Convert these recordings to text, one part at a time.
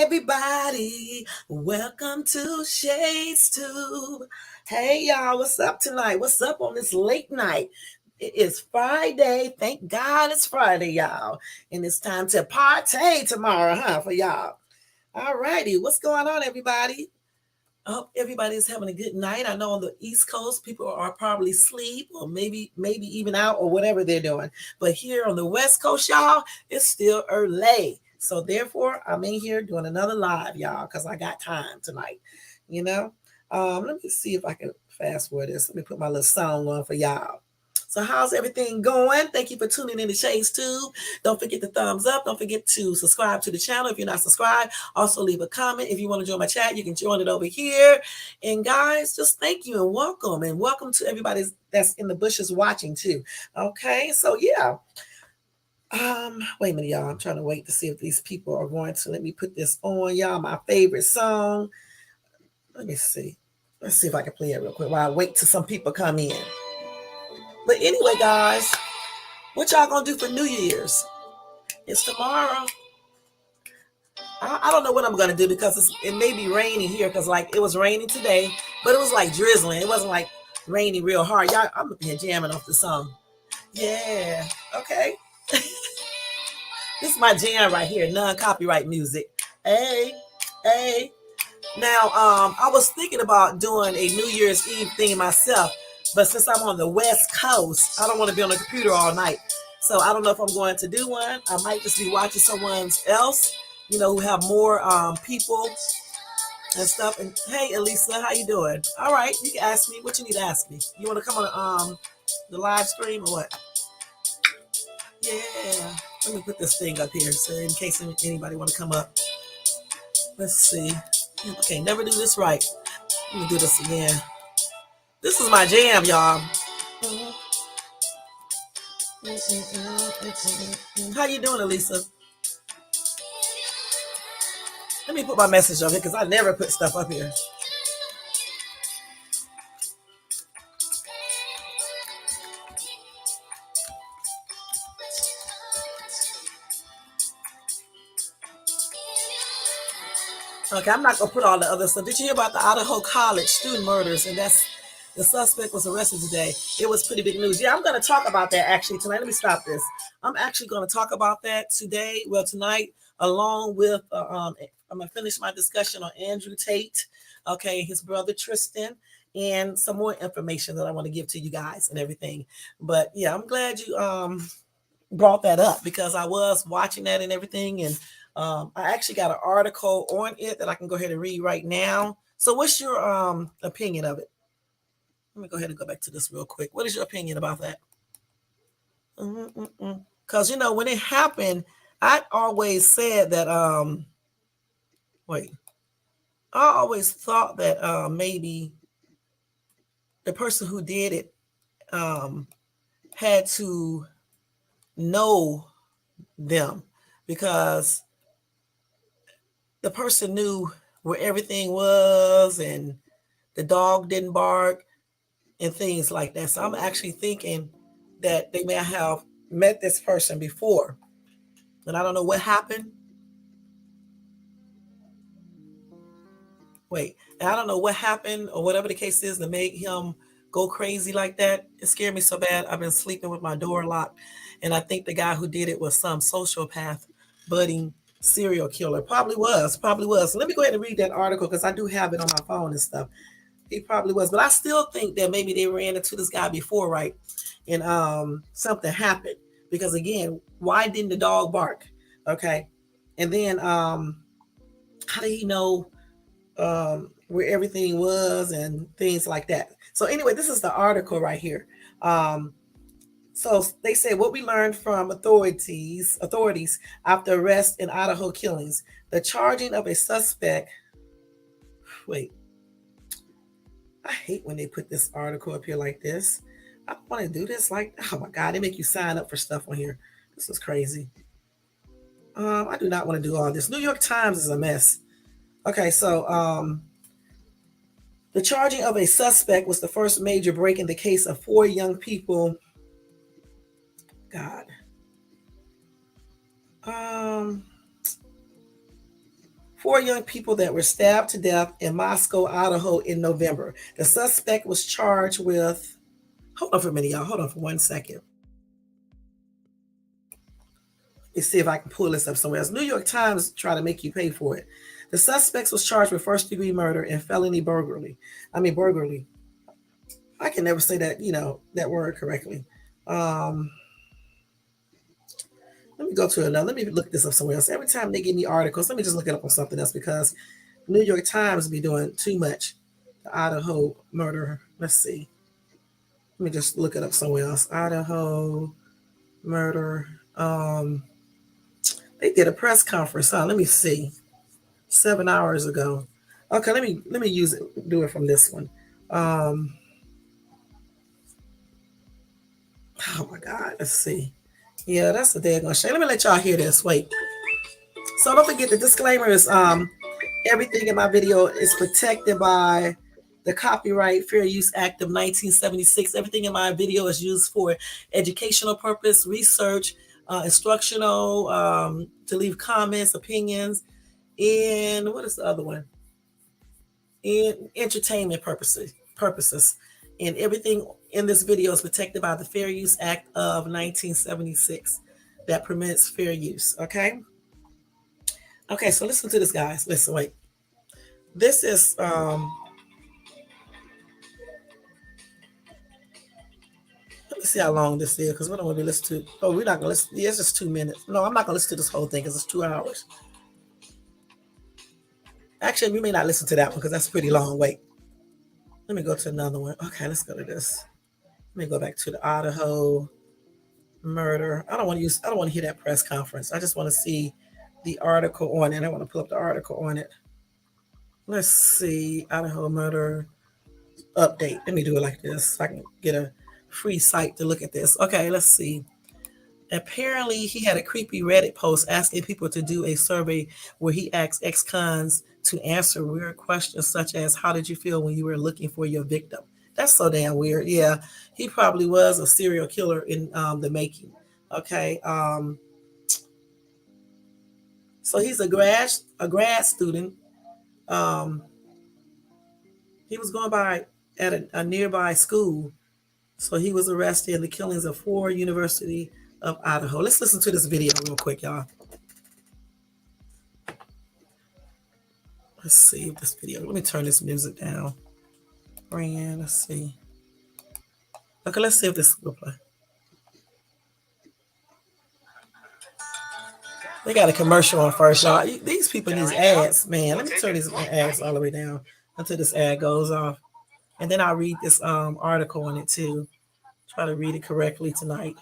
everybody. Welcome to Shades Tube. Hey, y'all, what's up tonight? What's up on this late night? It is Friday. Thank God it's Friday, y'all. And it's time to party tomorrow, for y'all. All righty, what's going on, everybody? I hope everybody's having a good night. I know on the East Coast, people are probably asleep or maybe even out or whatever they're doing. But here on the West Coast, y'all, it's still early. So therefore, I'm in here doing another live, y'all, because I got time tonight. You know, let me see if I can fast forward this. Let me put my little song on for y'all. So how's everything going? Thank you for tuning in to Shades Tube. Don't forget the thumbs up. Don't forget to subscribe to the channel if you're not subscribed. Also leave a comment. If you want to join my chat, you can join it over here. And guys, just thank you and welcome. And welcome to everybody that's in the bushes watching too. Okay, so yeah. Wait a minute, y'all. I'm trying to wait to see if these people are going to let me put this on, y'all. My favorite song. Let me see. Let's see if I can play it real quick while I wait till some people come in. But anyway, guys, what y'all gonna do for New Year's? It's tomorrow. I don't know what I'm gonna do because it may be raining here because like it was raining today, but it was like drizzling. It wasn't like raining real hard. Y'all, I'm up here jamming off the song. Yeah. Okay. This is my jam right here, non-copyright music. Hey, hey. Now, I was thinking about doing a New Year's Eve thing myself, but since I'm on the West Coast, I don't want to be on the computer all night. So I don't know if I'm going to do one. I might just be watching someone else, who have more people and stuff. And hey, Elisa, how you doing? All right, you can ask me what you need to ask me. You want to come on the live stream or what? Yeah. Let me put this thing up here so in case anybody want to come up. Let's see. Okay, never do this right. Let me do this again. This is my jam, y'all. How you doing, Elisa? Let me put my message up here because I never put stuff up here. Okay, I'm not gonna put all the other stuff. Did you hear about the Idaho College student murders? And the suspect was arrested today. It was pretty big news. Yeah, I'm gonna talk about that actually tonight. Let me stop this. I'm actually gonna talk about that today. Well, tonight, along with I'm gonna finish my discussion on Andrew Tate, okay, his brother Tristan, and some more information that I want to give to you guys and everything. But yeah, I'm glad you brought that up because I was watching that and everything, and I actually got an article on it that I can go ahead and read right now. So what's your opinion of it? Let me go ahead and go back to this real quick. What is your opinion about that? Because, when it happened, I always said that, I always thought that maybe the person who did it had to know them because the person knew where everything was and the dog didn't bark and things like that. So I'm actually thinking that they may have met this person before. And I don't know what happened. And I don't know what happened or whatever the case is that made him go crazy like that. It scared me so bad. I've been sleeping with my door locked. And I think the guy who did it was some sociopath, budding serial killer. Probably was. So let me go ahead and read that article because I do have it on my phone and stuff. He probably was. But I still think that maybe they ran into this guy before, right? And something happened. Because again, why didn't the dog bark? Okay. And then how did he know where everything was and things like that? So anyway, this is the article right here. So they say what we learned from authorities after arrest in Idaho killings. The charging of a suspect. I hate when they put this article up here like this. I don't want to do this. Like, oh my God, they make you sign up for stuff on here. This is crazy. I do not want to do all this. New York Times is a mess. Okay, so the charging of a suspect was the first major break in the case of 4 young people. God. 4 young people that were stabbed to death in Moscow, Idaho in November. The suspect was charged with, hold on for a minute, y'all. Hold on for 1 second. Let's see if I can pull this up somewhere else. New York Times try to make you pay for it. The suspect was charged with first-degree murder and felony burglary. Burglary. I can never say that, that word correctly. Let me go to another. Let me look this up somewhere else. Every time they give me articles, let me just look it up on something else because New York Times be doing too much. The Idaho murder. Let's see. Let me just look it up somewhere else. Idaho murder. They did a press conference. Let me see. 7 hours ago. Okay, let me use it. Do it from this one. Oh my God. Let's see. Yeah, that's a daggone shame. Let me let y'all hear this. Wait. So don't forget the disclaimer is everything in my video is protected by the Copyright Fair Use Act of 1976. Everything in my video is used for educational purpose, research, instructional, to leave comments, opinions, and what is the other one? In entertainment purposes. And everything in this video is protected by the Fair Use Act of 1976 that permits fair use. Okay, so listen to this, guys. Listen, wait. This is let me see how long this is because we don't want to listen to. Oh, we're not gonna listen. Yeah, it's just 2 minutes. No, I'm not gonna listen to this whole thing because it's 2 hours. Actually, we may not listen to that one because that's pretty long. Wait, let me go to another one. Okay, let's go to this. Let me go back to the Idaho murder. I don't want to hear that press conference. I just want to see the article on it. I want to pull up the article on it. Let's see, Idaho murder update. Let me do it like this so I can get a free site to look at this. Okay, let's see. Apparently, he had a creepy Reddit post asking people to do a survey where he asked ex-cons to answer weird questions such as, how did you feel when you were looking for your victim? That's so damn weird. Yeah, he probably was a serial killer in the making. Okay. So he's a grad student. He was going by at a nearby school. So he was arrested in the killings of 4 University of Idaho. Let's listen to this video real quick, y'all. Let's see this video. Let me turn this music down. Let's see. Okay, let's see if this will play. They got a commercial on first, y'all. These people, these ads, man. Let me turn these ads all the way down until this ad goes off. And then I'll read this article on it too. Try to read it correctly tonight.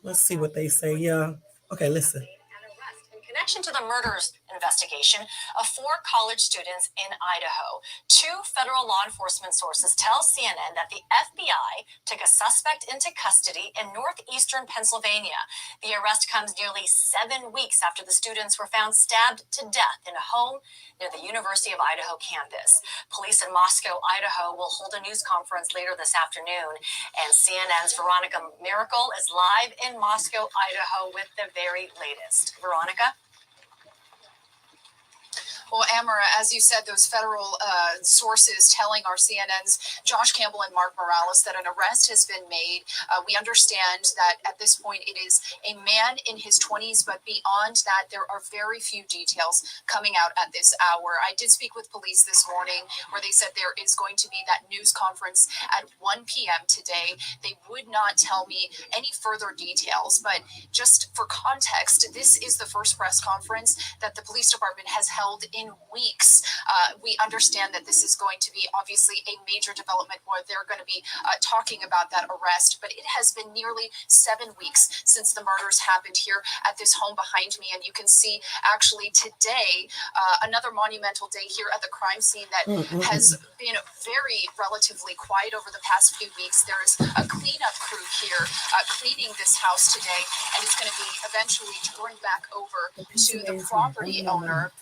Let's see what they say. Yeah. Okay, listen. In connection to the murders investigation of 4 college students in Idaho, 2 federal law enforcement sources tell CNN that the FBI took a suspect into custody in northeastern Pennsylvania. The arrest comes nearly 7 weeks after the students were found stabbed to death in a home near the University of Idaho campus. Police in Moscow, Idaho will hold a news conference later this afternoon, and CNN's Veronica Miracle is live in Moscow, Idaho with the very latest. Veronica? Well, Amara, as you said, those federal sources telling our CNN's Josh Campbell and Mark Morales that an arrest has been made. We understand that at this point it is a man in his 20s, but beyond that, there are very few details coming out at this hour. I did speak with police this morning where they said there is going to be that news conference at 1 p.m. today. They would not tell me any further details, but just for context, this is the first press conference that the police department has held in weeks. We understand that this is going to be obviously a major development where they're going to be talking about that arrest, but it has been nearly 7 weeks since the murders happened here at this home behind me. And you can see actually today, another monumental day here at the crime scene that has been very relatively quiet over the past few weeks. There is a cleanup crew here cleaning this house today, and it's going to be eventually turned back over to the property owner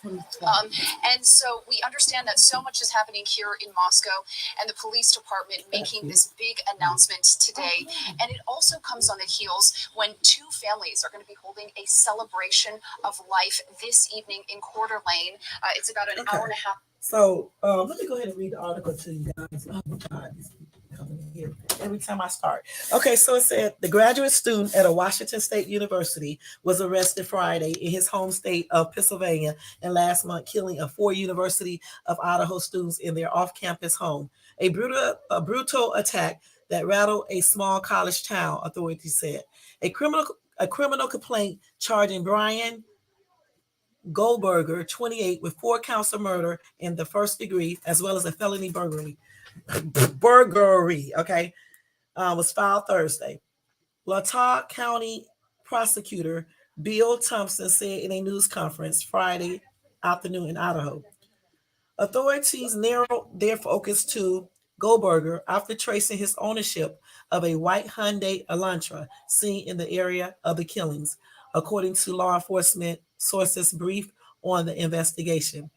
And so we understand that so much is happening here in Moscow, and the police department making this big announcement today. And it also comes on the heels when two families are going to be holding a celebration of life this evening in Coeur d'Alene. It's about an hour and a half. So let me go ahead and read the article to you guys. Oh my God, this coming here every time I start. Okay, so it said the graduate student at a Washington State University was arrested Friday in his home state of Pennsylvania and last month killing a 4 University of Idaho students in their off-campus home. A brutal attack that rattled a small college town, authorities said. A criminal complaint charging Brian Goldberger, 28, with 4 counts of murder in the first degree, as well as a felony burglary, okay, was filed Thursday. Latah County prosecutor Bill Thompson said in a news conference Friday afternoon in Idaho. Authorities narrowed their focus to Goldberger after tracing his ownership of a white Hyundai Elantra seen in the area of the killings, according to law enforcement sources briefed on the investigation.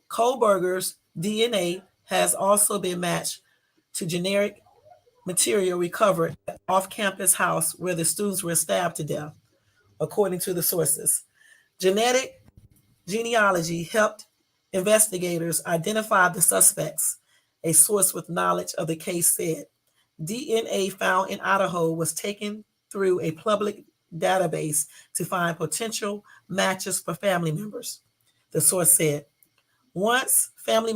Goldberger's DNA has also been matched to generic material recovered at the off-campus house where the students were stabbed to death, according to the sources. Genetic genealogy helped investigators identify the suspects, a source with knowledge of the case said. DNA found in Idaho was taken through a public database to find potential matches for family members, the source said. Once family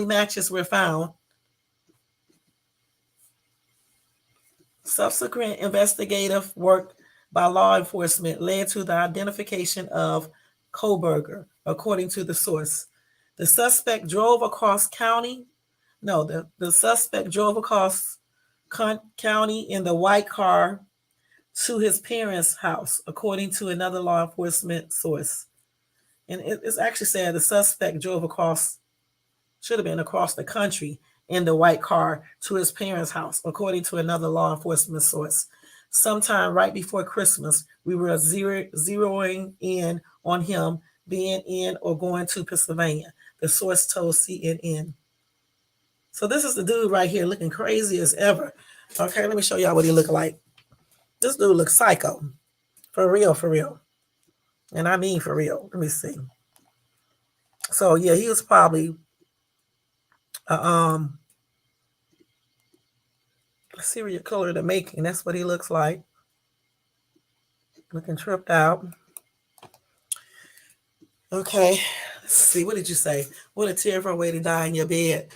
matches were found, subsequent investigative work by law enforcement led to the identification of Koberger, according to the source. The suspect drove across county. No, the suspect drove across county in the white car to his parents' house, according to another law enforcement source. And it's actually said the suspect drove across, should have been across the country in the white car to his parents' house, according to another law enforcement source. Sometime right before Christmas, we were zeroing in on him being in or going to Pennsylvania, the source told CNN. So this is the dude right here looking crazy as ever. Okay, let me show y'all what he look like. This dude looks psycho. For real, for real. And I mean for real. Let me see. So yeah, he was probably a serial killer to making. That's what he looks like. Looking tripped out. Okay, let's see. What did you say? What a terrifying way to die in your bed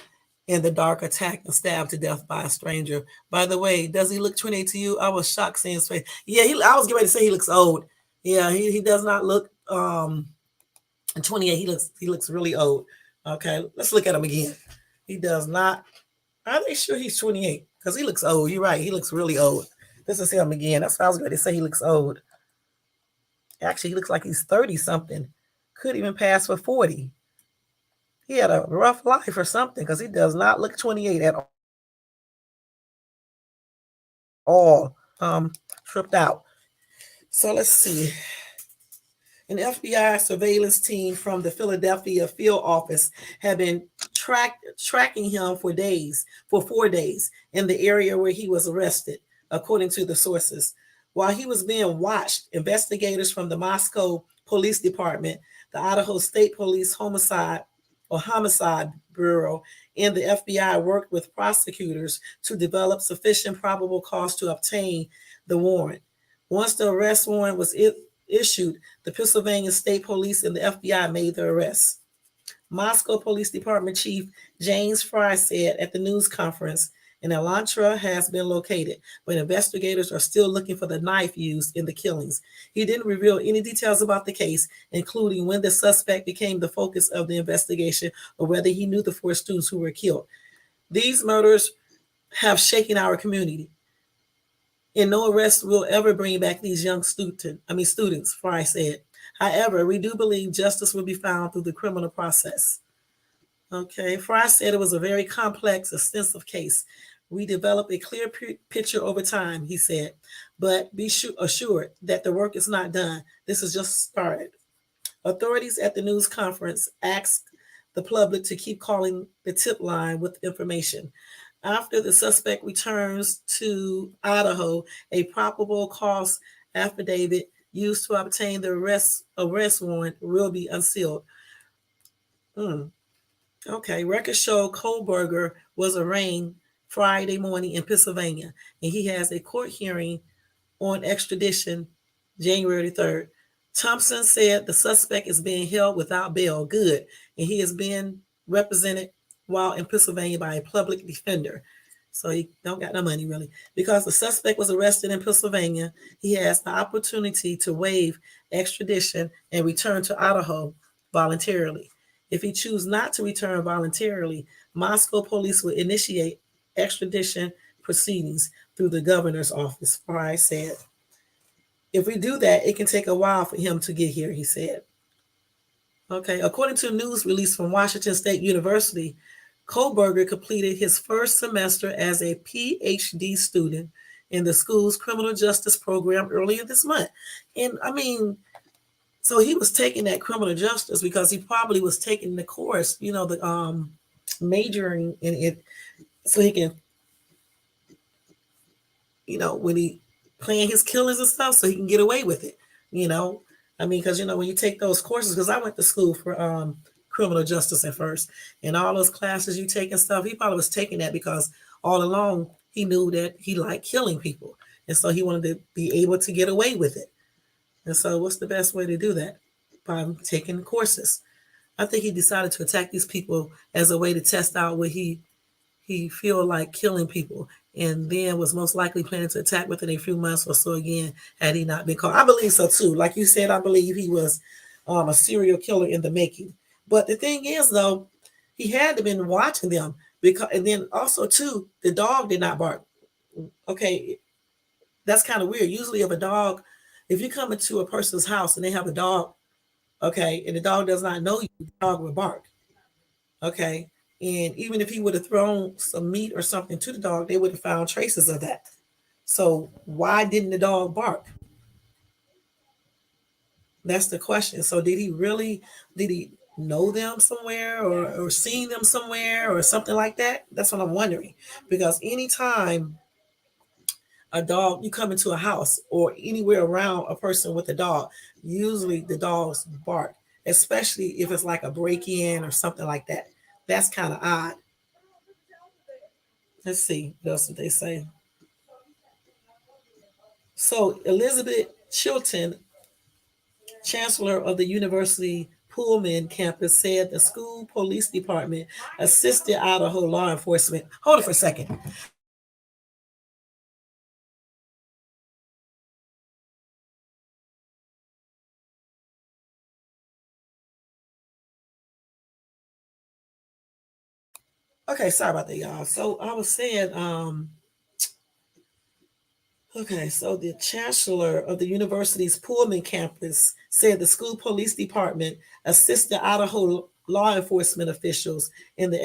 in the dark, attacked and stabbed to death by a stranger. By the way, does he look 28 to you? I was shocked seeing his face. Yeah, I was getting ready to say he looks old. Yeah, he does not look 28. He looks really old. Okay, let's look at him again. He does not. Are they sure he's 28? Because he looks old. You're right. He looks really old. This is him again. That's what I was going to say. He looks old. Actually, he looks like he's 30 something. Could even pass for 40. He had a rough life or something because he does not look 28 at all. Tripped out. So let's see. An FBI surveillance team from the Philadelphia field office had been tracking him for 4 days in the area where he was arrested, according to the sources. While he was being watched, investigators from the Moscow Police Department, the Idaho State Police Homicide Bureau, and the FBI worked with prosecutors to develop sufficient probable cause to obtain the warrant. Once the arrest warrant was issued, the Pennsylvania State Police and the FBI made the arrest. Moscow Police Department Chief James Fry said at the news conference, an Elantra has been located, but investigators are still looking for the knife used in the killings. He didn't reveal any details about the case, including when the suspect became the focus of the investigation or whether he knew the 4 students who were killed. These murders have shaken our community, and no arrest will ever bring back these young students, Fry said. However, we do believe justice will be found through the criminal process. Okay, Fry said it was a very complex, extensive case. We developed a clear picture over time, he said, but be assured that the work is not done. This is just started. Authorities at the news conference asked the public to keep calling the tip line with information. After the suspect returns to Idaho, a probable cause affidavit used to obtain the arrest warrant will be unsealed. Hmm. Okay, records show Kohlberger was arraigned Friday morning in Pennsylvania, and he has a court hearing on extradition January 3rd. Thompson said the suspect is being held without bail. Good. And he is being represented while in Pennsylvania by a public defender. So he don't got no money really. Because the suspect was arrested in Pennsylvania, he has the opportunity to waive extradition and return to Idaho voluntarily. If he chooses not to return voluntarily, Moscow police will initiate extradition proceedings through the governor's office, Fry said. If we do that, it can take a while for him to get here, he said. Okay, according to a news release from Washington State University, Kohlberger completed his first semester as a PhD student in the school's criminal justice program earlier this month. And I mean, so he was taking that criminal justice because he probably was taking the course, the majoring in it so he can, when he plan his killings and stuff, so he can get away with it. You know, I mean, because when you take those courses, because I went to school for criminal justice at first, and all those classes you take and stuff, he probably was taking that because all along he knew that he liked killing people, and so he wanted to be able to get away with it. And so, what's the best way to do that? By taking courses. I think he decided to attack these people as a way to test out what he feel like killing people, and then was most likely planning to attack within a few months or so again had he not been caught. I believe so too. Like you said, I believe he was a serial killer in the making. But the thing is, though, he had to have been watching them because, and then also too, the dog did not bark. Okay, that's kind of weird. Usually, if you come into a person's house and they have a dog, okay, and the dog does not know you, the dog will bark. Okay. And even if he would have thrown some meat or something to the dog, they would have found traces of that. So why didn't the dog bark? That's the question. So did he know them somewhere or seen them somewhere or something like that? That's what I'm wondering. Because anytime a dog, you come into a house or anywhere around a person with a dog, usually the dogs bark, especially if it's like a break in or something like that. That's kind of odd. Let's see what else did they say. So Elizabeth Chilton, chancellor of the University Pullman campus, said the school police department assisted Idaho law enforcement. Hold it for a second. Okay, sorry about that, y'all. So I was saying, okay, so the chancellor of the university's Pullman campus said the school police department assisted Idaho law enforcement officials in the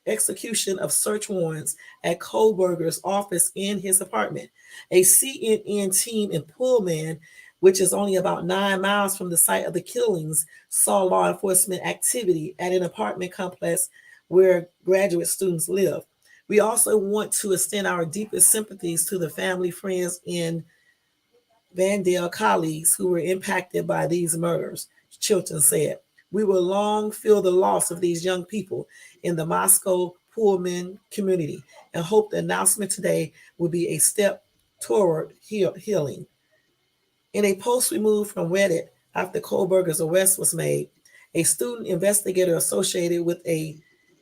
execution of search warrants at Kohlberger's office in his apartment. A CNN team in Pullman, which is only about 9 miles from the site of the killings, saw law enforcement activity at an apartment complex where graduate students live. We also want to extend our deepest sympathies to the family, friends, and Vandale colleagues who were impacted by these murders, Chilton said. We will long feel the loss of these young people in the Moscow Pullman community and hope the announcement today will be a step toward healing. In a post removed from Reddit after Kohlberger's arrest was made, a student investigator associated with a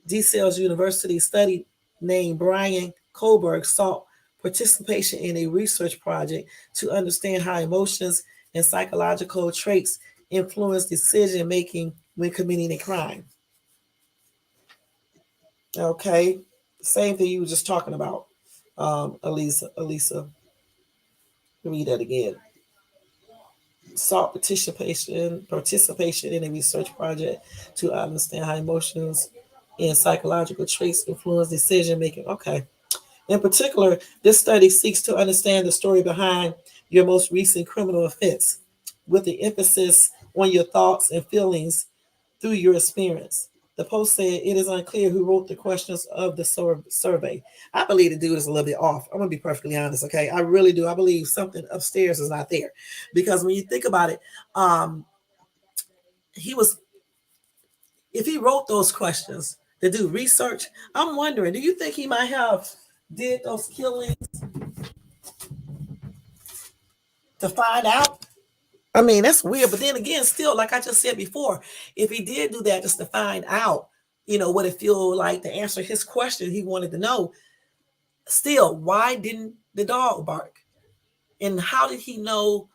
DeSales University study named Brian Kohlberg sought participation in a research project to understand how emotions and psychological traits influence decision making when committing a crime. Okay, same thing you were just talking about, Elisa, read that again. Sought participation in a research project to understand how emotions and psychological traits influence decision making. Okay. In particular, this study seeks to understand the story behind your most recent criminal offense, with the emphasis on your thoughts and feelings through your experience. The post said it is unclear who wrote the questions of the survey. I believe the dude is a little bit off. I'm gonna be perfectly honest, okay? I really do. I believe something upstairs is not there, because when you think about it, he was if he wrote those questions to do research. I'm wondering, do you think he might have did those killings to find out? I mean, that's weird. But then again, still, like I just said before, if he did do that just to find out, what it feel like to answer his question he wanted to know, still, why didn't the dog bark? And how did he know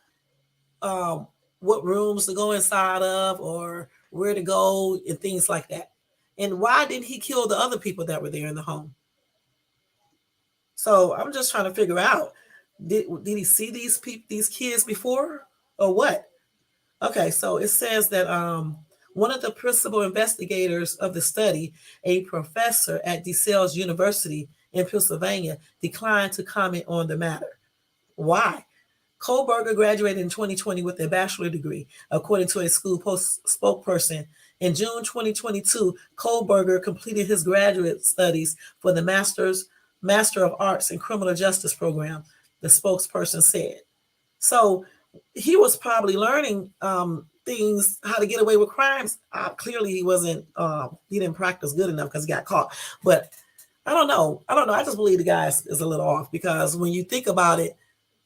um, what rooms to go inside of or where to go and things like that? And why didn't he kill the other people that were there in the home? So I'm just trying to figure out, did he see these kids before or what? Okay, so it says that one of the principal investigators of the study, a professor at DeSales University in Pennsylvania, declined to comment on the matter. Why? Kohlberger graduated in 2020 with a bachelor degree, according to a school spokesperson. In June 2022, Kohlberger completed his graduate studies for the Master of Arts in Criminal Justice program, the spokesperson said. So he was probably learning things, how to get away with crimes. Clearly, he didn't practice good enough because he got caught. But I don't know. I just believe the guy is a little off, because when you think about it,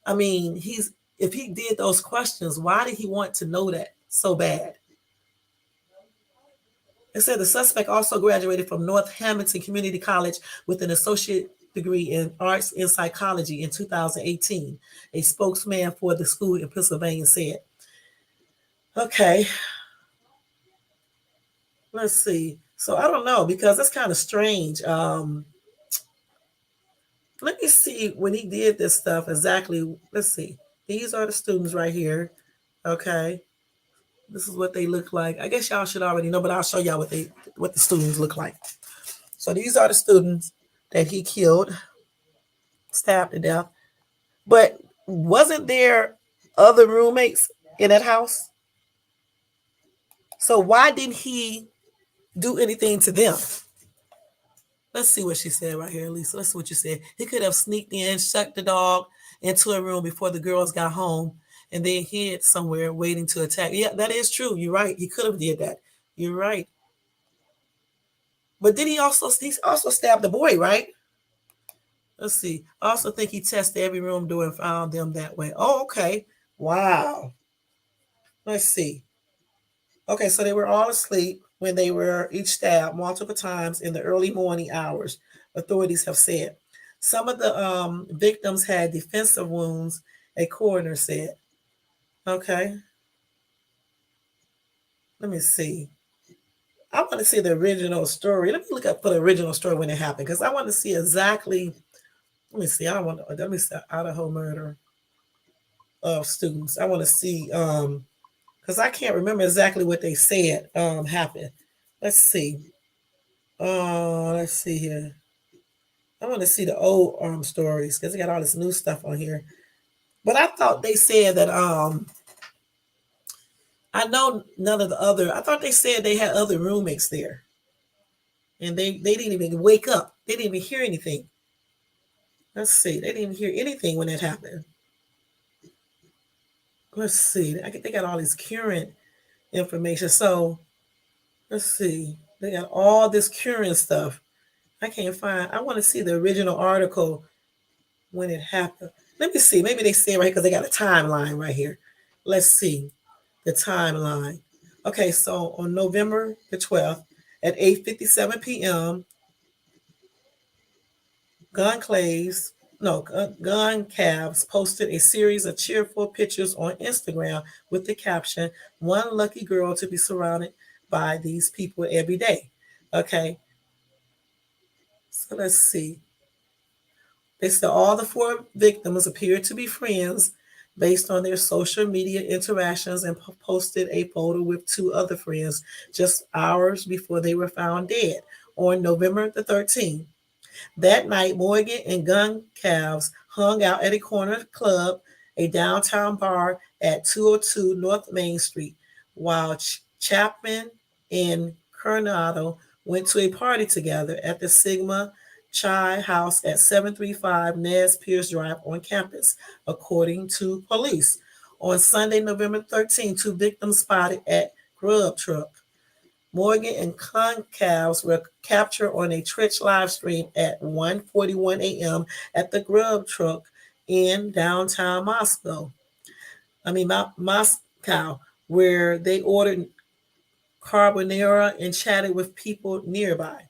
I mean, if he did those questions, why did he want to know that so bad? It said the suspect also graduated from North Hamilton Community College with an associate degree in arts and psychology in 2018, a spokesman for the school in Pennsylvania said. Okay, let's see. So I don't know, because that's kind of strange. Let me see when he did this stuff exactly. Let's see. These are the students right here. Okay. This is what they look like. I guess y'all should already know, but I'll show y'all what the students look like. So these are the students that he killed, stabbed to death. But wasn't there other roommates in that house? So why didn't he do anything to them? Let's see what she said right here, Lisa. Let's see what you said. He could have sneaked in, shut the dog into a room before the girls got home, and then hid somewhere waiting to attack. Yeah, that is true. You're right. He could have did that. You're right. But then he also stabbed the boy, right? Let's see. I also think he tested every room door and found them that way. Oh, okay. Wow. Let's see. Okay, so they were all asleep when they were each stabbed multiple times in the early morning hours, authorities have said. Some of the victims had defensive wounds, a coroner said. Okay. Let me see. I want to see the original story. Let me look up for the original story when it happened, because I want to see exactly. Let me see. Let me see Idaho murder of students. I want to see because I can't remember exactly what they said happened. Let's see. Let's see here. I want to see the old stories, because they got all this new stuff on here. But I thought they said that I know none of the other. I thought they said they had other roommates there, and they didn't even wake up. They didn't even hear anything. Let's see. They didn't even hear anything when it happened. Let's see. They got all this current information. So let's see. They got all this current stuff. I can't find. I want to see the original article when it happened. Let me see. Maybe they say it right, because they got a timeline right here. Let's see the timeline. Okay, so on November the 12th at 8:57 p.m., Gun Cabs posted a series of cheerful pictures on Instagram with the caption, "One lucky girl to be surrounded by these people every day." Okay, so let's see. They said all the four victims appeared to be friends based on their social media interactions, and posted a photo with two other friends just hours before they were found dead on November the 13th. That night, Morgan and Gun Calves hung out at a corner club, a downtown bar at 202 North Main Street, while Chapman and Coronado went to a party together at the Sigma Chi House at 735 Nez Pierce Drive on campus, according to police. On Sunday, November 13th, two victims spotted at Grub Truck. Morgan and Concalves were captured on a Twitch live stream at 1:41 a.m. at the Grub Truck in downtown Moscow, where they ordered carbonara and chatted with people nearby.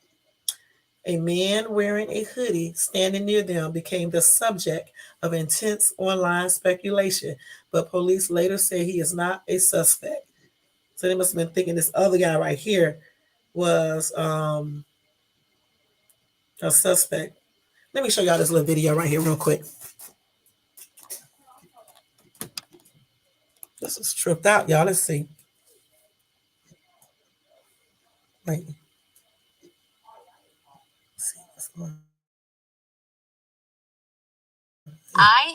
A man wearing a hoodie standing near them became the subject of intense online speculation, but police later say he is not a suspect. So they must have been thinking this other guy right here was a suspect. Let me show y'all this little video right here, real quick. This is tripped out, y'all. Let's see. Wait. Let's see what's going on.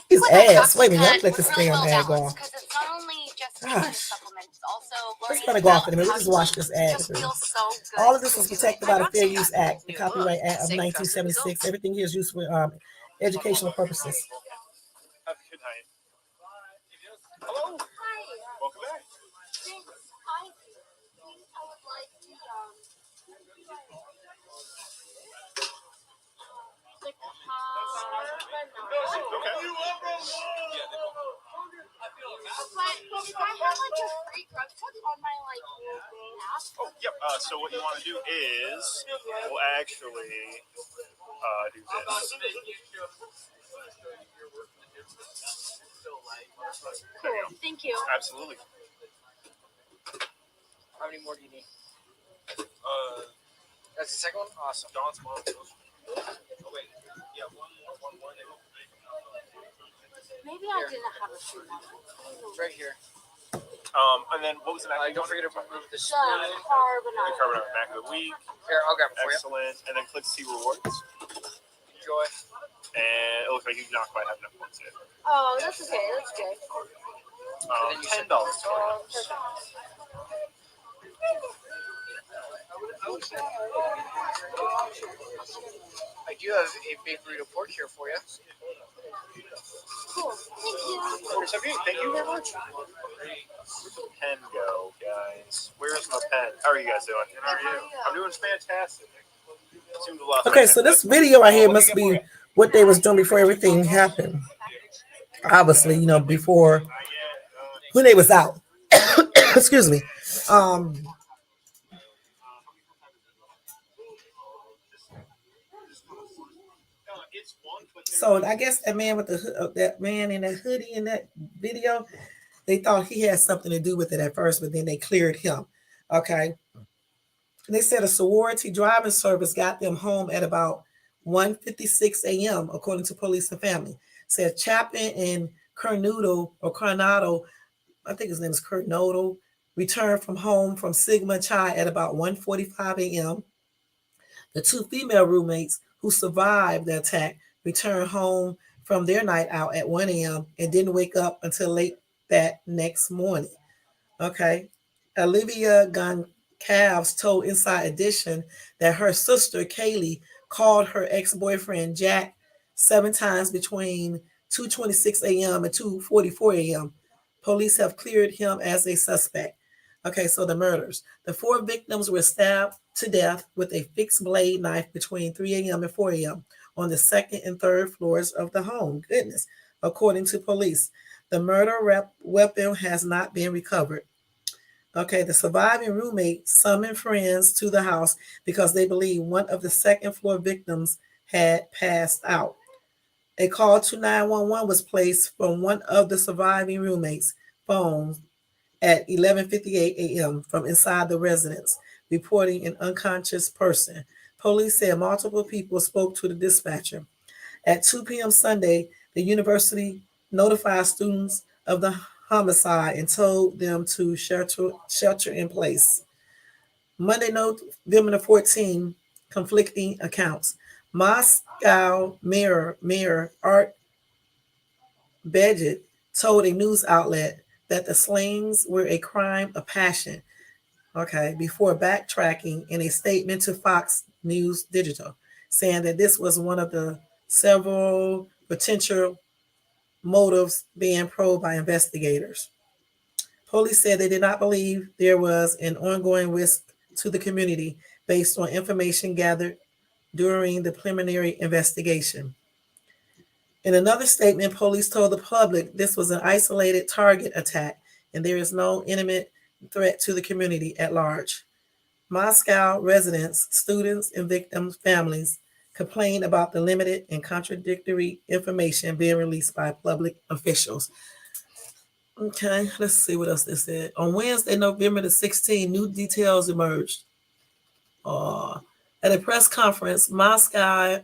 His ass. Wait a minute. Let me let this damn ad go off. Because it's not only just taking supplements, it's also It's gonna go off in a minute. We just watch this ad. All of this is protected by the Fair Use Act, the Copyright Act of 1976. Everything here is used for educational purposes. Have a good night. Hello. Welcome back. Oh, yep. So what you want to do is, we'll actually do this. There you go. Thank you. Absolutely. How many more do you need? That's the second one? Awesome. Dawn's mom. Oh, wait. Yeah, one more. Maybe I didn't have a shoe. It's right here. And then what was the back? Don't forget to remove the The screen. The carbonara. carbonara back of the week. Here, I'll grab it for you. Excellent. And then click see rewards. Enjoy. And it looks like you do not quite have enough points yet. Oh, that's okay. That's good. $10 for you. I do have a beef burrito pork here for you. Cool. Thank you. Thank you very much. Where's the pen go, guys? Where's my pen? How are you guys doing? How are you? I'm doing fantastic. Seems a lot. Okay, so this video right here must be what they was doing before everything happened. Obviously, before when they was out. Excuse me. So I guess that man with that man in that hoodie in that video, they thought he had something to do with it at first, but then they cleared him. Okay. And they said a sorority driving service got them home at about 1:56 a.m., according to police and family. Said Chapman and Coronado, I think his name is Coronado, returned from home from Sigma Chi at about 1:45 a.m. The two female roommates who survived the attack returned home from their night out at 1 a.m. and didn't wake up until late that next morning. Okay. Olivia Goncalves told Inside Edition that her sister Kaylee called her ex-boyfriend Jack 7 times between 2:26 a.m. and 2:44 a.m. Police have cleared him as a suspect. Okay, so the murders. The 4 victims were stabbed to death with a fixed blade knife between 3 a.m. and 4 a.m. on the 2nd and 3rd floors of the home. Goodness, according to police. The murder weapon has not been recovered. Okay, the surviving roommate summoned friends to the house because they believe one of the 2nd floor victims had passed out. A call to 911 was placed from one of the surviving roommates' phones at 11:58 a.m. from inside the residence, reporting an unconscious person. Police said multiple people spoke to the dispatcher. At 2 p.m. Sunday, the university notified students of the homicide and told them to shelter in place. Monday, November 14, conflicting accounts. Moscow Mayor Art Beget told a news outlet that the slayings were a crime of passion, okay, before backtracking in a statement to Fox News Digital, saying that this was one of the several potential motives being probed by investigators. Police said they did not believe there was an ongoing risk to the community based on information gathered during the preliminary investigation. In another statement, police told the public this was an isolated target attack and there is no imminent threat to the community at large. Moscow residents, students, and victims' families complained about the limited and contradictory information being released by public officials. Okay, let's see what else they said. On Wednesday, November the 16th, new details emerged. Uh, at a press conference, Moscow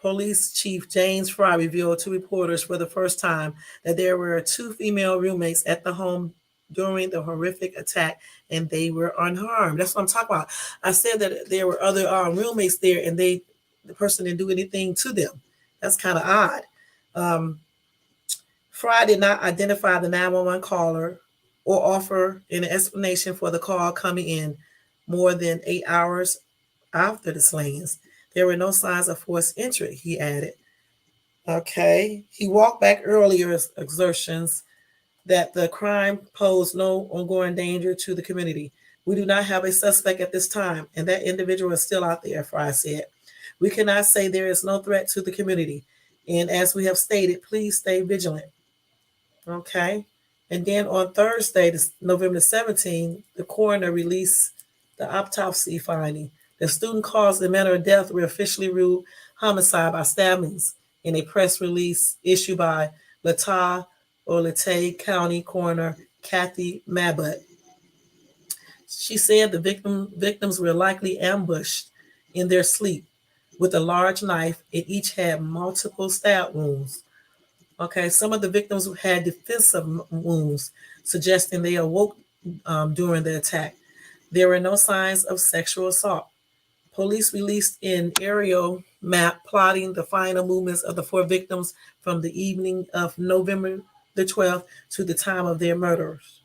Police Chief James Fry revealed to reporters for the first time that there were two female roommates at the home during the horrific attack and they were unharmed. That's what I'm talking about. I said that there were other roommates there and the person didn't do anything to them. That's kind of odd. Um, Fry did not identify the 911 caller or offer an explanation for the call coming in more than 8 hours after the slayings. There were no signs of forced entry, he added. Okay. He walked back earlier exertions that the crime posed no ongoing danger to the community. We do not have a suspect at this time, and that individual is still out there, Fry said. We cannot say there is no threat to the community. And as we have stated, please stay vigilant. Okay. And then on Thursday, November 17th, the coroner released the autopsy finding. The student caused and manner of death were officially ruled homicide by stabbings in a press release issued by Latah County Coroner Kathy Mabbutt. She said the victims were likely ambushed in their sleep with a large knife and each had multiple stab wounds. Okay, some of the victims had defensive wounds, suggesting they awoke during the attack. There were no signs of sexual assault. Police released an aerial map plotting the final movements of the four victims from the evening of November the 12th to the time of their murders.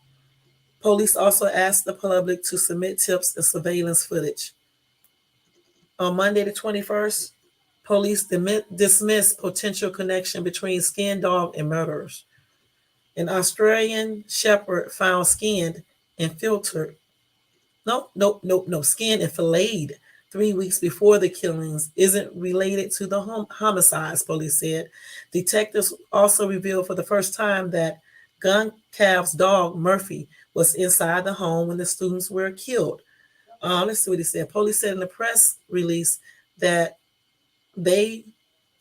Police also asked the public to submit tips and surveillance footage. On Monday the 21st, police dismissed potential connection between skinned dog and murderers. An Australian shepherd found skinned and filtered. No, skinned and filleted 3 weeks before the killings isn't related to the homicides, police said. Detectives also revealed for the first time that Guncalf's dog, Murphy, was inside the home when the students were killed. Let's see what he said. Police said in the press release that they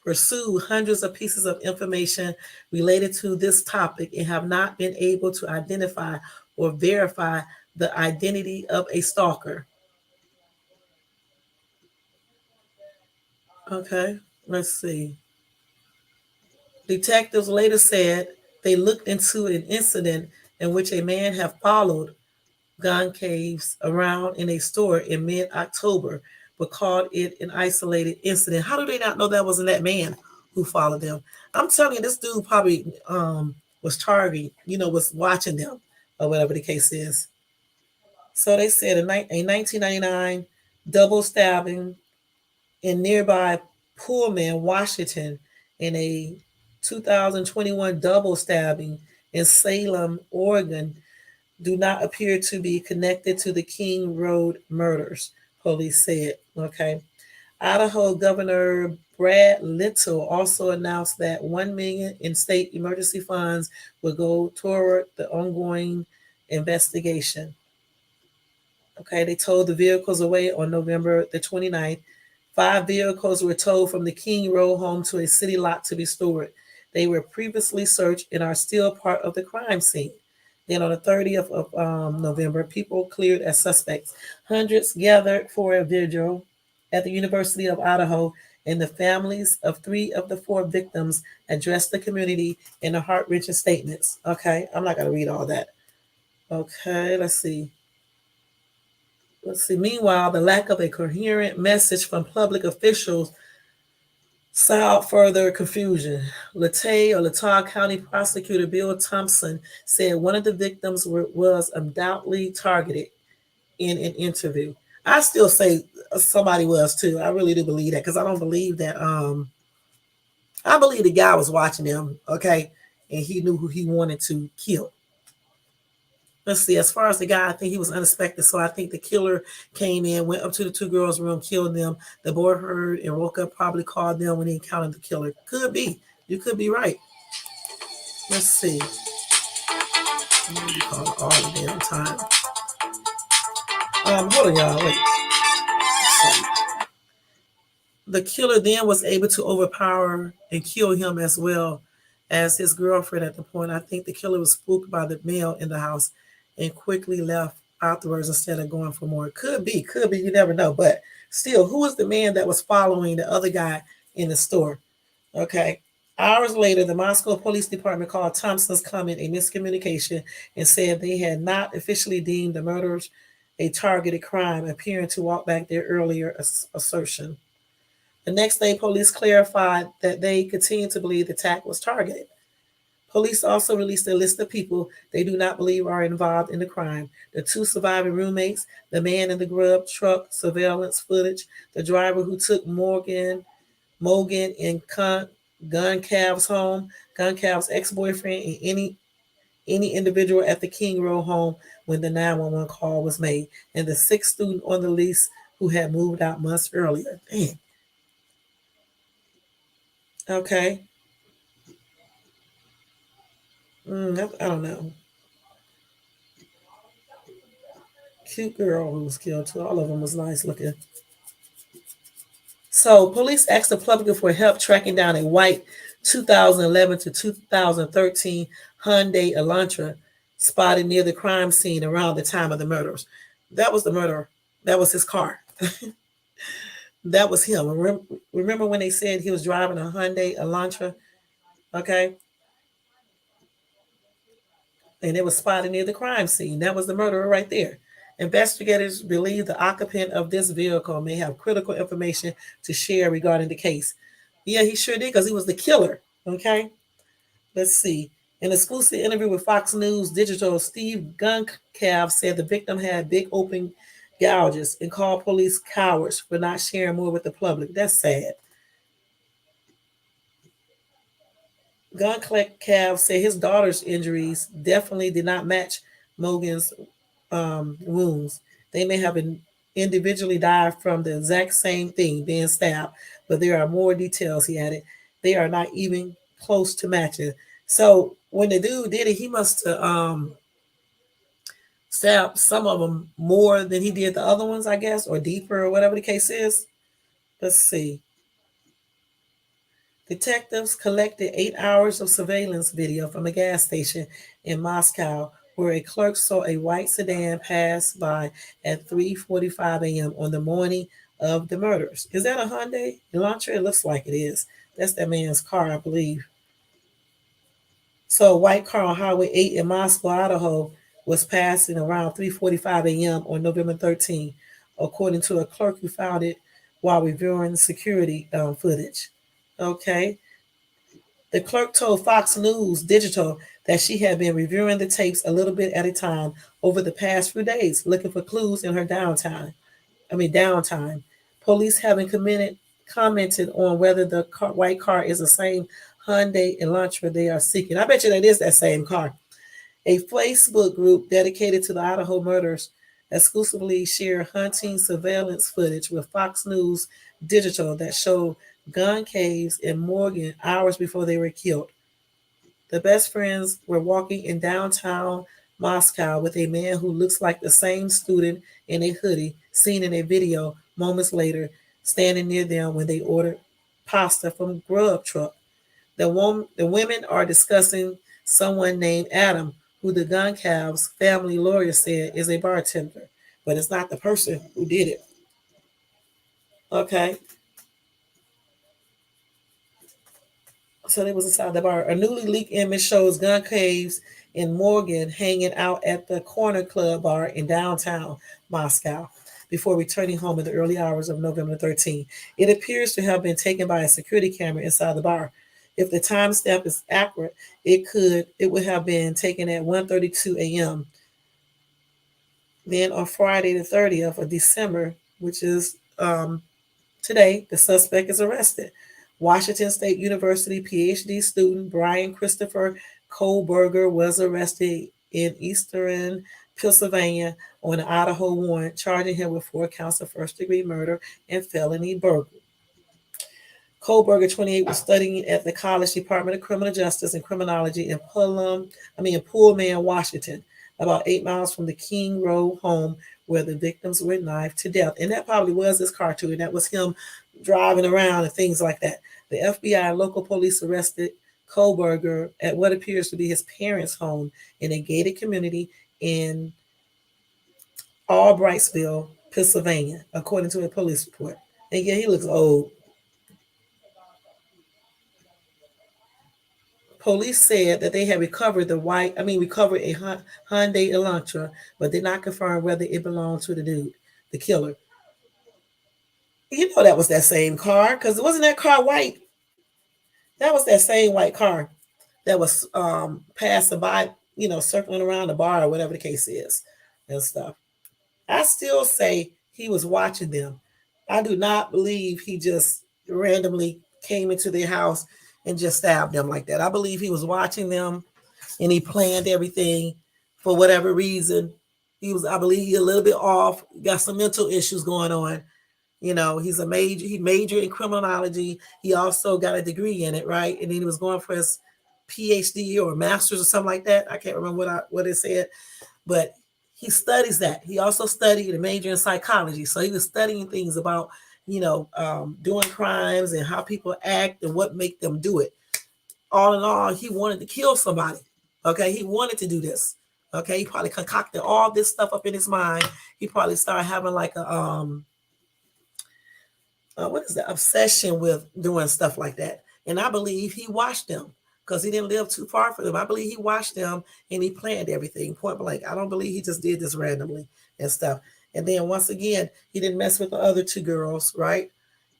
pursue hundreds of pieces of information related to this topic and have not been able to identify or verify the identity of a stalker. Okay, let's see. Detectives later said they looked into an incident in which a man had followed Goncalves around in a store in mid-October, but called it an isolated incident. How do they not know that wasn't that man who followed them? I'm telling you, this dude probably was targeting, was watching them or whatever the case is. So they said a 1999 double stabbing in nearby Pullman, Washington, and a 2021 double stabbing in Salem, Oregon, do not appear to be connected to the King Road murders, police said. Okay. Idaho Governor Brad Little also announced that $1 million in state emergency funds will go toward the ongoing investigation. Okay, they towed the vehicles away on November the 29th. 5 vehicles were towed from the King Road home to a city lot to be stored. They were previously searched and are still part of the crime scene. Then on the 30th of November, people cleared as suspects. Hundreds gathered for a vigil at the University of Idaho, and the families of 3 of the 4 victims addressed the community in the heart-wrenching statements. Okay, I'm not going to read all that. Okay, let's see. Meanwhile, the lack of a coherent message from public officials Solved further confusion. Latah County Prosecutor Bill Thompson said one of the victims was undoubtedly targeted in an interview. I still say somebody was too. I really do believe that because I don't believe that. I believe the guy was watching them, okay, and he knew who he wanted to kill. Let's see. As far as the guy, I think he was unexpected. So I think the killer came in, went up to the two girls' room, killed them. The boy heard and woke up, probably called them when he encountered the killer. Could be. You could be right. Let's see. I'm gonna be calling all the damn time. Hold on, y'all. Wait. The killer then was able to overpower and kill him as well as his girlfriend at the point. I think the killer was spooked by the male in the house and quickly left afterwards instead of going for more. Could be, you never know. But still, who was the man that was following the other guy in the store? Okay. Hours later, the Moscow Police Department called Thompson's comment a miscommunication and said they had not officially deemed the murders a targeted crime, appearing to walk back their earlier assertion. The next day, police clarified that they continue to believe the attack was targeted. Police also released a list of people they do not believe are involved in the crime. The two surviving roommates, the man in the grub truck surveillance footage, the driver who took Mogan in Guncalves home, Guncalves' ex-boyfriend, and any individual at the King Road home when the 911 call was made, and the sixth student on the list who had moved out months earlier. Damn. Okay. I don't know. Cute girl who was killed too. All of them was nice looking. So police asked the public for help tracking down a white 2011 to 2013 Hyundai Elantra spotted near the crime scene around the time of the murders. That was the murderer. That was his car. That was him. Remember when they said he was driving a Hyundai Elantra? Okay. And it was spotted near the crime scene. That was the murderer right there. Investigators believe the occupant of this vehicle may have critical information to share regarding the case. Yeah, he sure did because he was the killer. Okay, let's see. In an exclusive interview with Fox News Digital, Steve Guncalves said the victim had big open gouges and called police cowards for not sharing more with the public. That's sad. Guncalves said his daughter's injuries definitely did not match Mogan's wounds. They may have been individually died from the exact same thing, being stabbed, but there are more details, he added. They are not even close to matching. So when the dude did it, he must have stabbed some of them more than he did the other ones, I guess, or deeper, or whatever the case is. Let's see. Detectives collected 8 hours of surveillance video from a gas station in Moscow where a clerk saw a white sedan pass by at 3:45 a.m. on the morning of the murders. Is that a Hyundai Elantra? It looks like it is. That's that man's car, I believe. So a white car on Highway 8 in Moscow, Idaho, was passing around 3:45 a.m. on November 13th, according to a clerk who found it while reviewing security footage. Okay. The clerk told Fox News Digital that she had been reviewing the tapes a little bit at a time over the past few days, looking for clues in her downtime. Police haven't commented on whether the white car is the same Hyundai Elantra they are seeking. I bet you that is that same car. A Facebook group dedicated to the Idaho murders exclusively shared hunting surveillance footage with Fox News Digital that showed Guncalves and Morgan hours before they were killed. The best friends were walking in downtown Moscow with a man who looks like the same student in a hoodie seen in a video moments later, standing near them when they ordered pasta from Grub Truck. The women are discussing someone named Adam, who the Guncalves family lawyer said is a bartender, but it's not the person who did it. Okay. So they was inside the bar. A newly leaked image shows Guncalves and Morgan hanging out at the Corner Club bar in downtown Moscow. before returning home in the early hours of November 13th. It appears to have been taken by a security camera inside the bar. If the timestamp is accurate, it would have been taken at 1:32 a.m. Then on Friday the 30th of December, which is today, the suspect is arrested. Washington State University PhD student Brian Christopher Kohlberger was arrested in Eastern Pennsylvania on an Idaho warrant, charging him with 4 counts of first-degree murder and felony burglary. Kohlberger, 28, was studying at the College Department of Criminal Justice and Criminology in Pullman, Washington, about 8 miles from the King Road home where the victims were knifed to death. And that probably was his car too, and that was him driving around and things like that. The FBI and local police arrested Kohlberger at what appears to be his parents' home in a gated community in Albrightsville, Pennsylvania, according to a police report. And yeah, he looks old. Police said that they had recovered a Hyundai Elantra, but did not confirm whether it belonged to the dude, the killer. You know that was that same car, because wasn't that car white? That was that same white car that was passing by, circling around the bar or whatever the case is and stuff. I still say he was watching them. I do not believe he just randomly came into their house and just stabbed them like that. I believe he was watching them and he planned everything for whatever reason. I believe he's a little bit off, got some mental issues going on. He majored in criminology. He also got a degree in it, right? And then he was going for his PhD or master's or something like that. I can't remember what it said, but he studies that. He also studied a major in psychology. So he was studying things about, doing crimes and how people act and what make them do it. All in all, he wanted to kill somebody. Okay, he wanted to do this. Okay, he probably concocted all this stuff up in his mind. He probably started having like a what is the obsession with doing stuff like that. And I believe he watched them because he didn't live too far from them. I believe he watched them and he planned everything point blank. I don't believe he just did this randomly and stuff. And then once again, he didn't mess with the other 2 girls, right?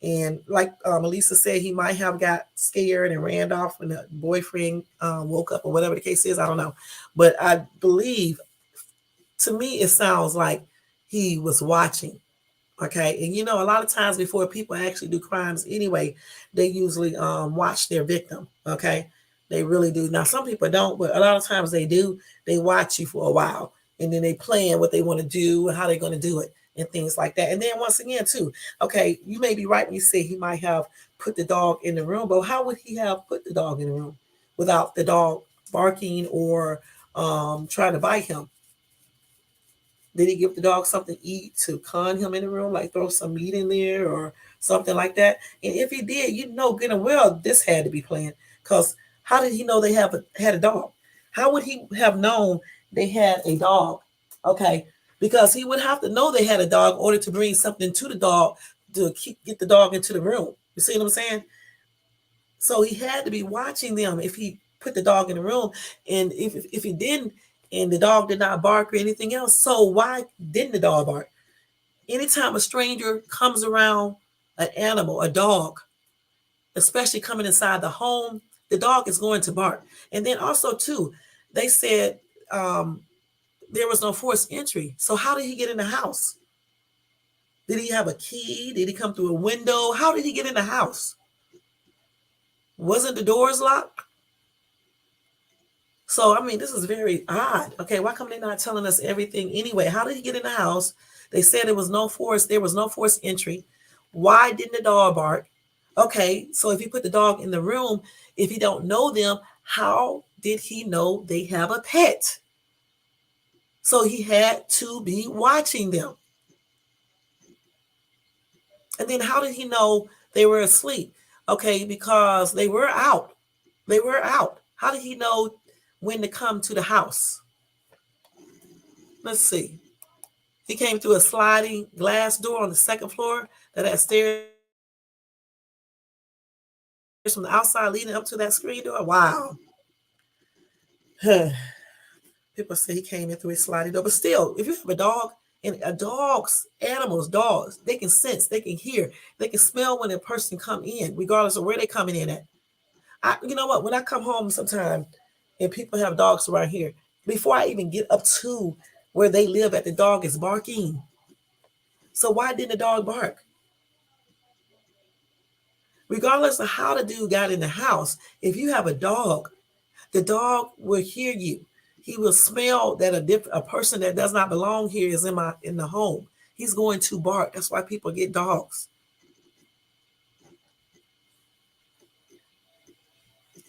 And like Melissa said, he might have got scared and ran off when the boyfriend woke up or whatever the case is. I don't know. But I believe, to me, it sounds like he was watching. Okay. And a lot of times before people actually do crimes anyway, they usually watch their victim. Okay. They really do. Now, some people don't, but a lot of times they do. They watch you for a while and then they plan what they want to do and how they're going to do it and things like that. And then once again, too, okay, you may be right when you say he might have put the dog in the room, but how would he have put the dog in the room without the dog barking or trying to bite him? Did he give the dog something to eat to con him in the room, like throw some meat in there or something like that? And if he did, good and well, this had to be planned. Because how did he know they had a dog? How would he have known they had a dog? Okay, because he would have to know they had a dog in order to bring something to the dog to get the dog into the room. You see what I'm saying? So he had to be watching them if he put the dog in the room. And if he didn't, and the dog did not bark or anything else, so why didn't the dog bark? Anytime a stranger comes around an animal, a dog, especially coming inside the home, the dog is going to bark. And then also, too, they said there was no forced entry. So how did he get in the house? Did he have a key? Did he come through a window? How did he get in the house? Wasn't the doors locked? So, this is very odd. Okay, why come they not telling us everything anyway? How did he get in the house? They said there was no forced entry. Why didn't the dog bark? Okay, so if he put the dog in the room, if he don't know them, how did he know they have a pet? So he had to be watching them. And then how did he know they were asleep? Okay, because they were out. They were out. How did he know when to come to the house? Let's see. He came through a sliding glass door on the second floor that had stairs from the outside leading up to that screen door. Wow. People say he came in through a sliding door. But still, if you have a dog And dogs, they can sense, they can hear, they can smell when a person come in, regardless of where they're coming in at. You know what? When I come home sometime and people have dogs around here, before I even get up to where they live at, the dog is barking. So why didn't the dog bark? Regardless of how the dude got in the house, if you have a dog, the dog will hear you. He will smell that a person that does not belong here is in the home. He's going to bark. That's why people get dogs.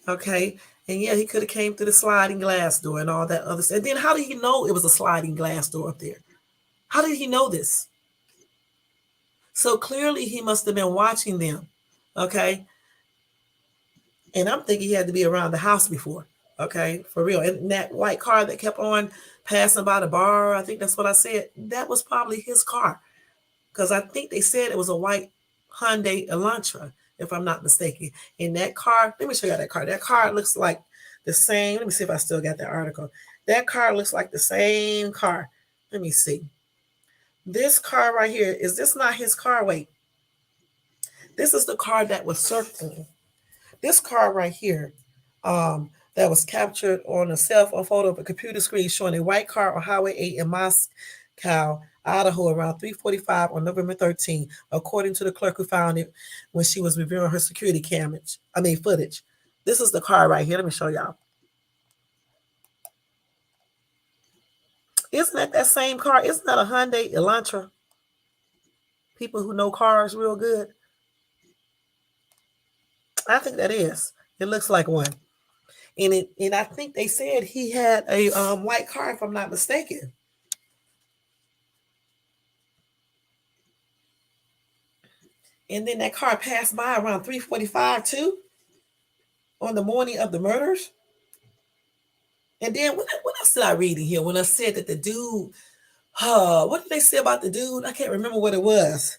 Okay. And yeah, he could have came through the sliding glass door and all that other stuff. And then how did he know it was a sliding glass door up there? How did he know this? So clearly he must have been watching them. Okay. And I'm thinking he had to be around the house before. Okay, for real. And that white car that kept on passing by the bar, I think that's what I said, that was probably his car. Because I think they said it was a white Hyundai Elantra, if I'm not mistaken. And that car, let me show you that car. That car looks like the same. Let me see if I still got that article. That car looks like the same car. Let me see. This car right here, is this not his car? Wait. This is the car that was circling. This car right here, that was captured on a cell phone photo of a computer screen showing a white car on Highway 8 in Moscow, Idaho, around 3:45 on November 13, according to the clerk who found it when she was reviewing her security footage. This is the car right here. Let me show y'all. Isn't that same car? Isn't that a Hyundai Elantra? People who know cars real good. I think that is. It looks like one. And I think they said he had a white car, if I'm not mistaken. And then that car passed by around 3:45 too, on the morning of the murders. And then what else did I read in here when I said that the dude, what did they say about the dude? I can't remember what it was.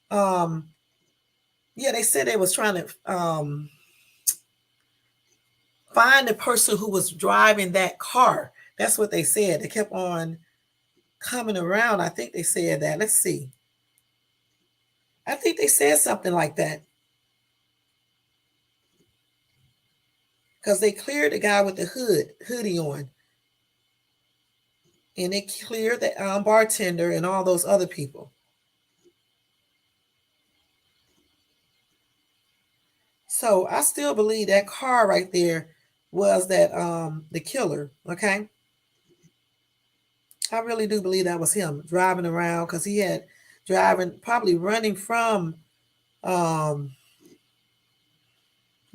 Yeah, they said they was trying to find the person who was driving that car. That's what they said. They kept on coming around. I think they said that. Let's see. I think they said something like that. Because they cleared the guy with the hoodie on. And they cleared the bartender and all those other people. So I still believe that car right there was that the killer, okay? I really do believe that was him driving around, because he had probably running from the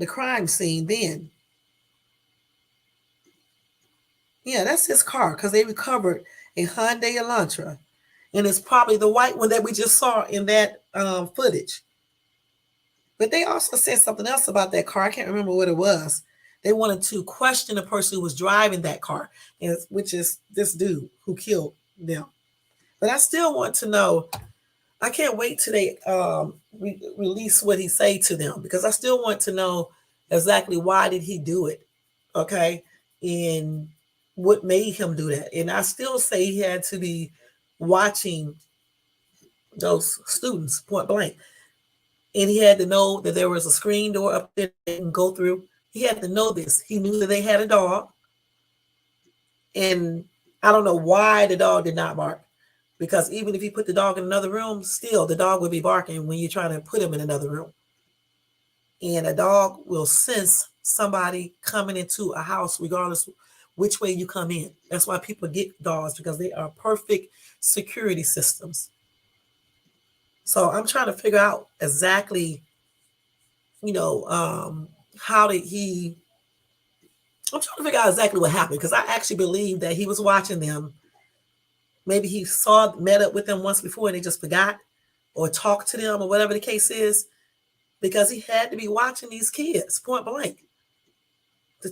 crime scene then. Yeah, that's his car, because they recovered a Hyundai Elantra. And it's probably the white one that we just saw in that footage. But they also said something else about that car. I can't remember what it was. They wanted to question the person who was driving that car, which is this dude who killed them. But I still want to know. I can't wait till they release what he say to them, because I still want to know exactly why did he do it, okay, and what made him do that. And I still say he had to be watching those students point blank. And he had to know that there was a screen door up there they can go through. He had to know this. He knew that they had a dog. And I don't know why the dog did not bark. Because even if you put the dog in another room, still the dog would be barking when you're trying to put him in another room. And a dog will sense somebody coming into a house regardless which way you come in. That's why people get dogs, because they are perfect security systems. So I'm trying to figure out exactly, how did he, I'm trying to figure out exactly what happened, because I actually believe that he was watching them. Maybe he met up with them once before and they just forgot, or talked to them, or whatever the case is, because he had to be watching these kids point blank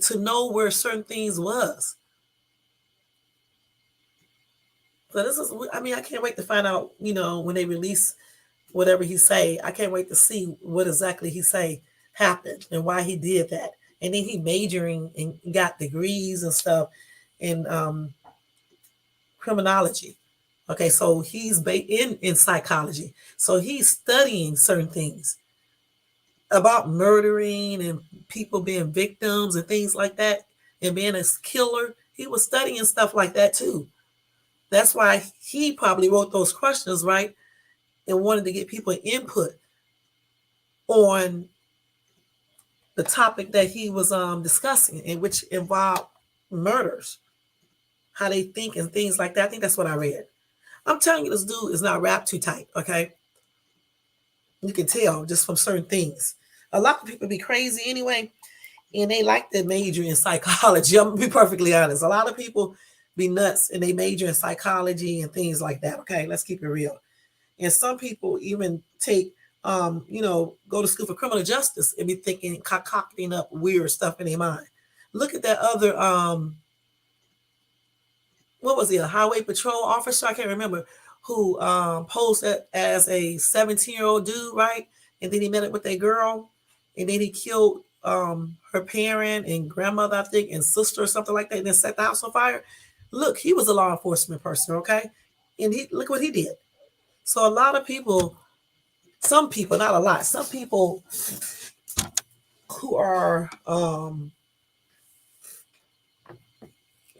to know where certain things was. So this is, I can't wait to find out, when they release whatever he say. I can't wait to see what exactly he say happened and why he did that. And then he majoring and got degrees and stuff in criminology. Okay, so he's in psychology. So he's studying certain things about murdering and people being victims and things like that and being a killer. He was studying stuff like that too. That's why he probably wrote those questions, right? And wanted to get people input on the topic that he was discussing, and which involved murders, how they think and things like that. I think that's what I read. I'm telling you, this dude is not wrapped too tight, okay? You can tell just from certain things. A lot of people be crazy anyway, and they like to major in psychology. I'm gonna be perfectly honest. A lot of people be nuts and they major in psychology and things like that. Okay, let's keep it real. And some people even take, go to school for criminal justice and be thinking, concocting up weird stuff in their mind. Look at that other, what was he, a highway patrol officer? I can't remember, who posed as a 17-year-old dude, right? And then he met up with a girl, and then he killed her parent and grandmother, I think, and sister or something like that, and then set the house on fire. Look, he was a law enforcement person, okay? And he look what he did. So a lot of people, some people, not a lot, some people who are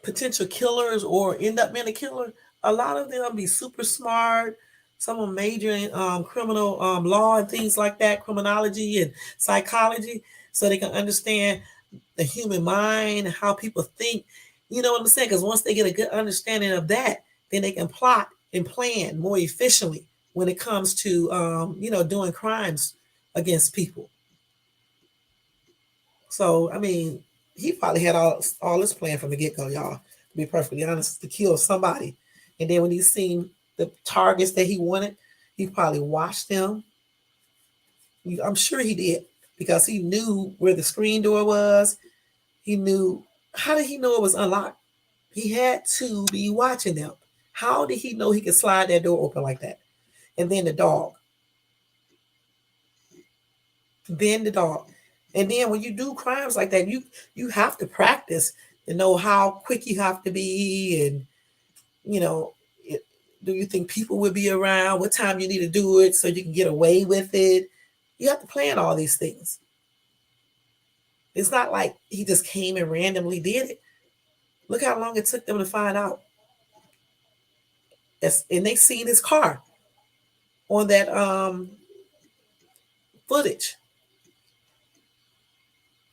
potential killers or end up being a killer, a lot of them be super smart. Some of them major in criminal law and things like that, criminology and psychology, so they can understand the human mind, how people think. You know what I'm saying? Because once they get a good understanding of that, then they can plot and plan more efficiently when it comes to doing crimes against people. So I mean, he probably had all this planned from the get go, y'all. To be perfectly honest, to kill somebody, and then when he seen the targets that he wanted, he probably watched them. I'm sure he did because he knew where the screen door was. He knew. How did he know it was unlocked? He had to be watching them. How did he know he could slide that door open like that? And then the dog. Then the dog. And then when you do crimes like that, you have to practice to know how quick you have to be, and you know, it, do you think people will be around? What time you need to do it so you can get away with it? You have to plan all these things. It's not like he just came and randomly did it. Look how long it took them to find out. And they seen his car on that footage.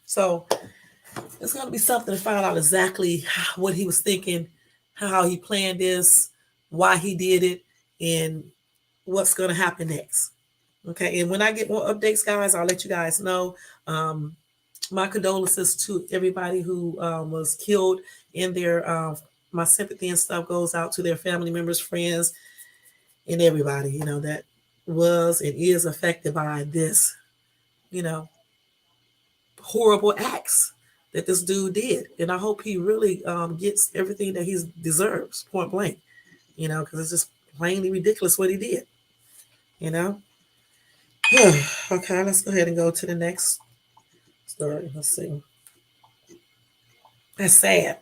So it's going to be something to find out exactly what he was thinking, how he planned this, why he did it, and what's going to happen next. Okay, and when I get more updates, guys, I'll let you guys know. My condolences to everybody who was killed in there. My sympathy and stuff goes out to their family members, friends, and everybody, that was and is affected by this, you know, horrible acts that this dude did. And I hope he really gets everything that he deserves, point blank, because it's just plainly ridiculous what he did, you know. Okay, let's go ahead and go to the next story. Let's see. That's sad.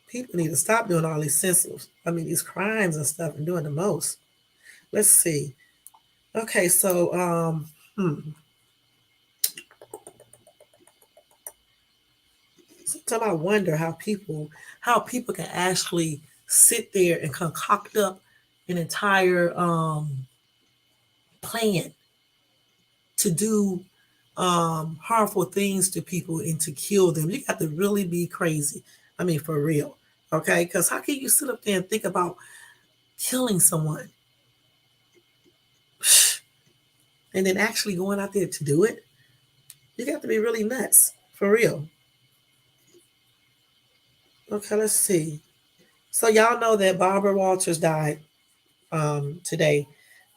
People need to stop doing all these crimes and stuff and doing the most. Let's see. Okay, so sometimes I wonder how people can actually sit there and concoct up an entire plan to do harmful things to people and to kill them. You got to really be crazy. I mean, for real. Okay, because how can you sit up there and think about killing someone and then actually going out there to do it? You got to be really nuts, for real. Okay, let's see. So y'all know that Barbara Walters died today.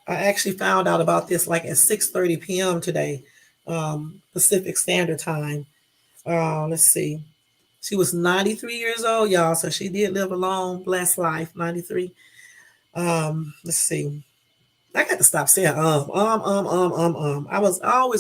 I actually found out about this like at 6:30 p.m. today, Pacific Standard Time. Let's see. She was 93 years old, y'all. So she did live a long, blessed life. 93. Let's see. I got to stop saying I always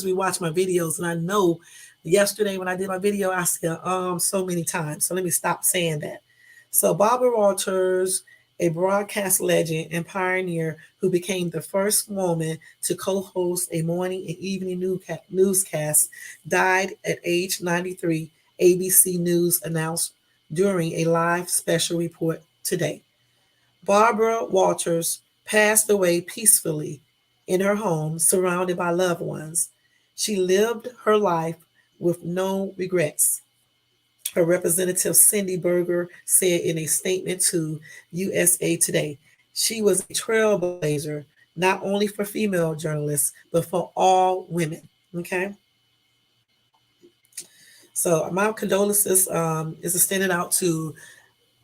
rewatch my videos, and I know yesterday when I did my video, I said so many times. So let me stop saying that. So Barbara Walters, a broadcast legend and pioneer who became the first woman to co-host a morning and evening newscast, died at age 93, ABC News announced during a live special report today. Barbara Walters passed away peacefully in her home, surrounded by loved ones. She lived her life with no regrets. Her representative Cindy Berger said in a statement to USA Today, she was a trailblazer not only for female journalists but for all women. Okay, so my condolences is extended out to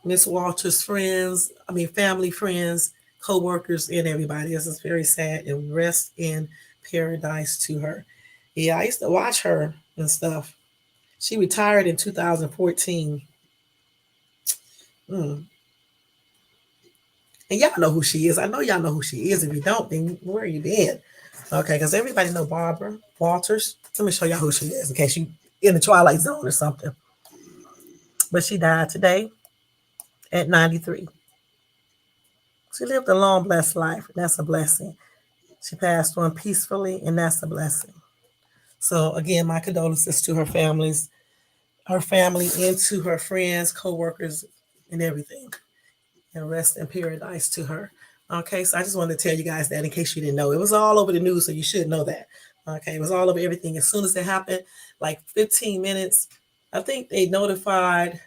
Miss Walters' friends, I mean family, friends, co-workers, and everybody. This is very sad, and rest in paradise to her. Yeah, I used to watch her and stuff. She retired in 2014. Mm. And y'all know who she is. I know y'all know who she is. If you don't, then where you been? Okay, because everybody know Barbara Walters. Let me show y'all who she is in case you in the Twilight Zone or something. But she died today at 93. She lived a long, blessed life, and that's a blessing. She passed on peacefully, and that's a blessing. So again, my condolences to her family, and to her friends, co-workers, and everything. And rest in paradise to her. Okay, so I just wanted to tell you guys that in case you didn't know. It was all over the news, so you should know that. Okay, it was all over everything. As soon as it happened, like 15 minutes, I think they notified.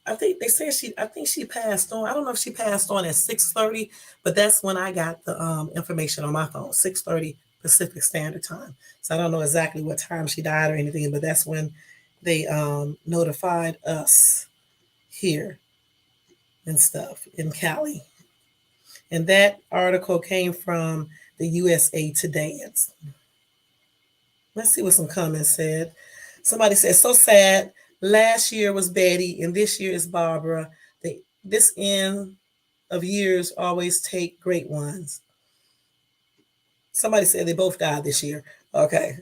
I think they said she. I think she passed on. I don't know if she passed on at 6:30, but that's when I got the information on my phone. 6:30 Pacific Standard Time. So I don't know exactly what time she died or anything, but that's when they notified us here and stuff in Cali. And that article came from the USA Today. Let's see what some comments said. Somebody said, so sad. Last year was Betty, and this year is Barbara. This end of years always take great ones. Somebody said they both died this year. Okay.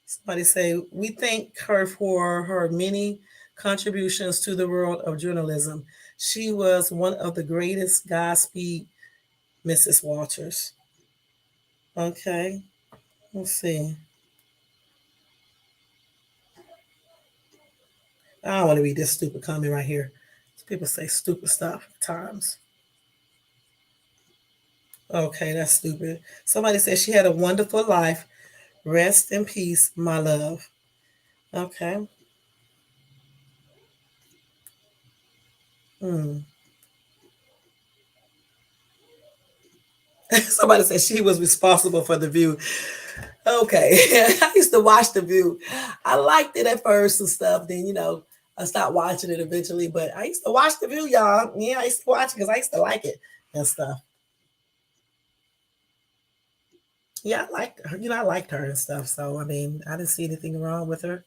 Somebody say, we thank her for her many contributions to the world of journalism. She was one of the greatest. Godspeed, Mrs. Walters. Okay. Let's see. I don't want to read this stupid comment right here. People say stupid stuff at times. Okay, that's stupid. Somebody said she had a wonderful life. Rest in peace, my love. Okay. Hmm. Somebody said she was responsible for the view. Okay. I used to watch the view. I liked it at first and stuff. Then, I stopped watching it eventually. But I used to watch the view, y'all. Yeah, I used to watch it because I used to like it and stuff. Yeah, I liked her. I liked her and stuff. So, I mean, I didn't see anything wrong with her.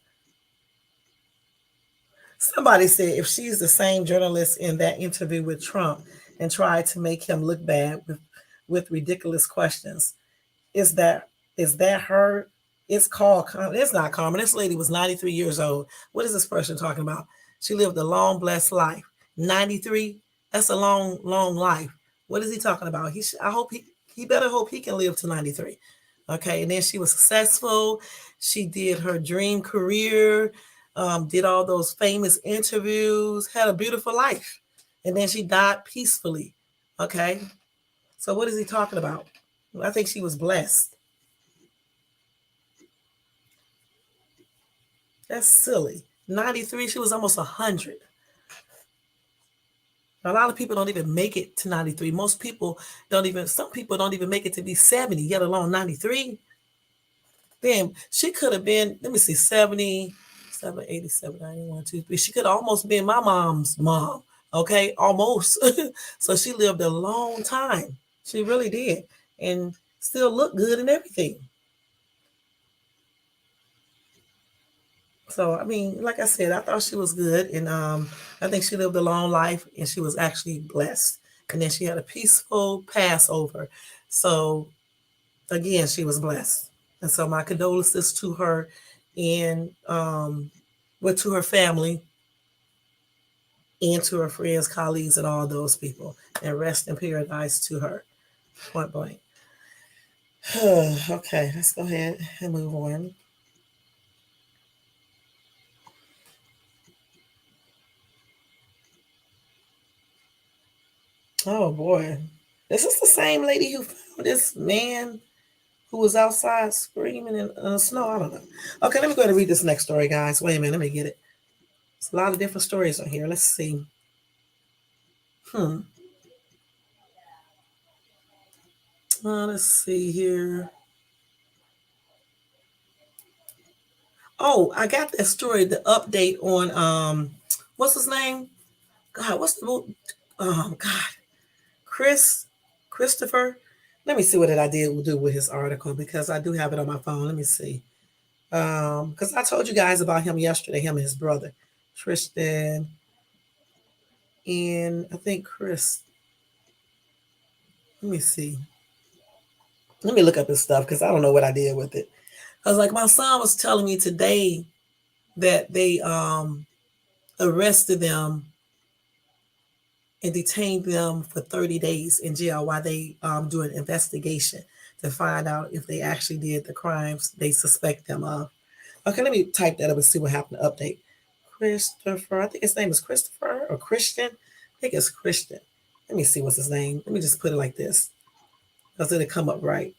Somebody said if she's the same journalist in that interview with Trump and tried to make him look bad with ridiculous questions, is that her? It's called. It's not Carmen. This lady was 93 years old. What is this person talking about? She lived a long, blessed life. 93. That's a long, long life. What is he talking about? I hope he better hope he can live to 93. Okay, and then she was successful. She did her dream career, did all those famous interviews, had a beautiful life, and then she died peacefully. Okay, so what is he talking about? I think she was blessed. That's silly. 93, she was almost 100. A lot of people don't even make it to 93. Some people don't even make it to be 70, let alone 93. Damn, she could have been, let me see, 77, 87, 91, 2, 3. She could have almost been my mom's mom. Okay, almost. So she lived a long time. She really did. And still looked good and everything. So, I mean, like I said, I thought she was good. And I think she lived a long life and she was actually blessed. And then she had a peaceful Passover. So, again, she was blessed. And so my condolences to her and to her family and to her friends, colleagues, and all those people. And rest in paradise to her. Point blank. Okay, let's go ahead and move on. Oh boy. This is the same lady who found this man who was outside screaming in the snow. I don't know. Okay, let me go ahead and read this next story, guys. Wait a minute, let me get it. There's a lot of different stories on here. Let's see. Hmm. Let's see here. Oh, I got that story, the update on what's his name? God, what's the God. Christopher. Let me see what I did do with his article because I do have it on my phone. Let me see. Because I told you guys about him yesterday, him and his brother, Tristan, and I think Chris. Let me see. Let me look up his stuff because I don't know what I did with it. I was like, my son was telling me today that they arrested them and detained them for 30 days in jail while they do an investigation to find out if they actually did the crimes they suspect them of. Okay, let me type that up and see what happened to update. Christopher, I think his name is Christopher or Christian. I think it's Christian. Let me see what's his name. Let me just put it like this because it'll come up right.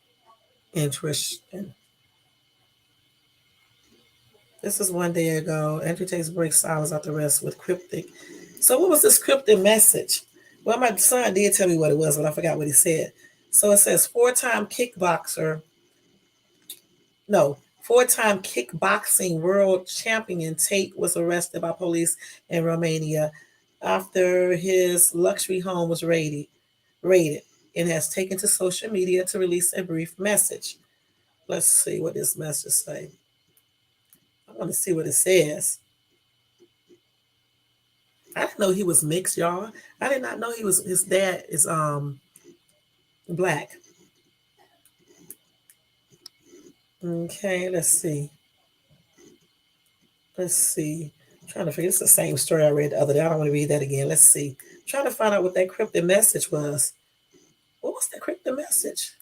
And Tristan. This is 1 day ago. Andrew takes break silence out the rest with cryptic. So what was this cryptic message? Well, my son did tell me what it was, but I forgot what he said. So it says four-time kickboxing world champion Tate was arrested by police in Romania after his luxury home was raided and has taken to social media to release a brief message. Let's see what this message say. I want to see what it says. I didn't know he was mixed, y'all. I did not know his dad is black. Okay, let's see. I'm trying to figure. It's the same story I read the other day. I don't want to read that again. Let's see. I'm trying to find out what that cryptic message was. What was that cryptic message?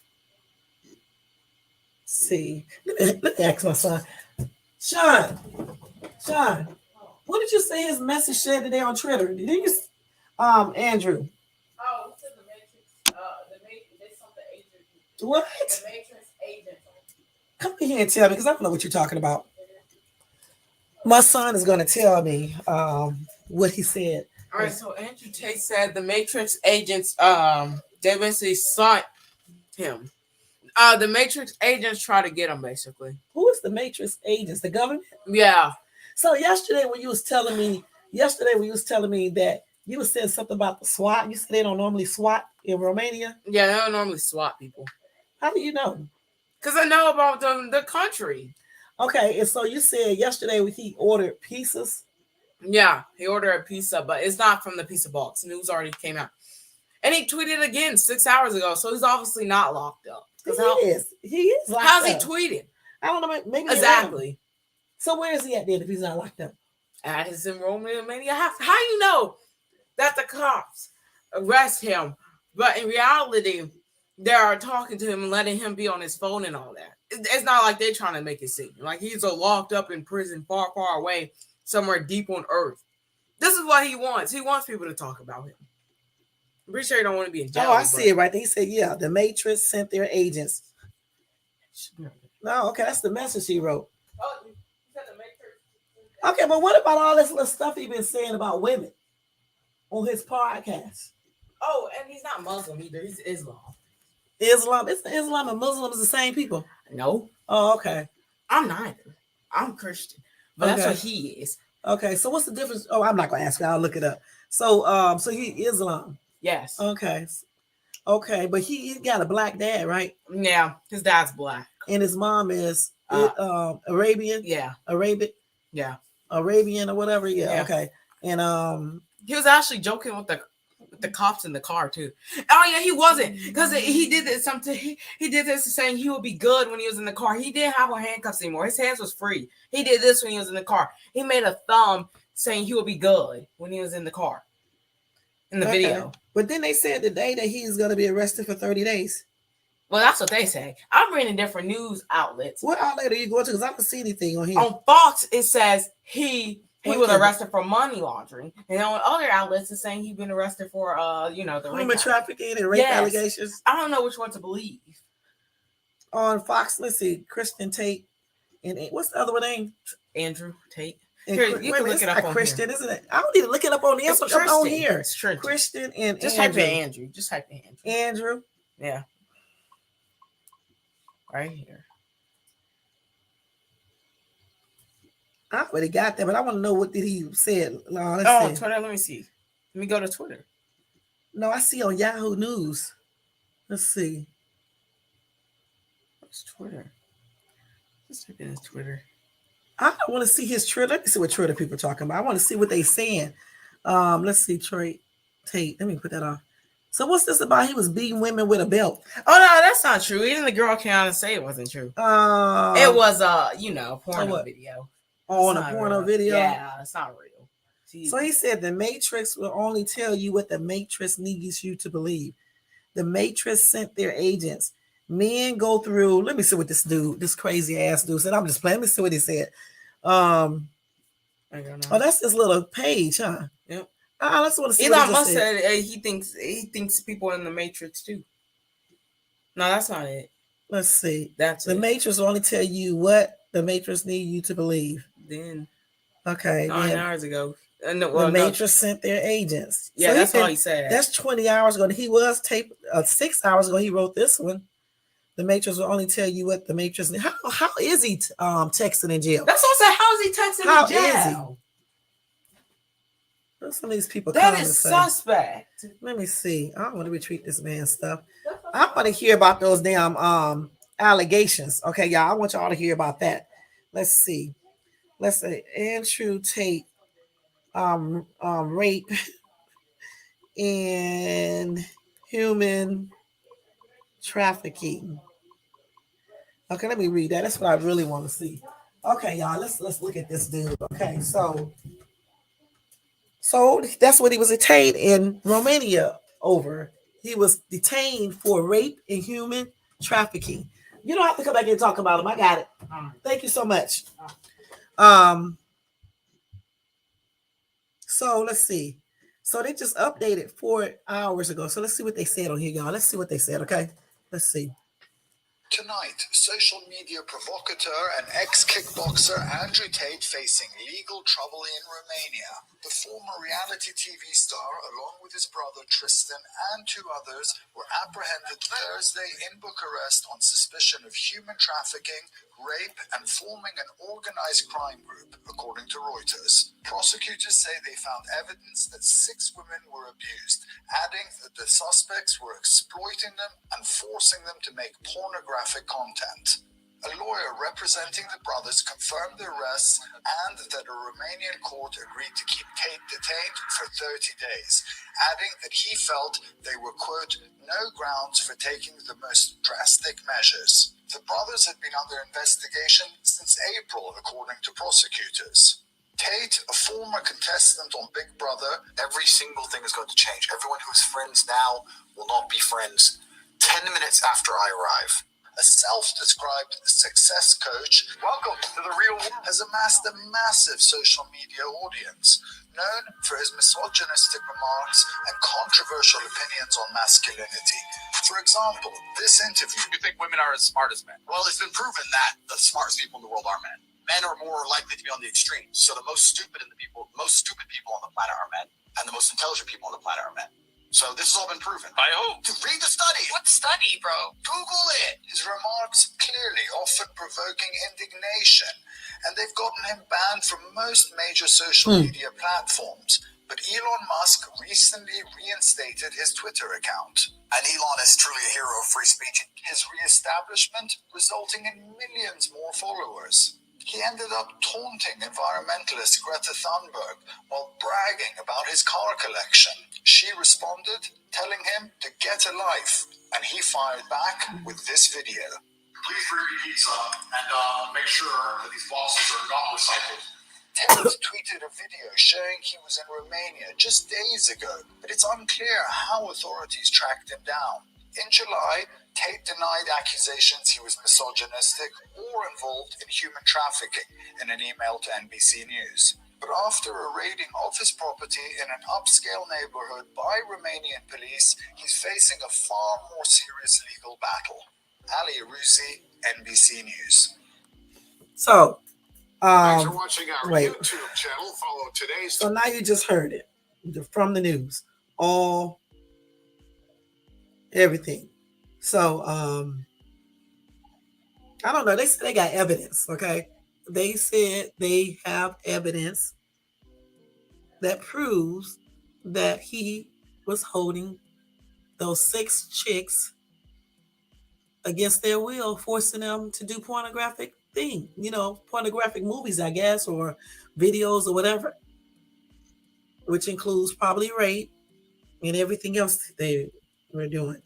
Let's see. Let me ask my son. Sean, what did you say his message said today on Twitter? Did you Andrew? Oh, it said the Matrix. They something agent. What? The Matrix agent. Come here and tell me because I don't know what you're talking about. My son is going to tell me what he said. All right, so Andrew Tate said the Matrix agents, they basically sought him. The Matrix agents try to get him, basically. Who is the Matrix agents? The government? Yeah. So yesterday when you was telling me that you were saying something about the SWAT, you said they don't normally SWAT in Romania. Yeah, they don't normally SWAT people. How do you know? Because I know about the country. Okay, and so you said yesterday he ordered pizzas. Yeah, he ordered a pizza, but it's not from the pizza box. News already came out. And he tweeted again 6 hours ago, so he's obviously not locked up. He is locked how's up. He tweeted? I don't know, maybe exactly. So where is he at then if he's not locked up? At his enrollment in Mania. How you know that the cops arrest him, but in reality, they are talking to him and letting him be on his phone and all that. It's not like they're trying to make it seem like he's locked up in prison far, far away, somewhere deep on earth. This is what he wants. He wants people to talk about him. I'm pretty sure he don't want to be in jail. Oh, I see it right there. He said, yeah, the Matrix sent their agents. No, okay, that's the message he wrote. Oh, you said the Matrix. Okay, but what about all this little stuff he's been saying about women on his podcast? Oh, and he's not Muslim either. He's Islam. Islam and Muslims the same people? No. Oh, okay. I'm neither. I'm Christian. But okay. That's what he is. Okay, so what's the difference? Oh, I'm not going to ask you. I'll look it up. So he Islam. Yes. Okay. Okay, but he got a black dad, right? Yeah, his dad's black. And his mom is Arabian? Yeah. Arabic? Yeah. Arabian or whatever? Yeah, okay. And he was actually joking with the cops in the car too. Oh yeah, he wasn't, because he did this something. He did this saying he would be good when he was in the car. He didn't have handcuffs anymore. His hands was free. He did this when he was in the car. He made a thumb saying he would be good when he was in the car. in the video. But then they said today that he's going to be arrested for 30 days. Well, that's what they say. I'm reading different news outlets. What outlet are you going to? Because I don't see anything on here. On Fox, it says he was arrested for money laundering, and on other outlets, it's saying he's been arrested for the human trafficking and rape allegations. I don't know which one to believe. On Fox, let's see, Tristan Tate, and what's the other one name? Andrew Tate. Here, you can look it up on Christian, isn't it? I don't need to look it up on the answer. It's on here. It's Christian and just Andrew. Type in Andrew. Just type in Andrew. Andrew. Yeah. Right here. I already got that, but I want to know what did he say. Twitter. Let me see. Let me go to Twitter. No, I see on Yahoo News. Let's see. What's Twitter? Let's type in his Twitter. I want to see his Twitter. Let me see what Twitter people are talking about. I want to see what they're saying. Let's see, Tate. Let me put that on. So what's this about? He was beating women with a belt. Oh no, that's not true. Even the girl came out and say it wasn't true. It was porno video. On a porno video? Yeah, it's not real. Jeez. So he said the Matrix will only tell you what the Matrix needs you to believe. The Matrix sent their agents. Men go through. Let me see what this crazy ass dude said. I'm just playing. Let me see what he said. I don't know. Oh, that's this little page, huh? Yep. I just want to see. Elon Musk said he thinks people are in the Matrix too. No, that's not it. Let's see. That's the Matrix will only tell you what the Matrix needs you to believe. Then, okay, 9 hours ago, the Matrix sent their agents. Yeah, so that's all he said. That's 20 hours ago. He was taped 6 hours ago. He wrote this one. The Matrix will only tell you what the Matrix. How is he texting in jail? That's what I said. How is he texting in jail? Is he? Some of these people. That is suspect. Let me see. I don't want to retweet this man's stuff. I want to hear about those damn allegations. Okay, y'all. I want y'all to hear about that. Let's see. Let's say Andrew Tate rape and human trafficking. Okay, let me read that. That's what I really want to see. Okay, y'all. Let's look at this dude. Okay, so that's what he was detained in Romania over. He was detained for rape and human trafficking. You don't have to come back and talk about him. I got it. Thank you so much. So let's see. So they just updated 4 hours ago. So let's see what they said on here, y'all. Let's see what they said, okay? Let's see. Tonight, social media provocateur and ex-kickboxer Andrew Tate facing legal trouble in Romania. The former reality TV star, along with his brother Tristan and 2 others, were apprehended Thursday in Bucharest on suspicion of human trafficking, rape, and forming an organized crime group, according to Reuters. Prosecutors say they found evidence that 6 women were abused, adding that the suspects were exploiting them and forcing them to make pornographic content. A lawyer representing the brothers confirmed the arrests and that a Romanian court agreed to keep Tate detained for 30 days, adding that he felt they were, quote, no grounds for taking the most drastic measures. The brothers had been under investigation since April, according to prosecutors. Tate, a former contestant on Big Brother, every single thing is going to change. Everyone who is friends now will not be friends 10 minutes after I arrive. A self-described success coach, welcome to the real world, has amassed a massive social media audience, known for his misogynistic remarks and controversial opinions on masculinity. For example, this interview. You think women are as smart as men? Well, it's been proven that the smartest people in the world are men. Men are more likely to be on the extremes. So the most stupid people on the planet are men, and the most intelligent people on the planet are men. So this has all been proven. By who? To read the study. What study, bro? Google it. His remarks clearly often provoking indignation, and they've gotten him banned from most major social media platforms. But Elon Musk recently reinstated his Twitter account. And Elon is truly a hero of free speech. His reestablishment resulting in millions more followers. He ended up taunting environmentalist Greta Thunberg while bragging about his car collection. She responded, telling him to get a life, and he fired back with this video. Please bring me pizza and make sure that these boxes are not recycled. Tate tweeted a video showing he was in Romania just days ago, but it's unclear how authorities tracked him down. In July, Tate denied accusations he was misogynistic or involved in human trafficking in an email to NBC News. But after a raiding of his property in an upscale neighborhood by Romanian police, he's facing a far more serious legal battle. Ali Ruzi, NBC News. So, Thanks for watching our wait. YouTube channel. Follow today's. So now you just heard it from the news, everything. So, I don't know. They said they got evidence. Okay, they said they have evidence that proves that he was holding those 6 chicks against their will, forcing them to do pornographic thing, pornographic movies, I guess, or videos or whatever, which includes probably rape and everything else they were doing.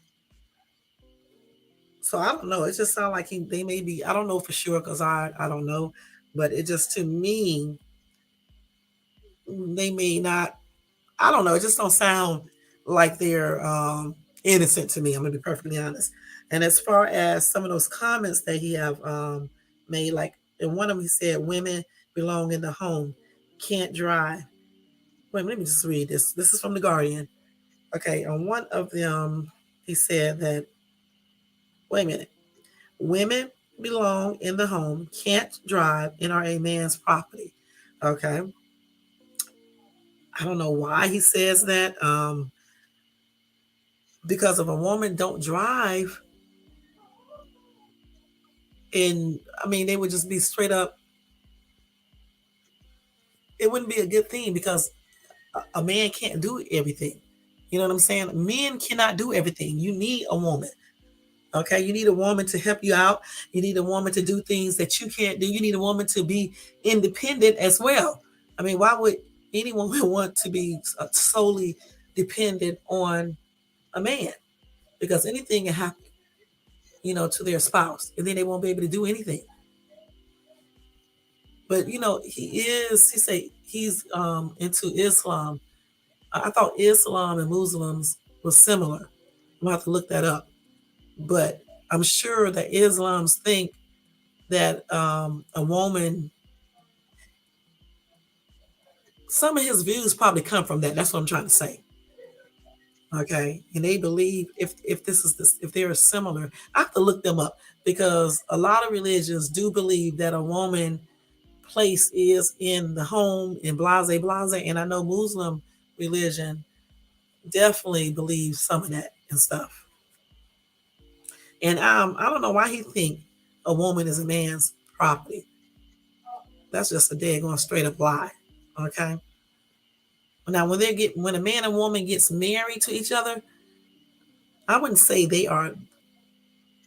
So I don't know. It just sounds like they may be, I don't know for sure because I don't know, but it just, to me, they may not, I don't know. It just don't sound like they're innocent to me. I'm going to be perfectly honest. And as far as some of those comments that he have made, like in one of them, he said, women belong in the home, can't drive. Wait, let me just read this. This is from The Guardian. Okay, on one of them, he said that, wait a minute, women belong in the home, can't drive, and are a man's property. Okay. I don't know why he says that. Because if a woman don't drive, and they would just be straight up, it wouldn't be a good thing because a man can't do everything. You know what I'm saying? Men cannot do everything. You need a woman. Okay, you need a woman to help you out. You need a woman to do things that you can't do. You need a woman to be independent as well. Why would anyone want to be solely dependent on a man? Because anything can happen, to their spouse, and then they won't be able to do anything. But he say he's into Islam. I thought Islam and Muslims were similar. I'm gonna have to look that up. But I'm sure that Islams think that a woman, some of his views probably come from that. That's what I'm trying to say. Okay, and they believe if they're similar, I have to look them up because a lot of religions do believe that a woman place is in the home and blase, and I know Muslim religion definitely believes some of that and stuff. And I don't know why he think a woman is a man's property. That's just a daggone straight up lie. Okay. Now, when a man and woman gets married to each other, I wouldn't say they are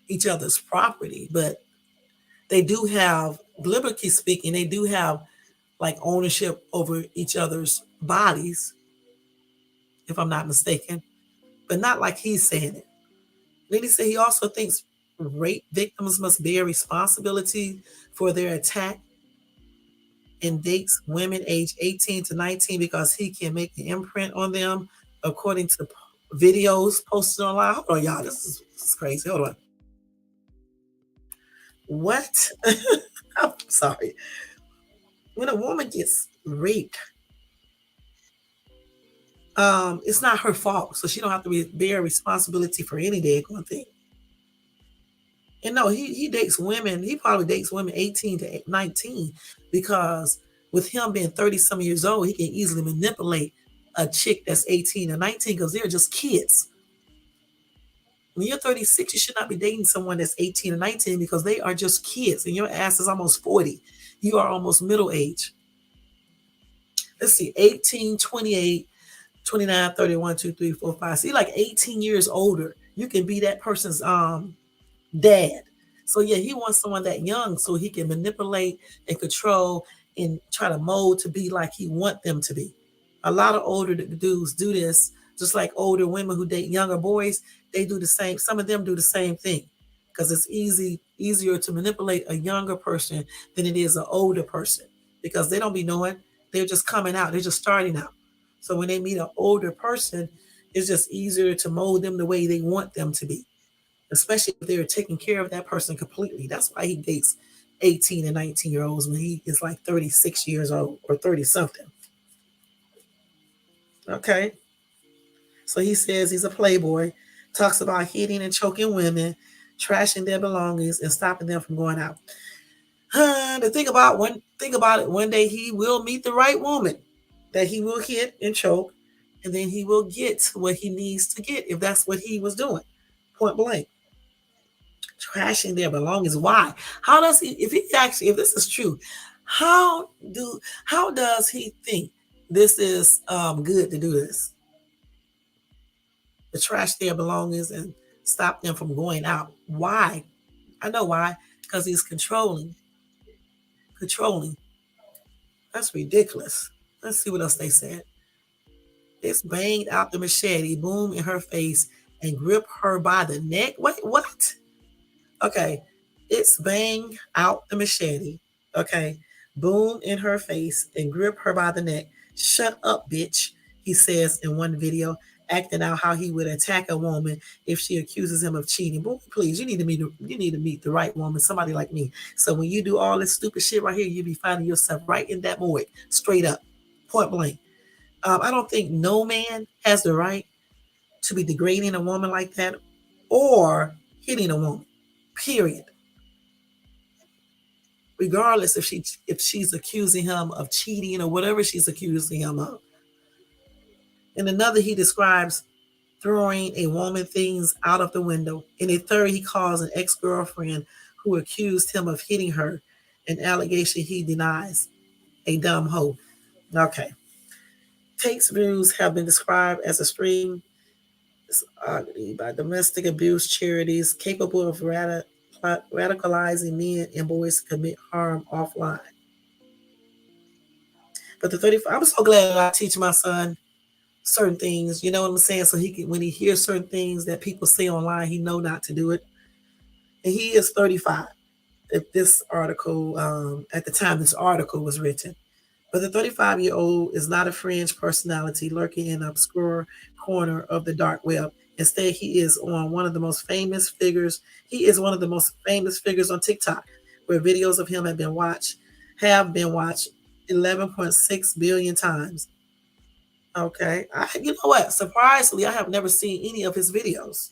each other's property, but they do have, biblically speaking, they do have like ownership over each other's bodies, if I'm not mistaken, but not like he's saying it. Then he said he also thinks rape victims must bear responsibility for their attack and dates women age 18 to 19 because he can make an imprint on them, according to videos posted online. Hold on, y'all. This is crazy. Hold on. What? I'm sorry. When a woman gets raped, it's not her fault, so she don't have to bear responsibility for any daggone thing. And no, he dates women. He probably dates women 18 to 19 because with him being 30 some years old, he can easily manipulate a chick that's 18 or 19 because they're just kids. When you're 36, you should not be dating someone that's 18 or 19 because they are just kids and your ass is almost 40. You are almost middle age. Let's see, 18, 28, 29, 31, 2, 3, 4, 5. See, like 18 years older, you can be that person's dad. So yeah, he wants someone that young so he can manipulate and control and try to mold to be like he want them to be. A lot of older dudes do this, just like older women who date younger boys. They do the same. Some of them do the same thing because it's easier to manipulate a younger person than it is an older person. because they don't be knowing. They're just coming out. They're just starting out. So when they meet an older person, it's just easier to mold them the way they want them to be, especially if they're taking care of that person completely. That's why he dates 18 and 19-year-olds when he is like 36 years old or 30 something. Okay. So he says he's a playboy, talks about hitting and choking women, trashing their belongings, and stopping them from going out. The thing about it, one day he will meet the right woman that he will hit and choke, and then he will get what he needs to get if that's what he was doing. Point blank. Trashing their belongings. Why? How does he, if this is true, how does he think this is good to do this? To trash their belongings and stop them from going out. Why? I know why. Because he's controlling. Controlling. That's ridiculous. Let's see what else they said. It's banged out the machete, boom in her face, and grip her by the neck. Wait, what? Okay. It's bang out the machete. Okay. Boom in her face and grip her by the neck. Shut up, bitch, he says in one video, acting out how he would attack a woman if she accuses him of cheating. Boy, please, you need to meet the right woman, somebody like me. So when you do all this stupid shit right here, you'll be finding yourself right in that void, straight up, point blank. I don't think no man has the right to be degrading a woman like that or hitting a woman. Period. Regardless if she's accusing him of cheating or whatever she's accusing him of. In another, he describes throwing a woman things out of the window. In a third, he calls an ex-girlfriend who accused him of hitting her, an allegation he denies. A dumb hoe. Okay. Tate's views have been described as extreme by domestic abuse charities capable of radicalizing men and boys to commit harm offline. But the 35, I'm so glad that I teach my son certain things, you know what I'm saying? So he can, when he hears certain things that people say online, he know not to do it. And he is 35 at this article, at the time this article was written. But the 35-year-old is not a fringe personality lurking in an obscure corner of the dark web. Instead, he is one of the most famous figures. He is one of the most famous figures on TikTok, where videos of him have been watched 11.6 billion times. Okay. You know what? Surprisingly, I have never seen any of his videos.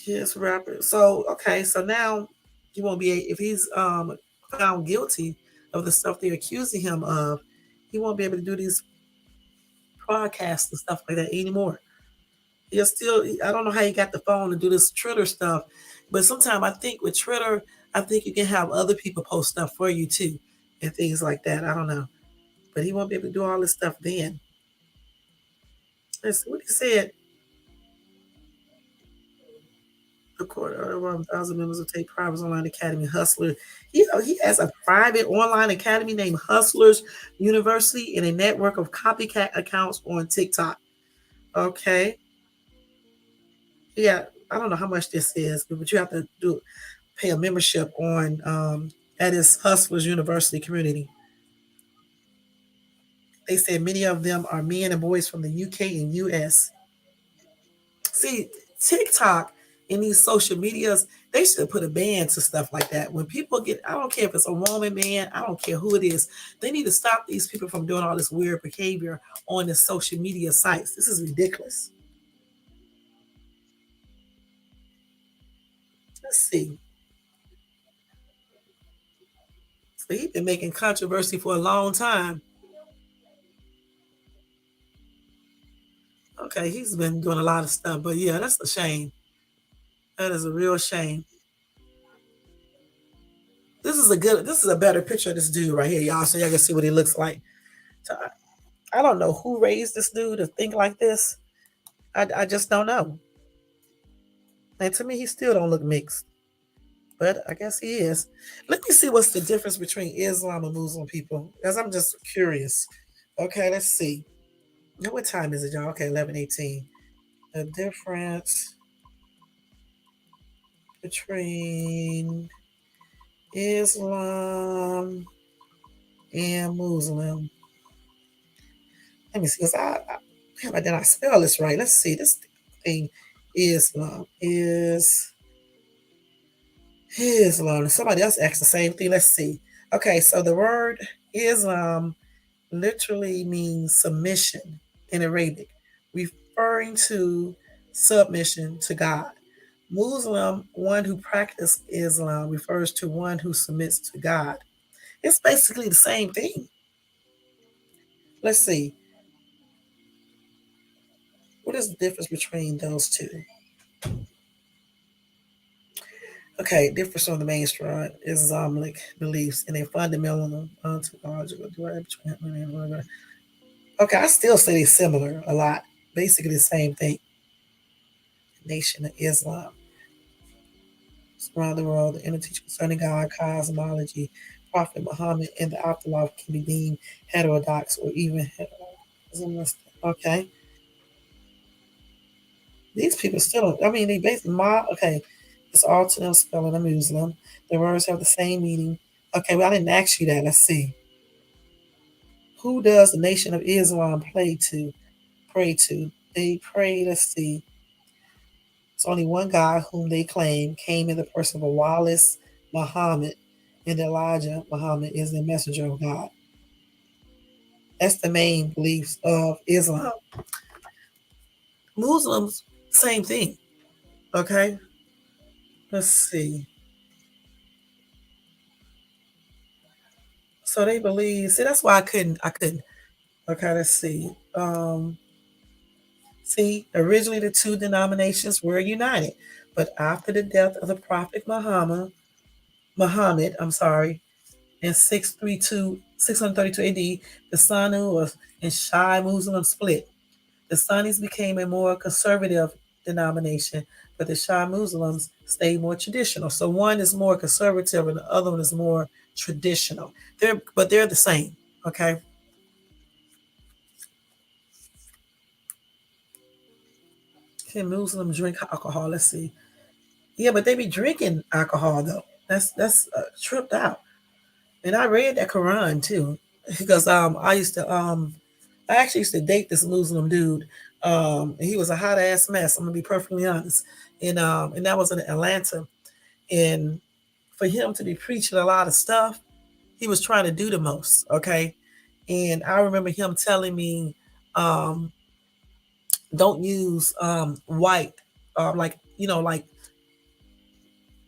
Yes, rapper. So, okay. So now he won't be, if he's found guilty of the stuff they're accusing him of, he won't be able to do these podcasts and stuff like that anymore. He'll still, I don't know how he got the phone to do this Twitter stuff, but sometimes I think with Twitter, I think you can have other people post stuff for you too and things like that. I don't know. But he won't be able to do all this stuff then. Let's see what he said. The court ordered 1,000 members of Tate Private's online academy, Hustler. He has a private online academy named Hustlers University and a network of copycat accounts on TikTok. Okay. Yeah, I don't know how much this is, but you have to pay a membership on at his Hustlers University community. They said many of them are men and boys from the UK and US. See, TikTok and these social medias, they should put a ban to stuff like that. When people get, I don't care if it's a woman, man, I don't care who it is. They need to stop these people from doing all this weird behavior on the social media sites. This is ridiculous. Let's see. So he's been making controversy for a long time. Okay, he's been doing a lot of stuff, but yeah, that's a shame. That is a real shame. This is a better picture of this dude right here, y'all, so y'all can see what he looks like. So I don't know who raised this dude to think like this. I just don't know. And to me, he still don't look mixed. But I guess he is. Let me see what's the difference between Islam and Muslim people. Because I'm just curious. Okay, let's see. What time is it, y'all? Okay, 11:18. The difference between Islam and Muslim. Let me see, because I did not spell this right. Let's see. This thing, Islam is Islam. Somebody else asked the same thing. Let's see. Okay, so the word Islam literally means submission in Arabic, referring to submission to God. Muslim, one who practices Islam, refers to one who submits to God. It's basically the same thing. Let's see. What is the difference between those two? Okay, difference from the mainstream Islamic beliefs and a fundamental ontological divide between. Okay, I still say they're similar a lot. Basically the same thing. Nation of Islam. Around the world, the inner teaching concerning God, cosmology, Prophet Muhammad, and the afterlife can be deemed heterodox or even heterodox. Okay. These people still, I mean, they basically, okay, it's all to them spelling a Muslim. The words have the same meaning. Okay, well, I didn't ask you that. Let's see. Who does the Nation of Islam pray to? They pray, let's see. It's only one God whom they claim came in the person of Wallace Muhammad, and Elijah Muhammad is the messenger of God. That's the main beliefs of Islam. Muslims, same thing. Okay. Let's see. So they believe. See, that's why I couldn't. Okay, let's see. See, originally the two denominations were united, but after the death of the Prophet Muhammad, in 632 AD, the Sunni and Shia Muslims split. The Sunnis became a more conservative denomination, but the Shia Muslims stayed more traditional. So one is more conservative and the other one is more traditional. They're the same. Okay. Can Muslims drink alcohol? Let's see. Yeah, but they be drinking alcohol though. That's tripped out. And I read that Quran too, because I actually used to date this Muslim dude. And he was a hot ass mess. I'm gonna be perfectly honest. And that was in Atlanta. And for him to be preaching a lot of stuff, he was trying to do the most. Okay. And I remember him telling me, um, don't use white, like like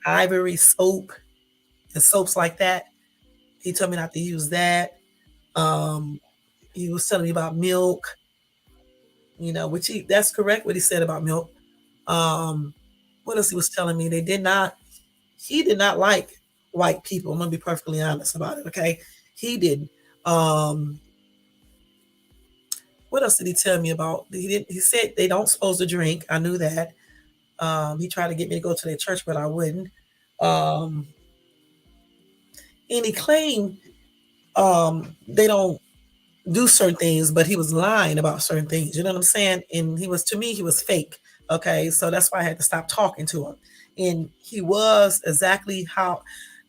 ivory soap and soaps like that. He told me not to use that. Um, he was telling me about milk, which that's correct what he said about milk. Um, what else he was telling me? He did not like white people. I'm gonna be perfectly honest about it. Okay, he didn't. Um, what else did he tell me about? He didn't. He said they don't supposed to drink. I knew that. He tried to get me to go to their church, but I wouldn't. Um, and he claimed they don't do certain things, but he was lying about certain things. You know what I'm saying? And to me, he was fake. Okay, so that's why I had to stop talking to him. And he was exactly how,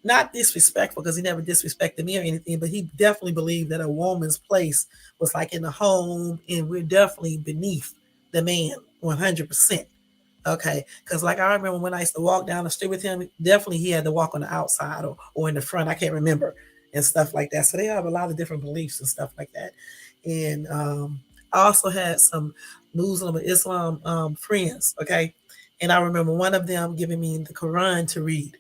not disrespectful because he never disrespected me or anything, but he definitely believed that a woman's place was like in the home, and we're definitely beneath the man 100%. Okay, because like I remember when I used to walk down the street with him, definitely he had to walk on the outside or in the front. I can't remember and stuff like that. So they have a lot of different beliefs and stuff like that. And I also had some Muslim and Islam friends. Okay, and I remember one of them giving me the Quran to read,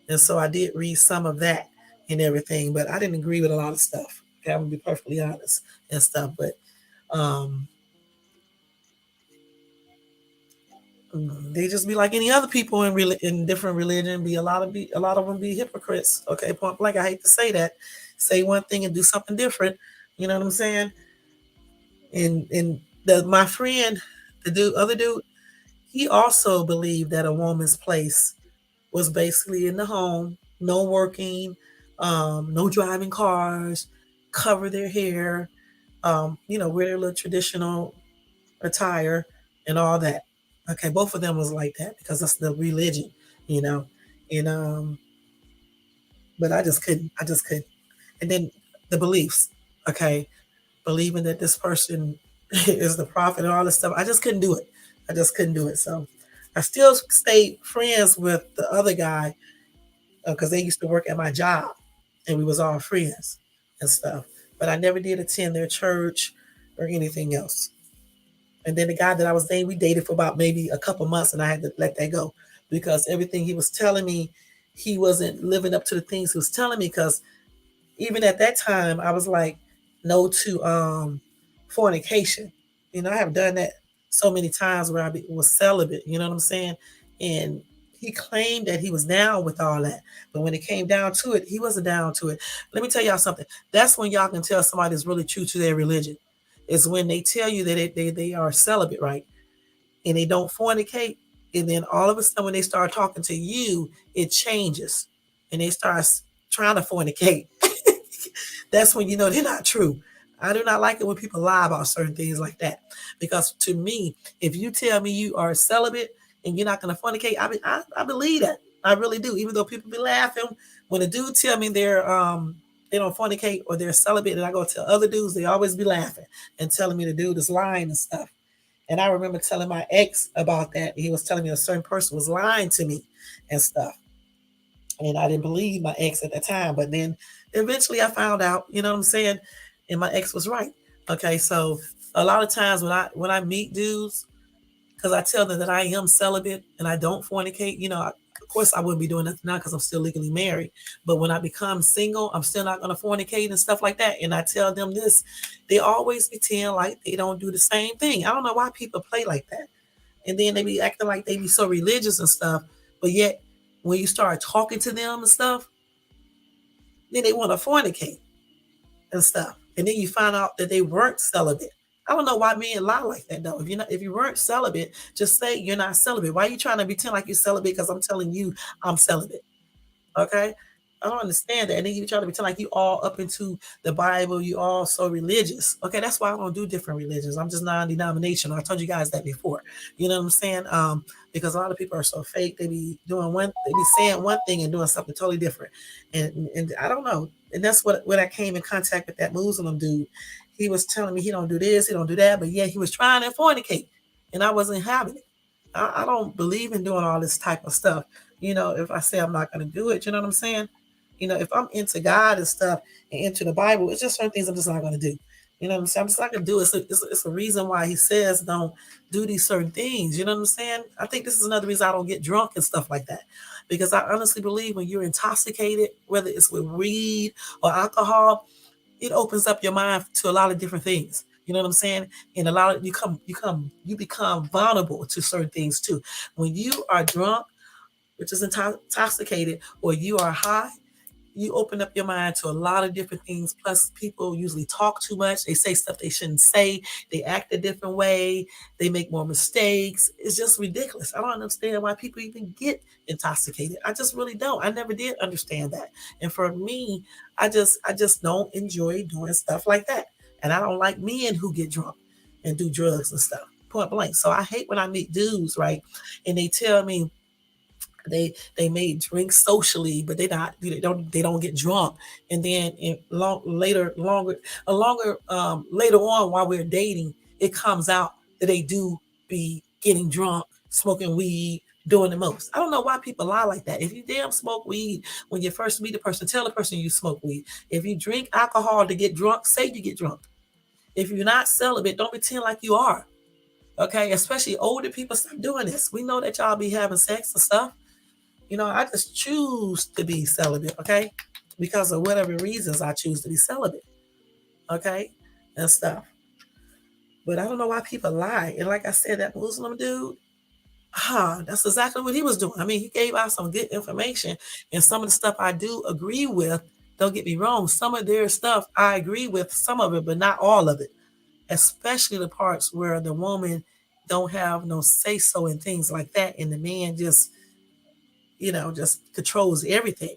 and so I did read some of that and everything. But I didn't agree with a lot of stuff. Okay, I'm gonna be perfectly honest and stuff. But um, they just be like any other people in different religion. A lot of them be hypocrites. Okay, point blank. I hate to say that. Say one thing and do something different. You know what I'm saying? And my friend, other dude, he also believed that a woman's place was basically in the home, no working, no driving cars, cover their hair, wear their little traditional attire and all that. Okay, both of them was like that because that's the religion, you know, and but I just couldn't. I just couldn't. And then the beliefs, okay, believing that this person is the prophet and all this stuff. I just couldn't do it. I just couldn't do it. So I still stayed friends with the other guy because they used to work at my job, and we was all friends and stuff. But I never did attend their church or anything else. And then the guy that I was dating, we dated for about maybe a couple months, and I had to let that go because everything he was telling me, he wasn't living up to the things he was telling me. Because even at that time, I was like, no to fornication. I have done that so many times where was celibate. You know what I'm saying? And he claimed that he was down with all that, but when it came down to it, he wasn't down to it. Let me tell y'all something. That's when y'all can tell somebody is really true to their religion. Is when they tell you that they are celibate, right? And they don't fornicate, and then all of a sudden when they start talking to you, it changes, and they start trying to fornicate. That's when you know they're not true. I do not like it when people lie about certain things like that, because to me, if you tell me you are celibate and you're not going to fornicate, I believe that. I really do. Even though people be laughing when a dude tell me they don't fornicate or they're celibate, and I go to other dudes, they always be laughing and telling me the dude is lying and stuff. And I remember telling my ex about that. He was telling me a certain person was lying to me and stuff. And I didn't believe my ex at the time. But then eventually I found out, you know what I'm saying? And my ex was right. Okay, so a lot of times when I meet dudes, because I tell them that I am celibate and I don't fornicate, of course I wouldn't be doing that now because I'm still legally married. But when I become single, I'm still not going to fornicate and stuff like that. And I tell them this, they always pretend like they don't do the same thing. I don't know why people play like that. And then they be acting like they be so religious and stuff. But yet, when you start talking to them and stuff, then they want to fornicate and stuff. And then you find out that they weren't celibate. I don't know why men lie like that though. If you weren't celibate, just say you're not celibate. Why are you trying to pretend like you're celibate? Because I'm telling you I'm celibate. Okay? I don't understand that. And then you try to pretend like you all up into the Bible, you all so religious. Okay, that's why I don't do different religions. I'm just non-denominational. I told you guys that before. You know what I'm saying? Because a lot of people are so fake. They be saying one thing and doing something totally different. And I don't know. And that's when I came in contact with that Muslim dude. He was telling me he don't do this, he don't do that, but yeah, he was trying to fornicate, and I wasn't having it. I don't believe in doing all this type of stuff. If I say I'm not going to do it, you know what I'm saying? If I'm into God and stuff and into the Bible, it's just certain things I'm just not going to do. You know what I'm saying? I'm just not going to do it. It's a reason why he says don't do these certain things. You know what I'm saying? I think this is another reason I don't get drunk and stuff like that. Because I honestly believe when you're intoxicated, whether it's with weed or alcohol, it opens up your mind to a lot of different things. You know what I'm saying? And a lot of you become vulnerable to certain things too. When you are drunk, which is intoxicated, or you are high, you open up your mind to a lot of different things. Plus, people usually talk too much. They say stuff they shouldn't say. They act a different way. They make more mistakes. It's just ridiculous. I don't understand why people even get intoxicated. I just really don't. I never did understand that. And for me, I just don't enjoy doing stuff like that. And I don't like men who get drunk and do drugs and stuff. Point blank. So I hate when I meet dudes, right? And they tell me, they may drink socially, but they don't get drunk. And then later on while we're dating, it comes out that they do be getting drunk, smoking weed, doing the most. I don't know why people lie like that. If you damn smoke weed when you first meet a person, tell the person you smoke weed. If you drink alcohol to get drunk, say you get drunk. If you're not celibate, don't pretend like you are. Okay, especially older people, stop doing this. We know that y'all be having sex and stuff. I just choose to be celibate, okay? Because of whatever reasons I choose to be celibate, okay? And stuff. But I don't know why people lie. And like I said, that Muslim dude, that's exactly what he was doing. I mean, he gave out some good information, and some of the stuff I do agree with. Don't get me wrong. Some of their stuff I agree with, some of it, but not all of it. Especially the parts where the woman don't have no say-so and things like that, and the man just controls everything.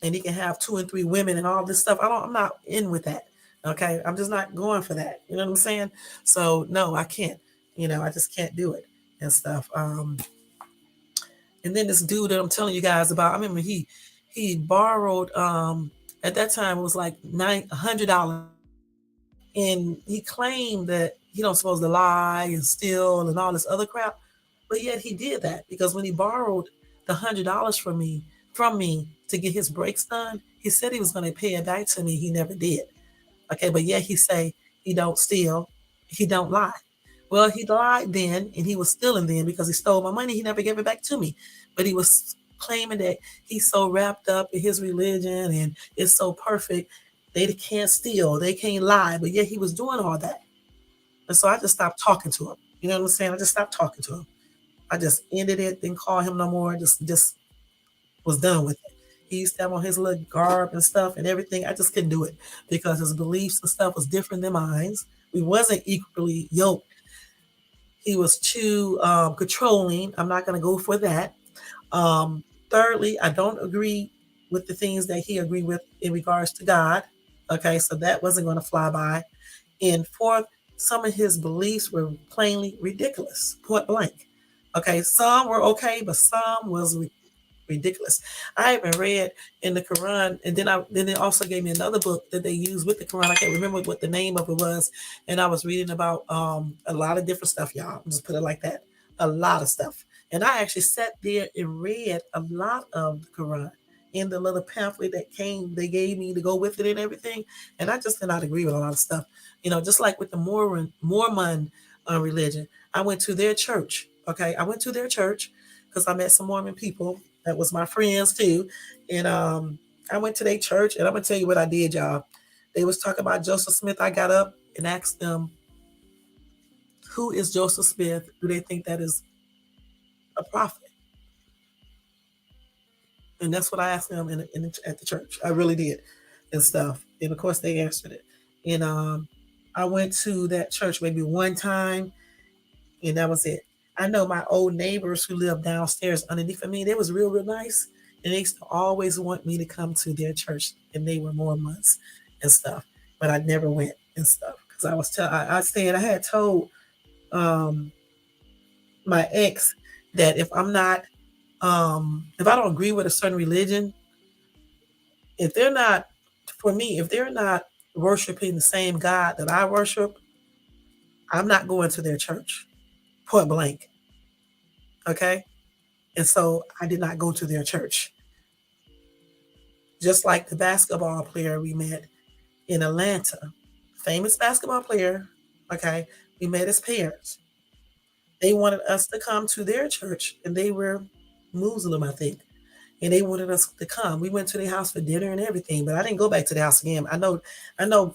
And he can have 2 and 3 women and all this stuff. I'm not in with that. Okay. I'm just not going for that. You know what I'm saying? So no, I can't. I just can't do it and stuff. And then this dude that I'm telling you guys about, I remember he borrowed at that time it was like $100, and he claimed that he don't supposed to lie and steal and all this other crap, but yet he did that because when he borrowed the $100 from me to get his brakes done, he said he was going to pay it back to me. He never did. Okay, but yet he say he don't steal, he don't lie. Well, he lied then, and he was stealing then because he stole my money. He never gave it back to me, but he was claiming that he's so wrapped up in his religion and it's so perfect. They can't steal, they can't lie, but yet he was doing all that. And so I just stopped talking to him. You know what I'm saying? I just stopped talking to him. I just ended it, didn't call him no more. Just was done with it. He used to have on his little garb and stuff and everything. I just couldn't do it because his beliefs and stuff was different than mine. We wasn't equally yoked. He was too controlling. I'm not going to go for that. Thirdly, I don't agree with the things that he agreed with in regards to God. Okay, so that wasn't going to fly by. And fourth, some of his beliefs were plainly ridiculous, point blank. Okay, some were okay, but some was ridiculous. I even read in the Quran, and then they also gave me another book that they used with the Quran. I can't remember what the name of it was, and I was reading about a lot of different stuff, y'all. I'll just put it like that, a lot of stuff. And I actually sat there and read a lot of the Quran in the little pamphlet that they gave me to go with it and everything. And I just did not agree with a lot of stuff. Just like with the Mormon religion, I went to their church. Okay, I went to their church because I met some Mormon people that was my friends too. And I went to their church, and I'm gonna tell you what I did, y'all. They was talking about Joseph Smith. I got up and asked them, who is Joseph Smith? Do they think that is a prophet? And that's what I asked them at the church. I really did, and stuff. And of course, they answered it. And I went to that church maybe one time, and that was it. I know my old neighbors who lived downstairs underneath of me. They was real nice, and they used to always want me to come to their church, and they were Mormons and stuff. But I never went and stuff because I had told my ex that if I don't agree with a certain religion, if they're not, for me, if they're not worshiping the same God that I worship, I'm not going to their church, point blank. Okay. And so I did not go to their church. Just like the basketball player we met in Atlanta, famous basketball player. Okay. We met his parents. They wanted us to come to their church, and they were Muslim, I think. And they wanted us to come. We went to their house for dinner and everything, but I didn't go back to the house again. I know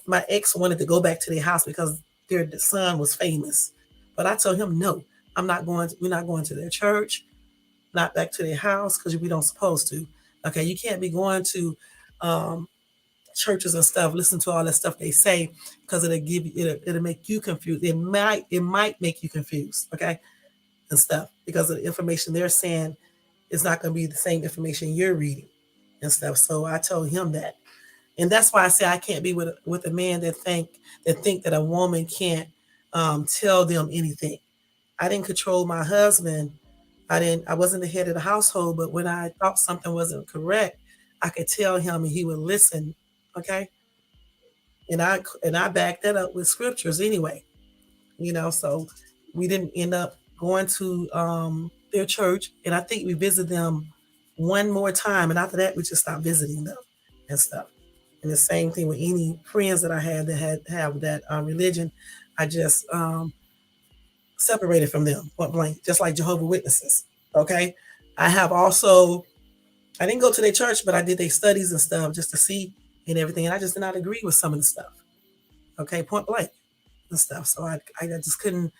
my ex wanted to go back to their house because their son was famous. But I told him, no, we're not going to their church, not back to their house, because we don't supposed to. Okay, you can't be going to churches and stuff, listen to all that stuff they say, because it'll make you confused. It might make you confused, okay, and stuff, because of the information they're saying is not going to be the same information you're reading and stuff. So I told him that, and that's why I say I can't be with a man that think that a woman can't tell them anything. I didn't control my husband. I wasn't the head of the household, but when I thought something wasn't correct, I could tell him and he would listen. Okay. And I backed that up with scriptures anyway. So we didn't end up going to their church, and I think we visited them one more time, and after that we just stopped visiting them and stuff. And the same thing with any friends that I had that have that religion, I just separated from them, point blank, just like Jehovah's Witnesses. Okay. I didn't go to their church, but I did their studies and stuff just to see and everything. And I just did not agree with some of the stuff. Okay. Point blank and stuff. So I just couldn't,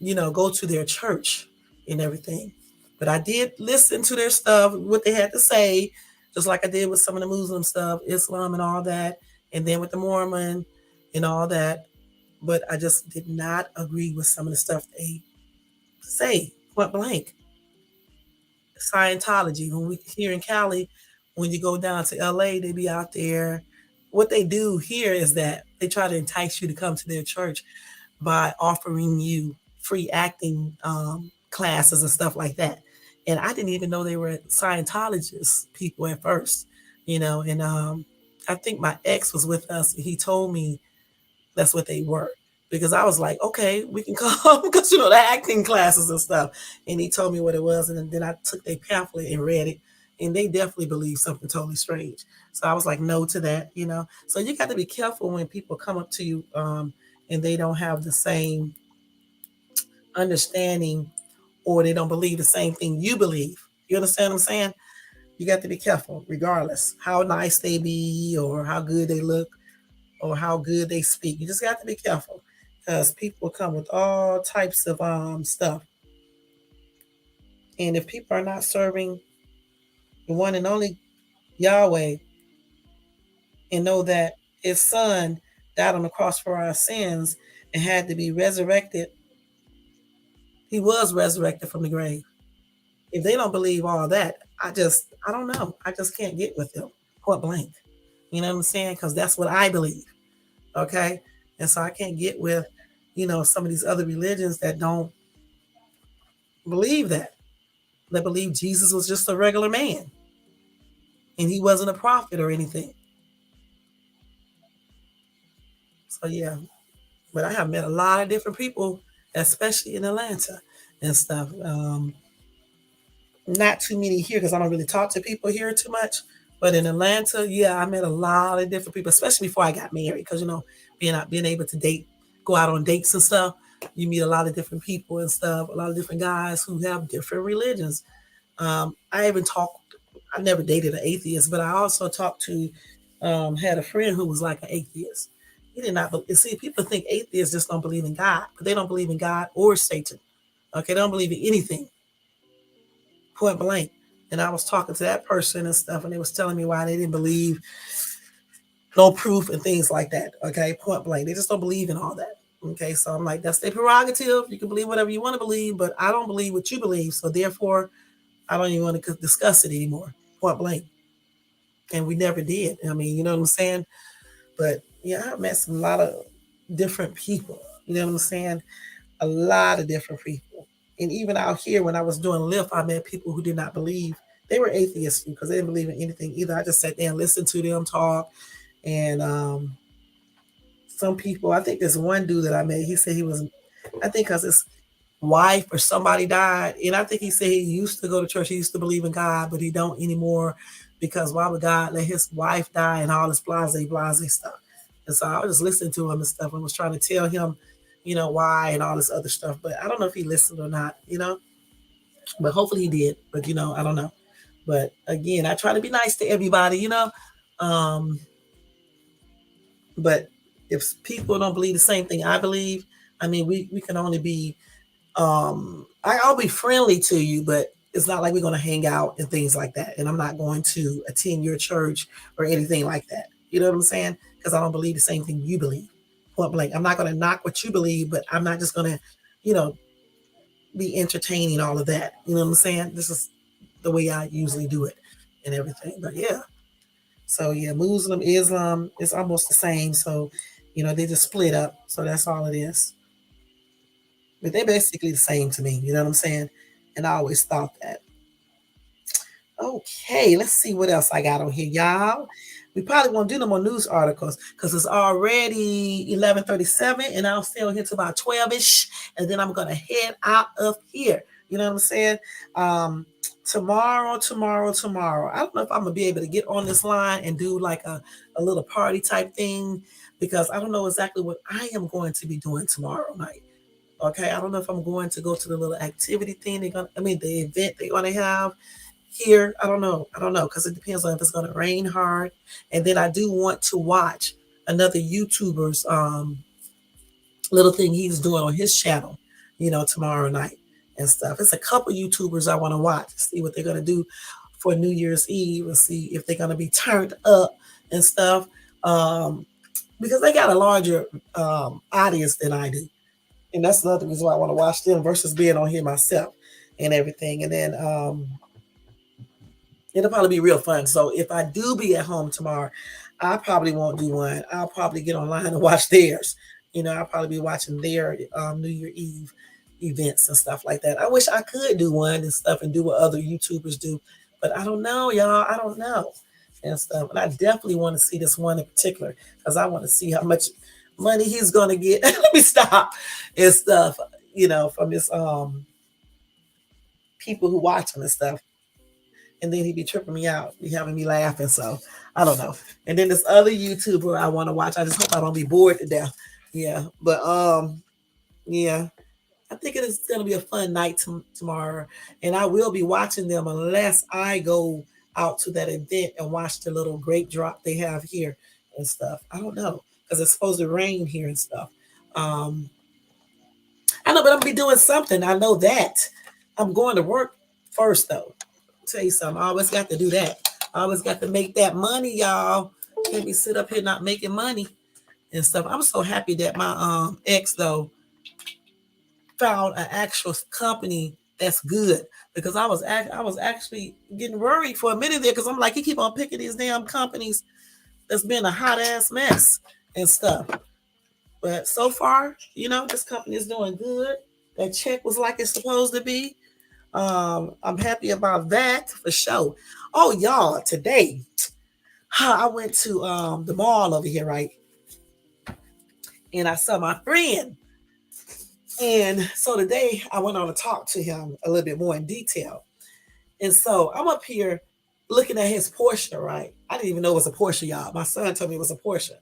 go to their church and everything. But I did listen to their stuff, what they had to say, just like I did with some of the Muslim stuff, Islam and all that. And then with the Mormon and all that. But I just did not agree with some of the stuff they say, point blank. Scientology, when we here in Cali, when you go down to LA, they be out there. What they do here is that they try to entice you to come to their church by offering you free acting classes and stuff like that. And I didn't even know they were Scientologist people at first, and I think my ex was with us. And he told me that's what they were, because I was like, okay, we can come, because the acting classes and stuff. And he told me what it was, and then I took their pamphlet and read it, and they definitely believe something totally strange. So I was like, no to that. So you got to be careful when people come up to you, and they don't have the same understanding, or they don't believe the same thing you believe. You understand what I'm saying? You got to be careful, regardless how nice they be, or how good they look, or how good they speak. You just got to be careful, because people come with all types of stuff. And if people are not serving the one and only Yahweh, and know that his son died on the cross for our sins and had to be resurrected, he was resurrected from the grave. If they don't believe all that, I don't know. I just can't get with them, point blank. You know what I'm saying? Because that's what I believe. Okay. And so I can't get with, some of these other religions that don't believe that. They believe Jesus was just a regular man and he wasn't a prophet or anything. So, yeah. But I have met a lot of different people, especially in Atlanta and stuff. Not too many here, because I don't really talk to people here too much. But in Atlanta, yeah, I met a lot of different people, especially before I got married. Because being able to date, go out on dates and stuff, you meet a lot of different people and stuff. A lot of different guys who have different religions. I never dated an atheist, but I also talked to, had a friend who was like an atheist. He did not. See, people think atheists just don't believe in God, but they don't believe in God or Satan. Okay, they don't believe in anything. Point blank. And I was talking to that person and stuff, and they was telling me why they didn't believe, no proof and things like that. Okay, point blank. They just don't believe in all that. Okay, so I'm like, that's their prerogative. You can believe whatever you want to believe, but I don't believe what you believe. So therefore, I don't even want to discuss it anymore. Point blank. And we never did. I mean, you know what I'm saying? But yeah, I met a lot of different people. You know what I'm saying? A lot of different people. And even out here, when I was doing Lyft, I met people who did not believe. They were atheists because they didn't believe in anything either. I just sat there and listened to them talk. And some people, I think there's one dude that I met, he said he was, I think because his wife or somebody died. And I think he said he used to go to church. He used to believe in God, but he don't anymore, because why would God let his wife die and all this blase stuff? And so I was just listening to him and stuff and was trying to tell him, why and all this other stuff. But I don't know if he listened or not, but hopefully he did. But, I don't know. But again, I try to be nice to everybody, but if people don't believe the same thing I believe, I mean, we can only be, I'll be friendly to you, but it's not like we're going to hang out and things like that. And I'm not going to attend your church or anything like that. You know what I'm saying? Because I don't believe the same thing you believe. Point blank. I'm not going to knock what you believe, but I'm not just going to, be entertaining all of that. You know what I'm saying? This is the way I usually do it and everything. But yeah. So yeah, Muslim, Islam is almost the same. So, they just split up. So that's all it is. But they're basically the same to me. You know what I'm saying? And I always thought that. Okay, let's see what else I got on here, y'all. We probably won't do no more news articles because it's already 11:37, and I'll stay on here till about 12ish, and then I'm gonna head out of here. You know what I'm saying? Tomorrow. I don't know if I'm gonna be able to get on this line and do like a little party type thing, because I don't know exactly what I am going to be doing tomorrow night. Okay, I don't know if I'm going to go to the little activity thing the event they're gonna have here. I don't know, because it depends on if it's gonna rain hard. And then I do want to watch another YouTuber's little thing he's doing on his channel, tomorrow night and stuff. It's a couple YouTubers I want to watch, see what they're gonna do for New Year's Eve, and see if they're gonna be turned up and stuff. Because they got a larger audience than I do. And that's another reason why I want to watch them versus being on here myself and everything. And then it'll probably be real fun. So if I do be at home tomorrow, I probably won't do one. I'll probably get online and watch theirs. I'll probably be watching their New Year Eve, events and stuff like that. I wish I could do one and stuff and do what other YouTubers do, but I don't know, y'all. I don't know and stuff. And I definitely want to see this one in particular because I want to see how much money he's gonna get. Let me stop and stuff, from his people who watch him and stuff. And then he'd be tripping me out, be having me laughing. So I don't know. And then this other YouTuber I want to watch. I just hope I don't be bored to death. Yeah, but yeah, I think it is going to be a fun night tomorrow, and I will be watching them unless I go out to that event and watch the little grape drop they have here and stuff. I don't know because it's supposed to rain here and stuff. I know, but I'm gonna be doing something. I know that. I'm going to work first though. Tell you something. I always got to do that. I always got to make that money, y'all. Can't be sit up here not making money and stuff. I'm so happy that my ex though found an actual company that's good because I was actually getting worried for a minute there because I'm like, he keep on picking these damn companies that's been a hot ass mess and stuff. But so far, this company is doing good. That check was like it's supposed to be. I'm happy about that for sure. Oh, y'all, today I went to the mall over here, right? And I saw my friend. And so today I went on to talk to him a little bit more in detail. And so I'm up here looking at his Porsche, right? I didn't even know it was a Porsche, y'all. My son told me it was a Porsche.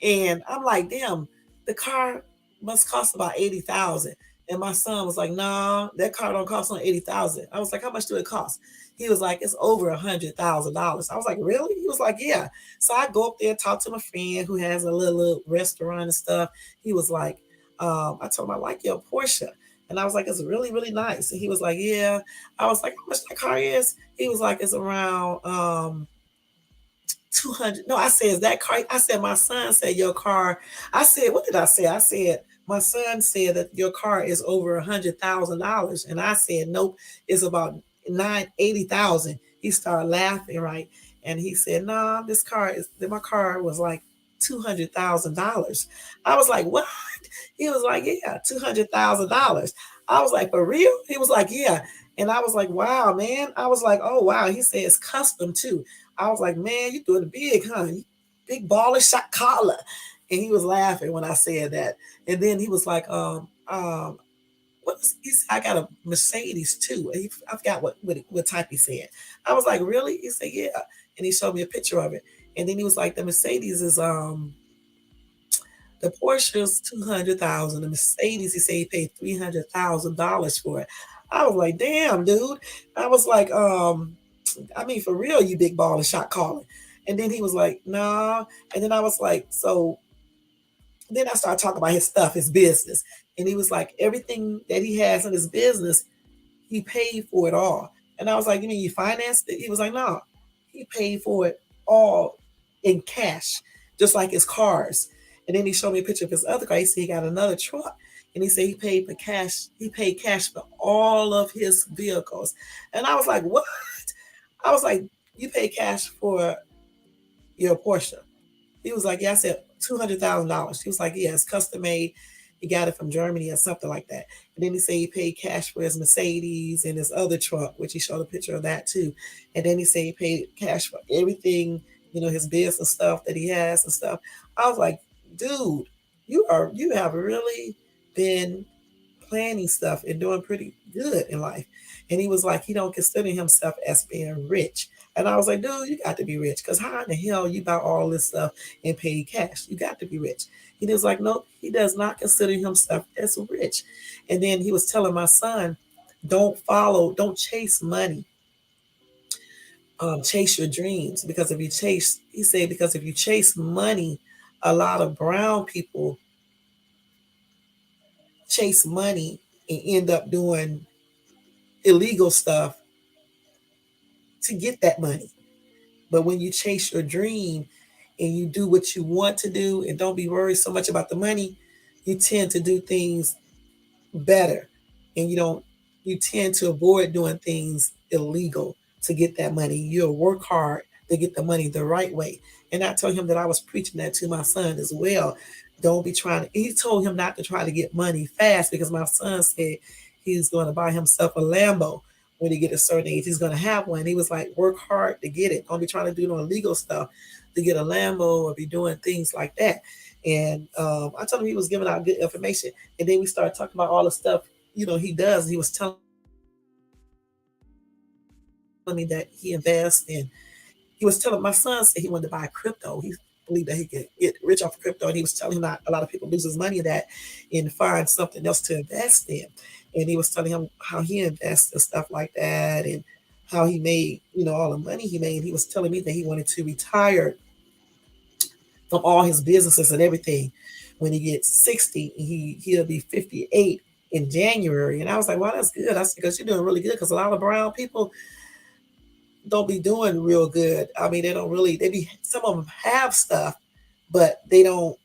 And I'm like, damn, the car must cost about $80,000. And my son was like, nah, that car don't cost no $80,000. I was like, how much do it cost? He was like, it's over $100,000. I was like, really? He was like, yeah. So I go up there and talk to my friend who has a little restaurant and stuff. He was like, I told him I like your Porsche. And I was like, it's really, really nice. And he was like, yeah. I was like, how much that car is? He was like, it's around 200. No, I said, is that car? I said, my son said your car. I said, what did I say? I said, my son said that your car is over $100,000. And I said, nope, it's about $80,000. He started laughing, right? And he said, nah, my car was like $200,000. I was like, what? He was like, yeah, $200,000. I was like, for real? He was like, yeah. And I was like, wow, man. I was like, oh, wow. He said it's custom too. I was like, man, you doing it big, huh? Big baller shot collar. And he was laughing when I said that. And then he was like, he said, I got a Mercedes too. I forgot what type he said. I was like, really? He said, yeah. And he showed me a picture of it. And then he was like, the Mercedes is the Porsche is $200,000. The Mercedes, he said he paid $300,000 for it. I was like, damn, dude. I was like, I mean, for real, you big ball and shot calling. And then he was like, nah. And then I was like, so then I started talking about his stuff, his business. And he was like, everything that he has in his business, he paid for it all. And I was like, you mean you financed it? He was like, no, he paid for it all in cash, just like his cars. And then he showed me a picture of his other car. He said he got another truck. And he said he paid cash for all of his vehicles. And I was like, what? I was like, you pay cash for your Porsche? He was like, yeah. I said, $200,000. He was like, yeah, it's custom made. He got it from Germany or something like that. And then he said he paid cash for his Mercedes and his other truck, which he showed a picture of that too. And then he said he paid cash for everything, his business stuff that he has and stuff. I was like, dude, you have really been planning stuff and doing pretty good in life. And he was like, he don't consider himself as being rich. And I was like, dude, you got to be rich. Because how in the hell you buy all this stuff and pay cash? You got to be rich. He was like, no, he does not consider himself as rich. And then he was telling my son, don't chase money. Chase your dreams. Because if you chase money, a lot of brown people chase money and end up doing illegal stuff to get that money. But when you chase your dream and you do what you want to do and don't be worried so much about the money, you tend to do things better. And you tend to avoid doing things illegal to get that money. You'll work hard to get the money the right way. And I told him that I was preaching that to my son as well. Don't be trying to, he told him not to try to get money fast because my son said he's going to buy himself a Lambo when he get a certain age. He's going to have one. He was like, work hard to get it. Don't be trying to do no illegal stuff to get a Lambo or be doing things like that. And I told him he was giving out good information. And then we started talking about all the stuff, he does. He was telling me that he invests and he was telling my son said he wanted to buy crypto. He believed that he could get rich off of crypto, and he was telling him not a lot of people loses money in that and find something else to invest in. And he was telling him how he invests and stuff like that, and how he made all the money he made. He was telling me that he wanted to retire from all his businesses and everything when he gets 60. He'll be 58 in January. And I was like, wow, that's good. I said, because you're doing really good, because a lot of brown people don't be doing real good. I mean, they don't really, some of them have stuff, but they don't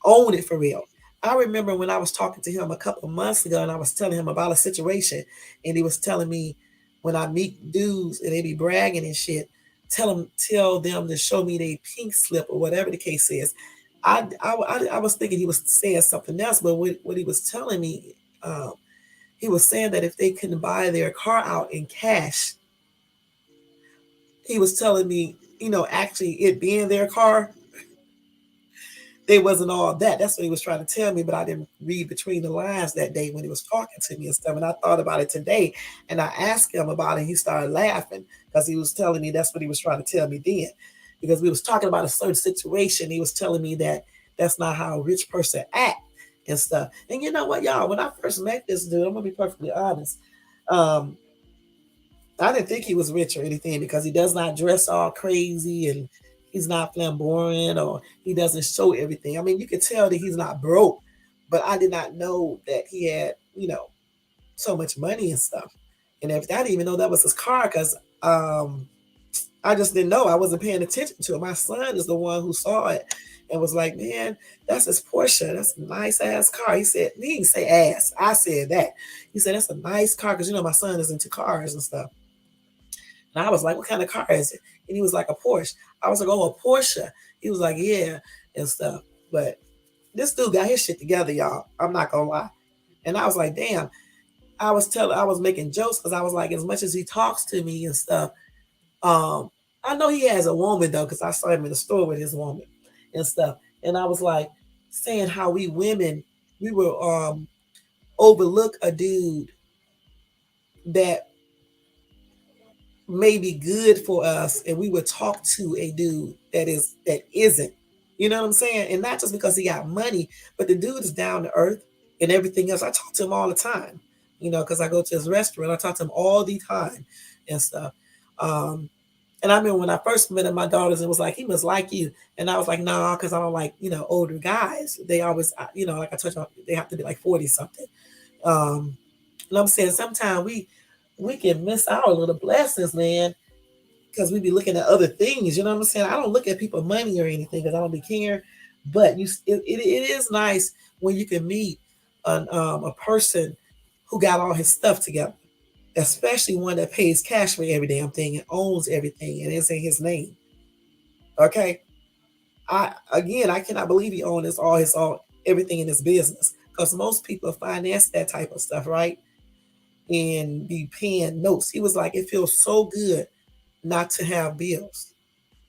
own it for real. I remember when I was talking to him a couple of months ago and I was telling him about a situation, and he was telling me when I meet dudes and they be bragging and shit, tell them to show me their pink slip or whatever the case is. I was thinking he was saying something else, but what he was telling me, he was saying that if they couldn't buy their car out in cash, he was telling me, actually it being their car, they wasn't all that. That's what he was trying to tell me, but I didn't read between the lines that day when he was talking to me and stuff. And I thought about it today, and I asked him about it. He started laughing because he was telling me that's what he was trying to tell me then. Because we was talking about a certain situation. He was telling me that that's not how a rich person act and stuff. And you know what, y'all? When I first met this dude, I'm gonna be perfectly honest. I didn't think he was rich or anything because he does not dress all crazy and he's not flamboyant or he doesn't show everything. I mean, you can tell that he's not broke, but I did not know that he had, so much money and stuff. And everything. I didn't even know that was his car because I just didn't know. I wasn't paying attention to it. My son is the one who saw it and was like, man, that's his Porsche. That's a nice ass car. He said, he didn't say ass. I said that. He said, that's a nice car because, my son is into cars and stuff. And I was like, what kind of car is it? And he was like, a Porsche. I was like, oh, a Porsche. He was like, yeah, and stuff. But this dude got his shit together, y'all. I'm not gonna lie. And I was like, damn. I was making jokes because I was like, as much as he talks to me and stuff, I know he has a woman though, because I saw him in the store with his woman and stuff. And I was like saying how we women, we will overlook a dude that may be good for us, and we would talk to a dude that isn't. You know what I'm saying? And not just because he got money, but the dude is down to earth and everything else. I talk to him all the time, because I go to his restaurant. I talk to him all the time and stuff. And I remember when I first met him, my daughters, it was like, he must like you. And I was like, no, nah, because I don't like, older guys. They always, like I touched on, they have to be like 40 something. And I'm saying sometimes we can miss out on little blessings, man, because we be looking at other things. You know what I'm saying? I don't look at people money or anything because I don't be caring. But it is nice when you can meet a person who got all his stuff together, especially one that pays cash for every damn thing and owns everything and it's in his name. Okay, I cannot believe he owns all everything in his business, because most people finance that type of stuff, right? And be paying notes. He was like, it feels so good not to have bills,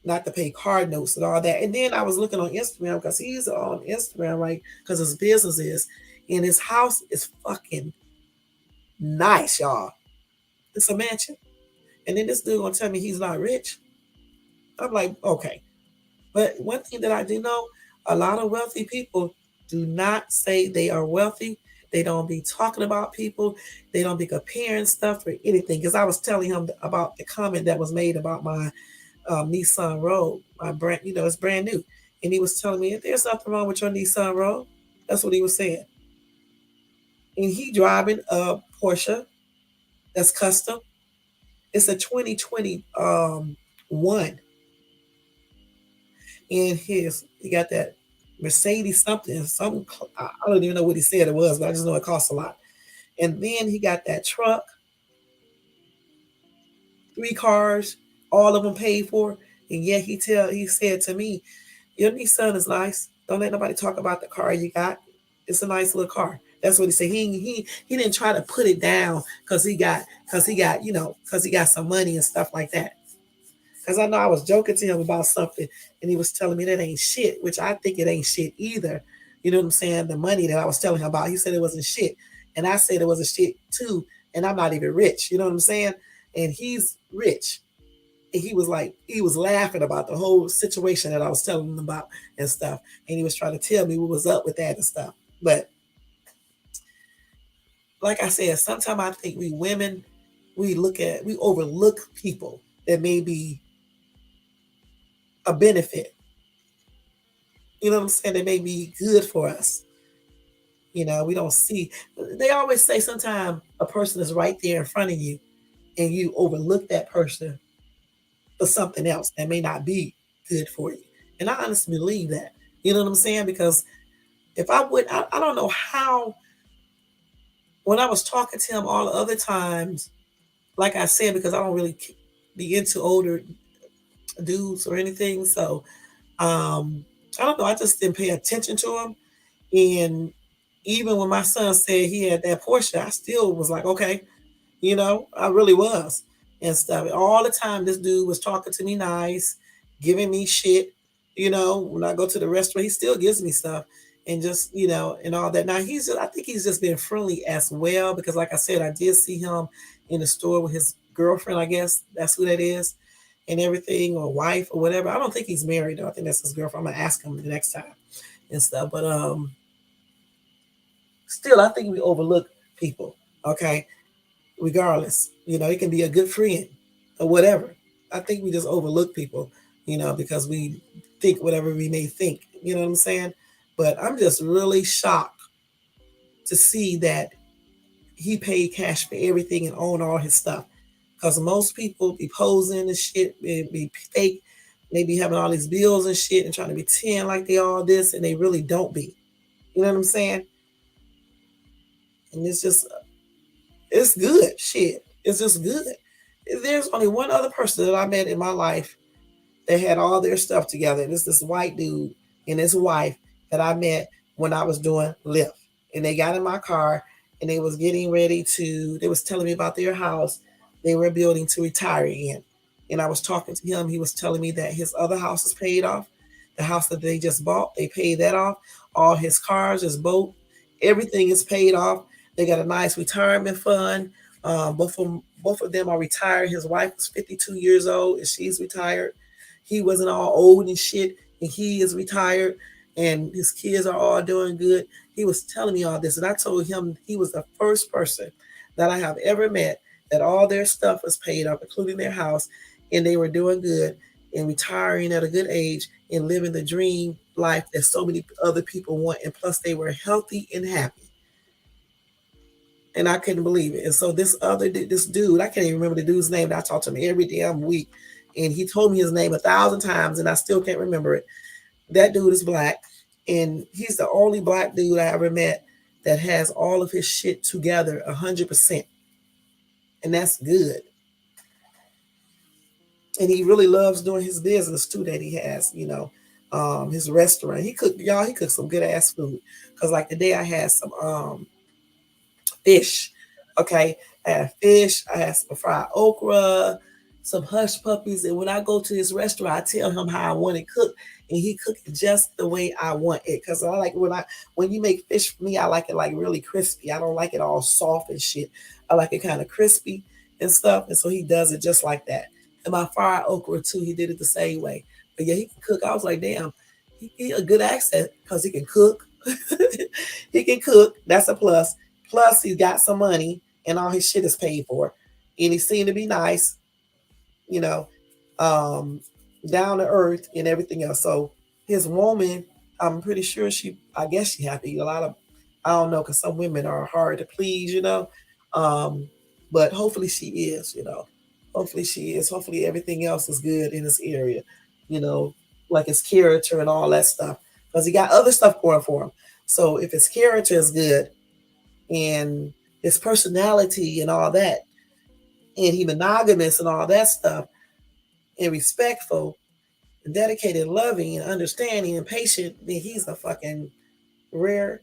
not to pay card notes and all that. And then I was looking on Instagram because he's on Instagram, right? Because his business is, and his house is fucking nice, y'all. It's a mansion. And then this dude gonna tell me he's not rich. I'm like, okay. But one thing that I do know, a lot of wealthy people do not say they are wealthy. They don't be talking about people. They don't be comparing stuff or anything. Because I was telling him about the comment that was made about my Nissan Rogue, my brand, it's brand new. And he was telling me, there's nothing wrong with your Nissan Rogue. That's what he was saying. And he driving a Porsche that's custom. It's a 2021. And he got that Mercedes something, I don't even know what he said it was, but I just know it costs a lot. And then he got that truck, 3 cars, all of them paid for. And And yet he said to me, your Nissan is nice. Don't let nobody talk about the car you got. It's a nice little car. That's what he said. He didn't try to put it down because he got some money and stuff like that. Because I know I was joking to him about something and he was telling me that ain't shit, which I think it ain't shit either. You know what I'm saying? The money that I was telling him about, he said it wasn't shit. And I said it wasn't shit too. And I'm not even rich. You know what I'm saying? And he's rich. And he was laughing about the whole situation that I was telling him about and stuff. And he was trying to tell me what was up with that and stuff. But like I said, sometimes I think we women, we overlook people that may be a benefit. You know what I'm saying? They may be good for us. You know, we don't see. They always say sometimes a person is right there in front of you and you overlook that person for something else that may not be good for you. And I honestly believe that. You know what I'm saying? Because if I don't know how, when I was talking to him all the other times, like I said, because I don't really be into older dudes or anything. So I don't know. I just didn't pay attention to him. And even when my son said he had that Porsche, I still was like, okay, you know, I really was and stuff. All the time, this dude was talking to me nice, giving me shit. You know, when I go to the restaurant, he still gives me stuff and just, you know, and all that. Now I think he's just been friendly as well because, like I said, I did see him in the store with his girlfriend. I guess that's who that is, and everything, or wife or whatever. I don't think he's married though. I think that's his girlfriend. I'm gonna ask him the next time and stuff. But still, I think we overlook people. Okay, regardless, you know, it can be a good friend or whatever. I think we just overlook people, you know, because we think whatever we may think. You know what I'm saying? But I'm just really shocked to see that he paid cash for everything and owned all his stuff. Because most people be posing and shit, be fake, they be having all these bills and shit and trying to pretend like they all this and they really don't be. You know what I'm saying? And it's good. Shit. It's just good. There's only one other person that I met in my life that had all their stuff together. And it's this white dude and his wife that I met when I was doing Lyft. And they got in my car and they was they was telling me about their house they were building to retire in. And I was talking to him. He was telling me that his other house is paid off. The house that they just bought, they paid that off. All his cars, his boat, everything is paid off. They got a nice retirement fund. Both of them are retired. His wife was 52 years old and she's retired. He wasn't all old and shit, and he is retired, and his kids are all doing good. He was telling me all this, and I told him he was the first person that I have ever met that all their stuff was paid off, including their house, and they were doing good and retiring at a good age and living the dream life that so many other people want. And plus, they were healthy and happy. And I couldn't believe it. And so this dude, I can't even remember the dude's name. I talked to him every damn week, and he told me his name 1,000 times, and I still can't remember it. That dude is black, and he's the only black dude I ever met that has all of his shit together 100%, and that's good. And he really loves doing his business too that he has, you know, his restaurant. He cooked some good ass food. Cause like today I had some fish. Okay. I had fish, I had some fried okra, some hush puppies. And when I go to his restaurant, I tell him how I want it cooked. And he cooked it just the way I want it. Cause I like when you make fish for me, I like it like really crispy. I don't like it all soft and shit. I like it kind of crispy and stuff. And so he does it just like that. And my fried okra too, he did it the same way. But yeah, he can cook. I was like, damn, he a good accent because he can cook. He can cook. That's a plus. Plus, he's got some money and all his shit is paid for. And he seemed to be nice, you know, down to earth and everything else. So his woman, I'm pretty sure I guess she happy. I don't know, because some women are hard to please, you know. But hopefully she is, you know. Hopefully she is. Hopefully everything else is good in this area, you know, like his character and all that stuff. Because he got other stuff going for him. So if his character is good and his personality and all that, and he monogamous and all that stuff, and respectful, dedicated, loving, and understanding and patient, then he's a fucking rare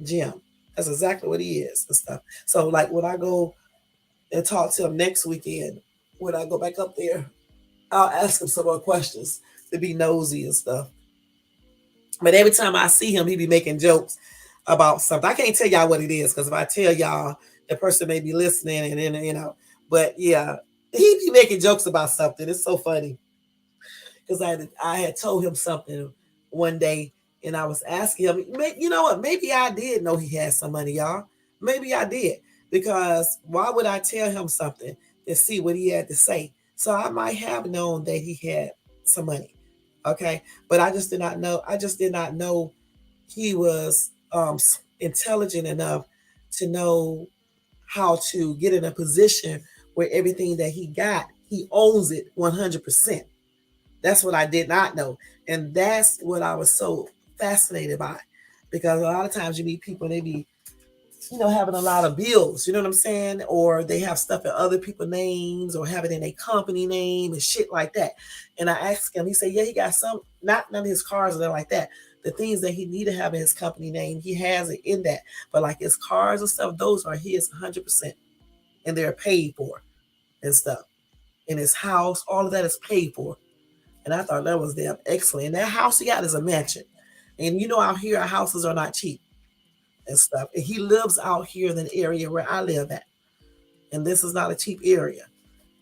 gem. That's exactly what he is and stuff. So like when I go and talk to him next weekend, when I go back up there, I'll ask him some more questions to be nosy and stuff. But every time I see him, he be making jokes about something. I can't tell y'all what it is because if I tell y'all, the person may be listening and then, you know, but yeah, he be making jokes about something. It's so funny because I had told him something one day and I was asking him, you know what? Maybe I did know he had some money, y'all. Maybe I did because why would I tell him something to see what he had to say? So I might have known that he had some money. Okay. But I just did not know. I just did not know he was intelligent enough to know how to get in a position where everything that he got, he owns it 100%. That's what I did not know. And that's what I was so fascinated by. Because a lot of times you meet people and they be, you know, having a lot of bills, you know what I'm saying? Or they have stuff in other people's names or have it in a company name and shit like that. And I asked him, he said, yeah, he got some, not none of his cars or nothing like that. The things that he need to have in his company name, he has it in that. But like his cars and stuff, those are his 100%. And they're paid for and stuff. In his house, all of that is paid for. And I thought that was damn excellent. And that house he got is a mansion. And you know, out here, our houses are not cheap and stuff. And he lives out here in the area where I live at. And this is not a cheap area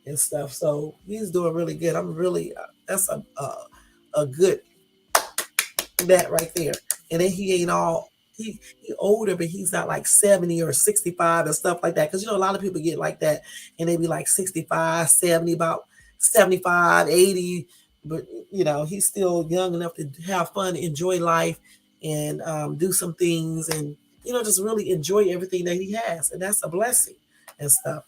and stuff. So he's doing really good. I'm really, that's a good that right there. And then he ain't all, he older, but he's not like 70 or 65 and stuff like that. Because, you know, a lot of people get like that and they be like 65, 70, about 75, 80. But, you know, he's still young enough to have fun, enjoy life, and do some things and, you know, just really enjoy everything that he has. And that's a blessing and stuff.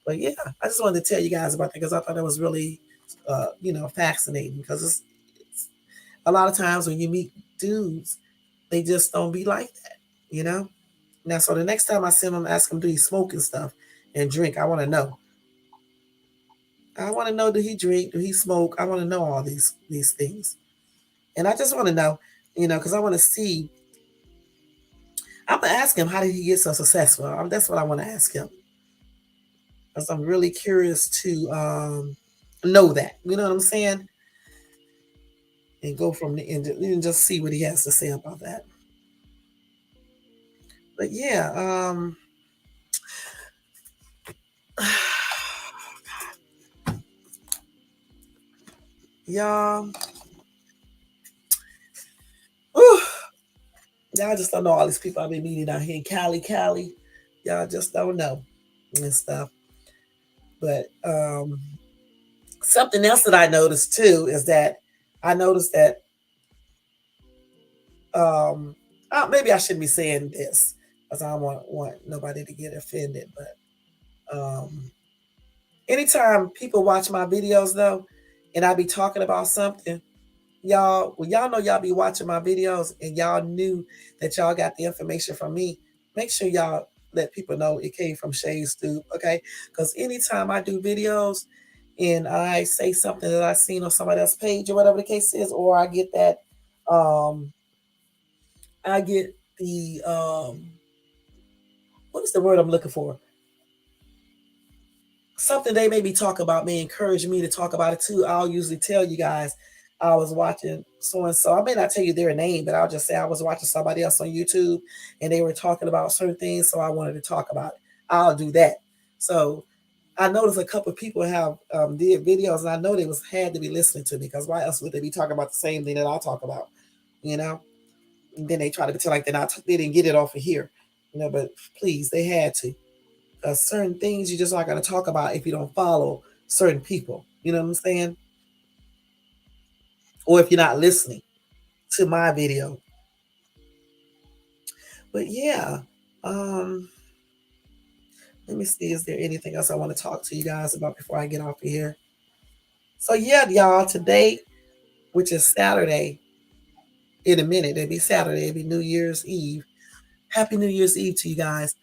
But yeah, I just wanted to tell you guys about that because I thought it was really, you know, fascinating because it's a lot of times when you meet dudes, they just don't be like that, you know? Now, so the next time I see him, ask him, do he smoke and stuff and drink? I want to know. I want to know, do he drink? Do he smoke? I want to know all these things. And I just want to know, you know, because I want to see. I'm going to ask him, how did he get so successful? That's what I want to ask him. Because I'm really curious to know that. You know what I'm saying? And go from the end and just see what he has to say about that. But yeah, y'all, y'all just don't know all these people I've been meeting out here in Cali. Y'all just don't know and stuff. But something else that I noticed too is that I noticed that maybe I shouldn't be saying this because I don't want nobody to get offended. But anytime people watch my videos though, and I be talking about something, y'all, well, y'all know y'all be watching my videos and y'all knew that y'all got the information from me. Make sure y'all let people know it came from Shay's Tube, okay? Because anytime I do videos and I say something that I seen on somebody else's page or whatever the case is, or I get that, I get the what is the word I'm looking for? Something they maybe talk about may encourage me to talk about it too. I'll usually tell you guys I was watching so and so. I may not tell you their name, but I'll just say I was watching somebody else on YouTube and they were talking about certain things, so I wanted to talk about it. I'll do that. So I noticed a couple of people have did videos, and I know they had to be listening to me because why else would they be talking about the same thing that I talk about? You know. And then they try to pretend like they didn't get it off of here, you know. But please, they had to. Certain things you're just not going to talk about if you don't follow certain people. You know what I'm saying? Or if you're not listening to my video. But yeah, let me see. Is there anything else I want to talk to you guys about before I get off of here? So yeah, y'all, today, which is Saturday, in a minute, it'll be Saturday, it'll be New Year's Eve. Happy New Year's Eve to you guys.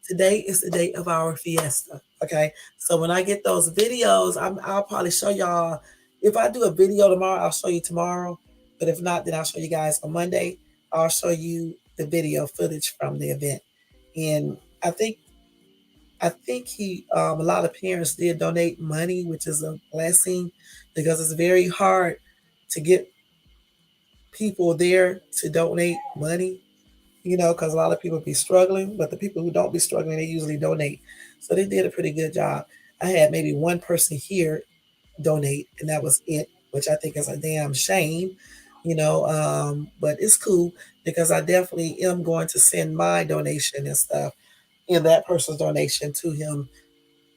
Today is the day of our fiesta. Okay. So when I get those videos, I'll probably show y'all. if I do a video tomorrow, I'll show you tomorrow. But if not, then I'll show you guys on Monday. I'll show you the video footage from the event. And I think a lot of parents did donate money, which is a blessing because it's very hard to get people there to donate money, because a lot of people be struggling, but the people who don't be struggling, they usually donate. So they did a pretty good job. I had maybe one person here donate, and that was it, which I think is a damn shame, but it's cool because I definitely am going to send my donation and stuff and that person's donation to him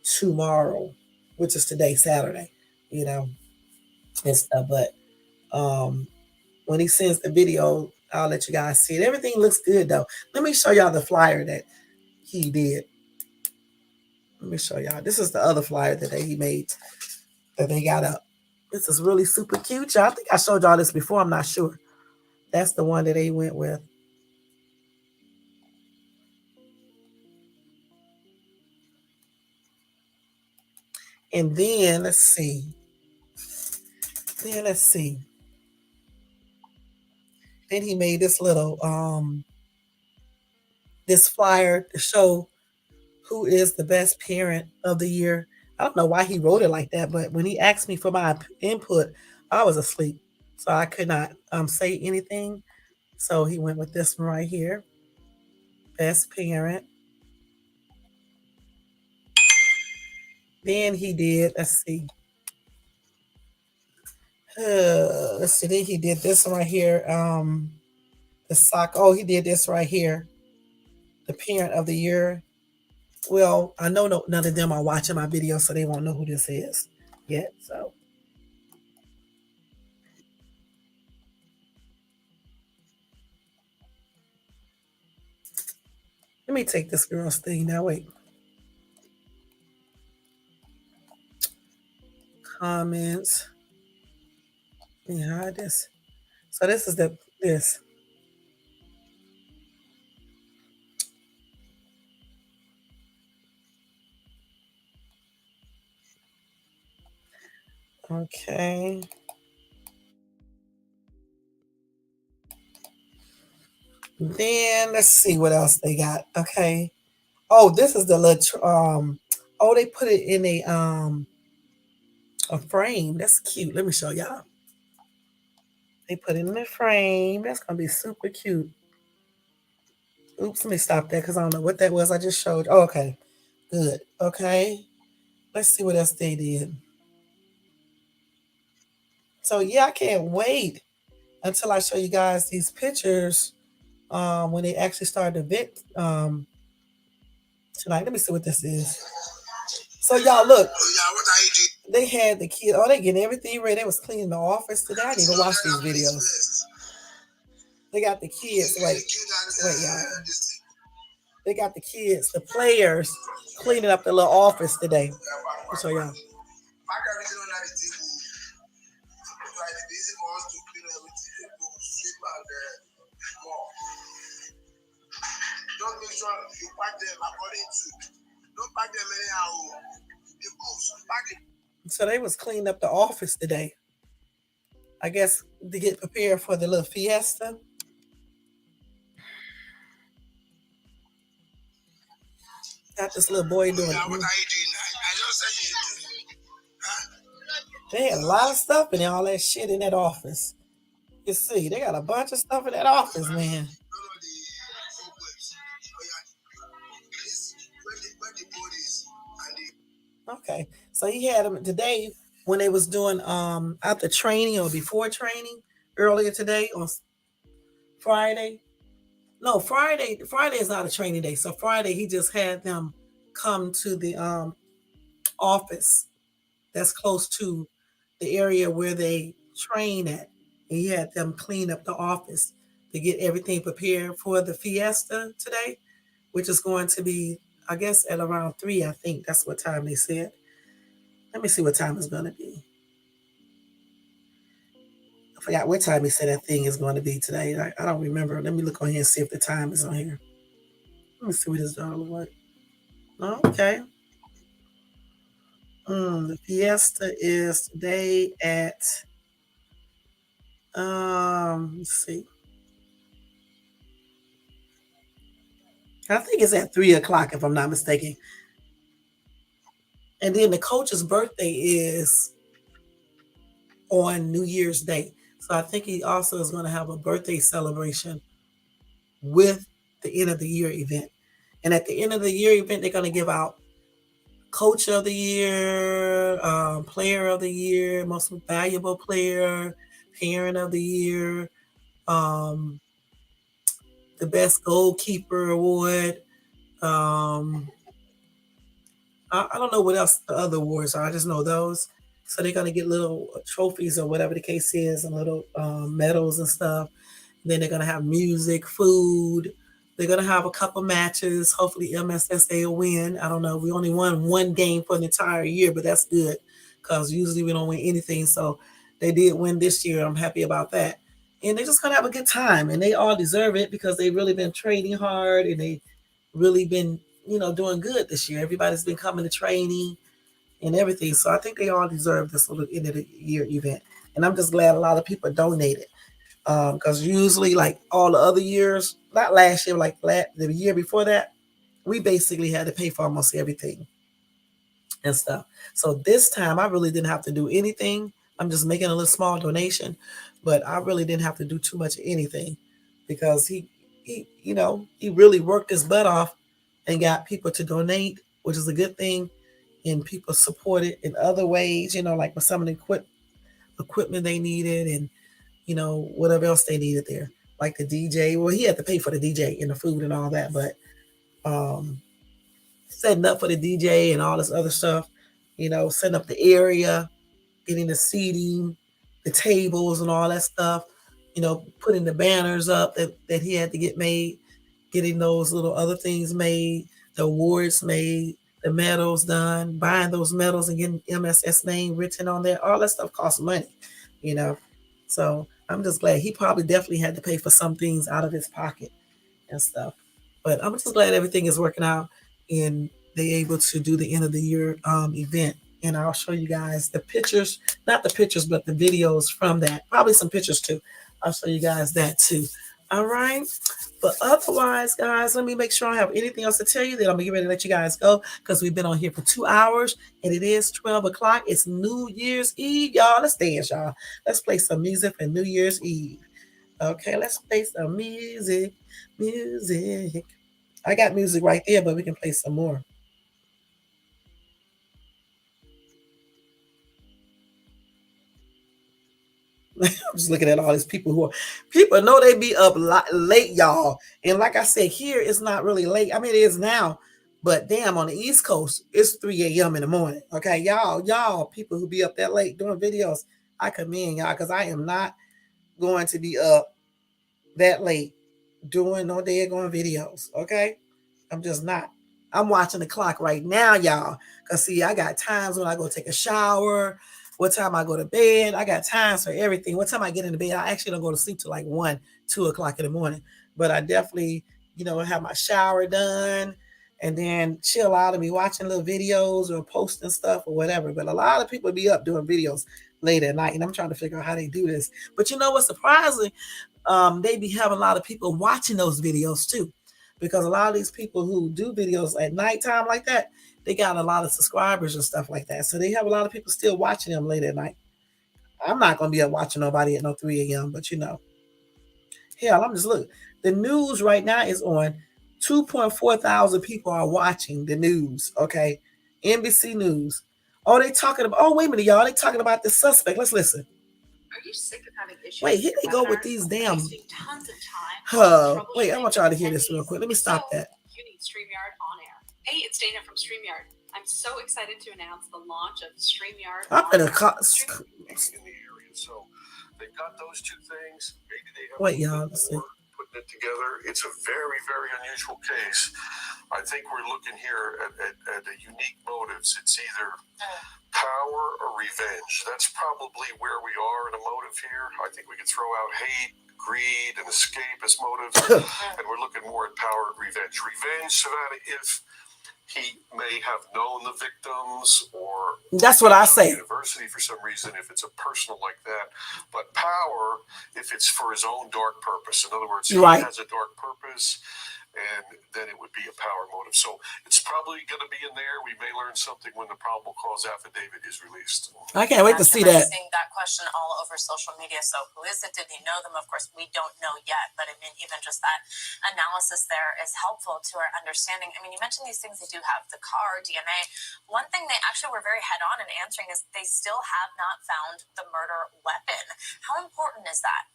tomorrow, which is today, Saturday, and stuff. But when he sends the video, I'll let you guys see it. Everything looks good though. Let me show y'all the flyer that he did. Let me show y'all. This is the other flyer that he made that they got up. This is really super cute, y'all. I think I showed y'all this before. I'm not sure. That's the one that they went with. And then let's see. Then he made this little this flyer to show who is the best parent of the year. I don't know why he wrote it like that, but when he asked me for my input, I was asleep, so I could not say anything. So he went with this one right here, best parent. Then he did, let's see. Then he did this one right here. The sock. Oh, he did this right here. The parent of the year. Well, I know none of them are watching my video, so they won't know who this is yet. So let me take this girl's thing now. Wait. Comments. Let me hide this. So this is this. Okay. Then let's see what else they got. Okay. Oh, this is the little oh, they put it in a frame. That's cute. Let me show y'all. They put it in a frame. That's gonna be super cute. Oops, let me stop that because I don't know what that was I just showed. Oh, okay. Good. Okay. Let's see what else they did. So yeah, I can't wait until I show you guys these pictures when they actually start the event tonight. Let me see what this is. So y'all look. They had the kids. Oh, they getting everything ready. They was cleaning the office today. I didn't even watch these videos. They got the kids. Wait, y'all. They got the kids, the players, cleaning up the little office today. I'll show y'all. Just make sure you pack them according to. Don't pack them anyhow. The books, pack it. So they was cleaning up the office today. I guess to get prepared for the little fiesta. Got this little boy doing. Yeah, what are you doing? I just said you. Huh? They had a lot of stuff and all that shit in that office. You see, they got a bunch of stuff in that office, man. Okay, so he had them today when they was doing after training or before training earlier today on Friday. No, Friday is not a training day. So Friday he just had them come to the office that's close to the area where they train at. And he had them clean up the office to get everything prepared for the fiesta today, which is going to be, I guess, at around 3, I think. That's what time they said. Let me see what time it's going to be. I forgot what time he said that thing is going to be today. I don't remember. Let me look on here and see if the time is on here. Let me see what this dog look like. Okay. The fiesta is today at let's see. I think it's at 3 o'clock if I'm not mistaken. And then the coach's birthday is on New Year's Day. So I think he also is going to have a birthday celebration with the end of the year event. And at the end of the year event, they're going to give out coach of the year, player of the year, most valuable player, parent of the year, um, the best goalkeeper award. I don't know what else the other awards are. I just know those. So they're gonna get little trophies or whatever the case is, and little medals and stuff. And then they're gonna have music, food. They're gonna have a couple matches. Hopefully MSSA will win. I don't know. We only won one game for the entire year, but that's good because usually we don't win anything. So they did win this year. I'm happy about that. And they're just gonna have a good time, and they all deserve it because they've really been training hard and they really been doing good this year. Everybody's been coming to training and everything. So I think they all deserve this little end of the year event. And I'm just glad a lot of people donated. Because usually, like all the other years, not last year, like the year before that, we basically had to pay for almost everything and stuff. So this time I really didn't have to do anything. I'm just making a little small donation, but I really didn't have to do too much of anything because he really worked his butt off and got people to donate, which is a good thing. And people supported in other ways, like with some of the equipment they needed and, whatever else they needed there. Like the DJ. Well, he had to pay for the DJ and the food and all that, but setting up for the DJ and all this other stuff, setting up the area, getting the seating, the tables and all that stuff, putting the banners up that he had to get made, getting those little other things made, the awards made, the medals done, buying those medals and getting MSS name written on there. All that stuff costs money, you know. So I'm just glad he probably definitely had to pay for some things out of his pocket and stuff. But I'm just glad everything is working out and they able to do the end of the year event. And I'll show you guys the pictures, not the pictures, but the videos from that. Probably some pictures too. I'll show you guys that too. All right. But otherwise, guys, let me make sure I have anything else to tell you. Then I'm going to get ready to let you guys go because we've been on here for 2 hours and it is 12 o'clock. It's New Year's Eve, y'all. Let's dance, y'all. Let's play some music for New Year's Eve. Okay, let's play some music. Music. I got music right there, but we can play some more. I'm just looking at all these people people know they be up late, y'all. And like I said, here it's not really late. I mean, it is now, but damn, on the East Coast, it's 3 a.m. in the morning. Okay, y'all, people who be up that late doing videos, I commend y'all because I am not going to be up that late doing no daggone videos. Okay, I'm just not. I'm watching the clock right now, y'all. Cause see, I got times when I go take a shower, what time I go to bed. I got times for everything. What time I get into bed, I actually don't go to sleep till like 1, 2 o'clock in the morning. But I definitely, have my shower done and then chill out and be watching little videos or posting stuff or whatever. But a lot of people be up doing videos late at night, and I'm trying to figure out how they do this. But you know what's surprising? They be having a lot of people watching those videos too. Because a lot of these people who do videos at nighttime like that, they got a lot of subscribers and stuff like that. So they have a lot of people still watching them late at night. I'm not going to be up watching nobody at no 3 a.m., but hell, I'm just looking. The news right now is on 2.4 thousand people are watching the news, okay? NBC News. Oh, wait a minute, y'all. They talking about the suspect. Let's listen. Are you sick of having issues? Wait, here they go with these damn. Tons of time. Wait, I want y'all to hear this real quick. Let me stop that. You need StreamYard on air. Hey, it's Dana from StreamYard. I'm so excited to announce the launch of StreamYard. I'm gonna in the area, so they've got those two things. Maybe they have. Wait, y'all. Let's see. Putting it together. It's a very, very unusual case. I think we're looking here at a unique motives. It's either power or revenge. That's probably where we are in a motive here. I think we could throw out hate, greed, and escape as motives, and we're looking more at power and revenge. Revenge, Savannah, if he may have known the victims, or that's what I say. University for some reason, if it's a personal like that. But power, if it's for his own dark purpose. In other words, he has a dark purpose, and then it would be a power motive. So it's probably going to be in there. We may learn something when the probable cause affidavit is released. I can't wait to see that. I'm seeing that question all over social media. So who is it? Did he know them? Of course, we don't know yet. But I mean, even just that analysis there is helpful to our understanding. I mean, you mentioned these things. They do have the car, DNA. One thing they actually were very head on in answering is they still have not found the murder weapon. How important is that?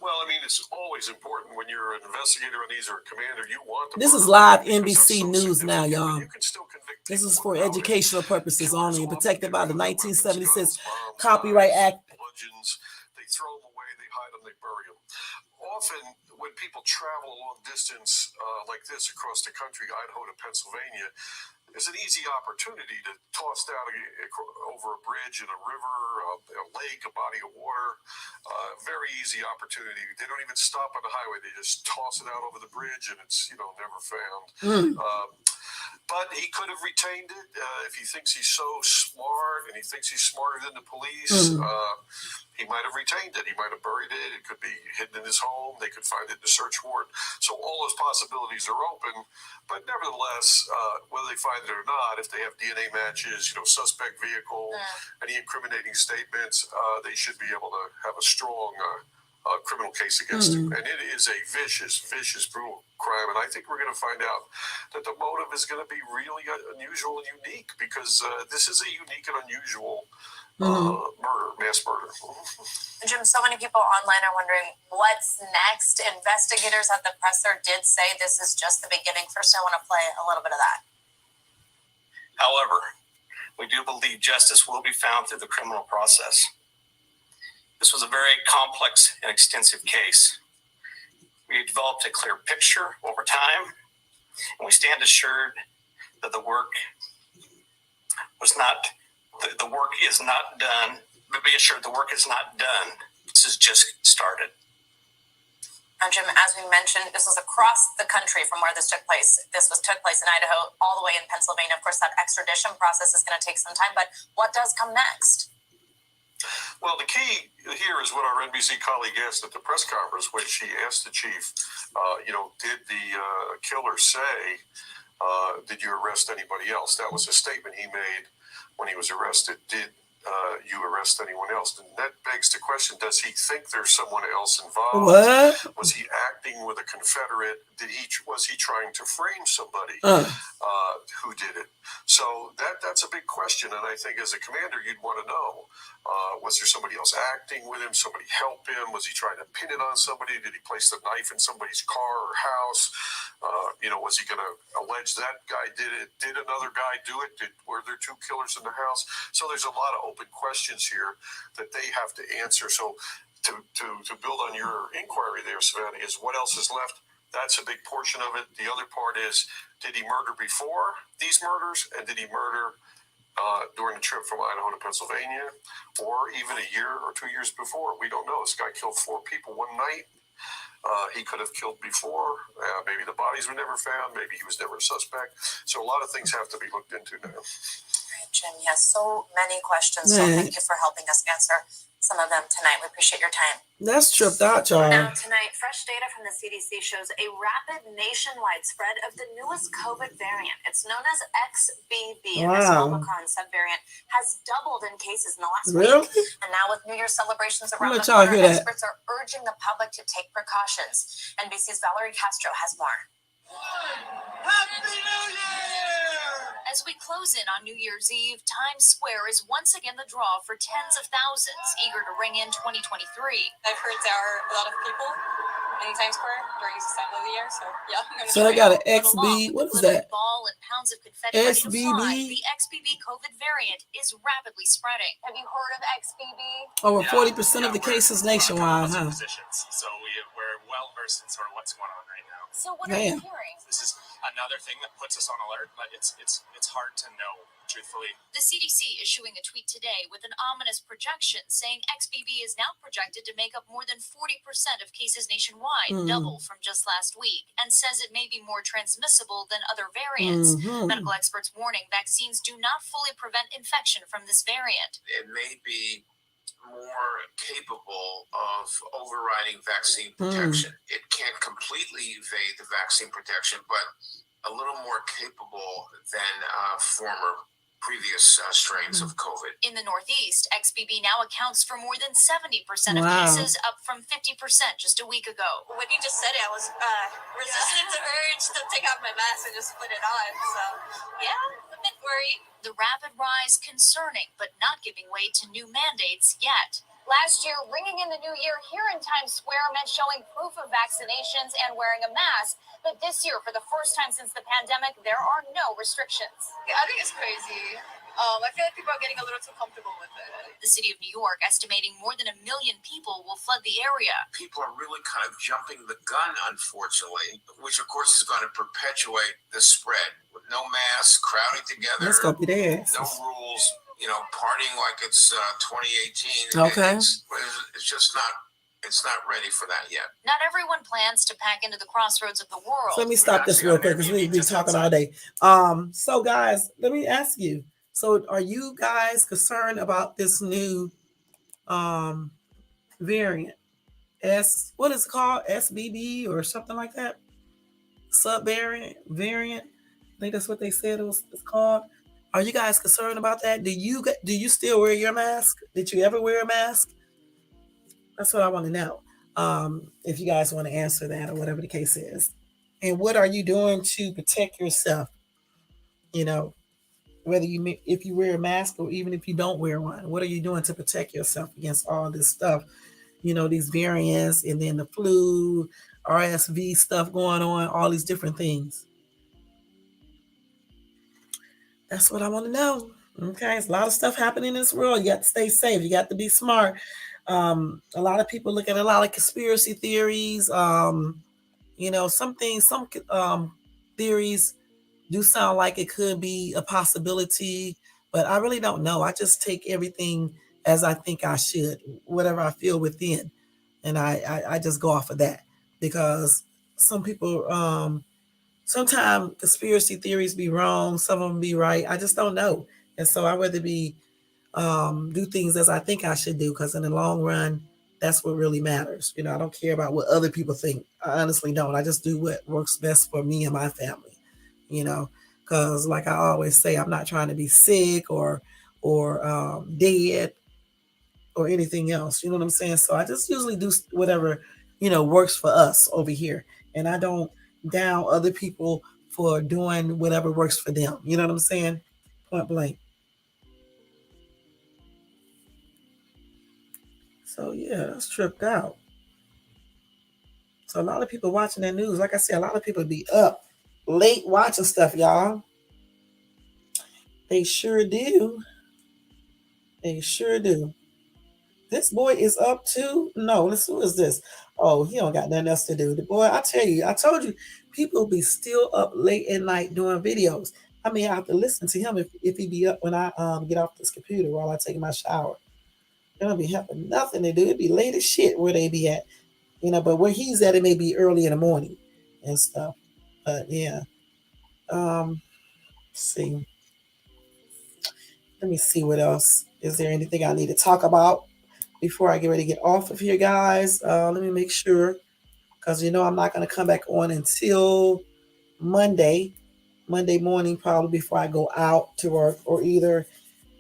Well, I mean, it's always important when you're an investigator and these are a commander. You want this is live NBC News now, y'all. This is for educational purposes only, protected by the 1976 Copyright Act. They throw them away, they hide them, they bury them. Often, when people travel a long distance like this across the country, Idaho to Pennsylvania, there's an easy opportunity to toss down over a bridge in a river, a lake, a body of water. Very easy opportunity. They don't even stop on the highway. They just toss it out over the bridge, and it's never found. But he could have retained it if he thinks he's so smart and he thinks he's smarter than the police. He might have retained it. He might have buried it. It could be hidden in his home. They could find it in the search warrant. So all those possibilities are open. But nevertheless, whether they find it or not, if they have DNA matches, suspect vehicle, any incriminating statements, they should be able to have a strong criminal case against him. And it is a vicious, vicious, brutal crime. And I think we're going to find out that the motive is going to be really unusual and unique, because this is a unique and unusual murder, mass murder. Jim, so many people online are wondering what's next. Investigators at the presser did say this is just the beginning. First, I want to play a little bit of that. However, we do believe justice will be found through the criminal process. This was a very complex and extensive case. We developed a clear picture over time, and we stand assured that the work is not done. But be assured the work is not done. This has just started. Now, Jim, as we mentioned, this was across the country from where this took place. This took place in Idaho, all the way in Pennsylvania. Of course, that extradition process is going to take some time, but what does come next? Well, the key here is what our NBC colleague asked at the press conference, when she asked the chief, did the killer say, did you arrest anybody else? That was a statement he made when he was arrested. Did you arrest anyone else? And that begs the question, does he think there's someone else involved? What? Was he acting with a Confederate? Was he trying to frame somebody who did it? So that's a big question, and I think as a commander, you'd want to know, was there somebody else acting with him? Somebody help him? Was he trying to pin it on somebody? Did he place the knife in somebody's car or house? Was he going to allege that guy did it? Did another guy do it? Were there two killers in the house? So there's a lot of open questions here that they have to answer. So to build on your inquiry there, Savannah, is what else is left? That's a big portion of it. The other part is, did he murder before these murders? And did he murder during the trip from Idaho to Pennsylvania, or even a year or 2 years before? We don't know. This guy killed 4 people one night. He could have killed before. Maybe the bodies were never found. Maybe he was never a suspect. So a lot of things have to be looked into now. Right, Jim. Yes, so many questions. So thank you for helping us answer some of them tonight. We appreciate your time. That's tripped out, y'all. Now, tonight, fresh data from the CDC shows a rapid nationwide spread of the newest COVID variant. It's known as XBB, and this Omicron subvariant has doubled in cases in the last week. And now with New Year's celebrations around the corner, experts are urging the public to take precautions. NBC's Valerie Castro has more. Happy New Year! As we close in on New Year's Eve, Times Square is once again the draw for tens of thousands eager to ring in 2023. I've heard there are a lot of people in Times Square during this time of the year, so yeah. So I got an XB. What is that? Ball and pounds of confetti XBB. The XBB COVID variant is rapidly spreading. Have you heard of XBB? Over 40% of the cases nationwide, huh? So we're well versed in sort of what's going on right now. So what are you hearing? This is another thing that puts us on alert, but it's hard to know, truthfully. The CDC issuing a tweet today with an ominous projection saying XBB is now projected to make up more than 40% of cases nationwide, double from just last week, and says it may be more transmissible than other variants. Medical experts warning vaccines do not fully prevent infection from this variant. It may be more capable of overriding vaccine protection. It can't completely evade the vaccine protection, but a little more capable than former previous strains of COVID. In the Northeast, XBB now accounts for more than 70% of cases, up from 50% just a week ago. When you just said it, I was resistant to urge to take off my mask and just put it on. So, yeah, a bit worried. The rapid rise concerning, but not giving way to new mandates yet. Last year, ringing in the new year here in Times Square meant showing proof of vaccinations and wearing a mask. But this year, for the first time since the pandemic, there are no restrictions. Yeah, I think it's crazy. I feel like people are getting a little too comfortable with it. The city of New York estimating more than 1 million people will flood the area. People are really kind of jumping the gun, unfortunately, which of course is going to perpetuate the spread. With no masks, crowding together, Let's go be there. no rules, partying like it's 2018. Okay. It's just not. It's not ready for that yet. Not everyone plans to pack into the crossroads of the world. So let me stop this real quick because we've been talking all day. So guys, let me ask you. So are you guys concerned about this new variant? What is it called? SBB or something like that? Subvariant, variant. I think that's what they said it's called. Are you guys concerned about that? Do you still wear your mask? Did you ever wear a mask? That's what I want to know. If you guys want to answer that or whatever the case is. And what are you doing to protect yourself? Whether if you wear a mask or even if you don't wear one, what are you doing to protect yourself against all this stuff? These variants and then the flu, RSV stuff going on, all these different things. That's what I want to know. Okay, there's a lot of stuff happening in this world. You got to stay safe. You got to be smart. A lot of people look at a lot of conspiracy theories. Some theories do sound like it could be a possibility, but I really don't know. I just take everything as I think I should, whatever I feel within. And I just go off of that because some people, sometimes conspiracy theories be wrong. Some of them be right. I just don't know. And so I rather do things as I think I should do, because in the long run, that's what really matters. I don't care about what other people think. I honestly don't. I just do what works best for me and my family, because like I always say, I'm not trying to be sick or dead or anything else. You know what I'm saying? So I just usually do whatever, works for us over here. And I don't down other people for doing whatever works for them. You know what I'm saying? Point blank. So yeah, that's tripped out. So a lot of people watching that news, like I said, a lot of people be up late watching stuff, y'all. They sure do. They sure do. This boy is up too. No, who is this? Oh, he don't got nothing else to do. The boy, I told you, people be still up late at night doing videos. I mean, I have to listen to him if he be up when I get off this computer while I take my shower. They don't be having nothing to do. It'd be late as shit where they be at. But where he's at, it may be early in the morning and stuff. But yeah. Let's see. Let me see what else. Is there anything I need to talk about before I get ready to get off of here, guys? Let me make sure. Because I'm not going to come back on until Monday morning, probably before I go out to work, or either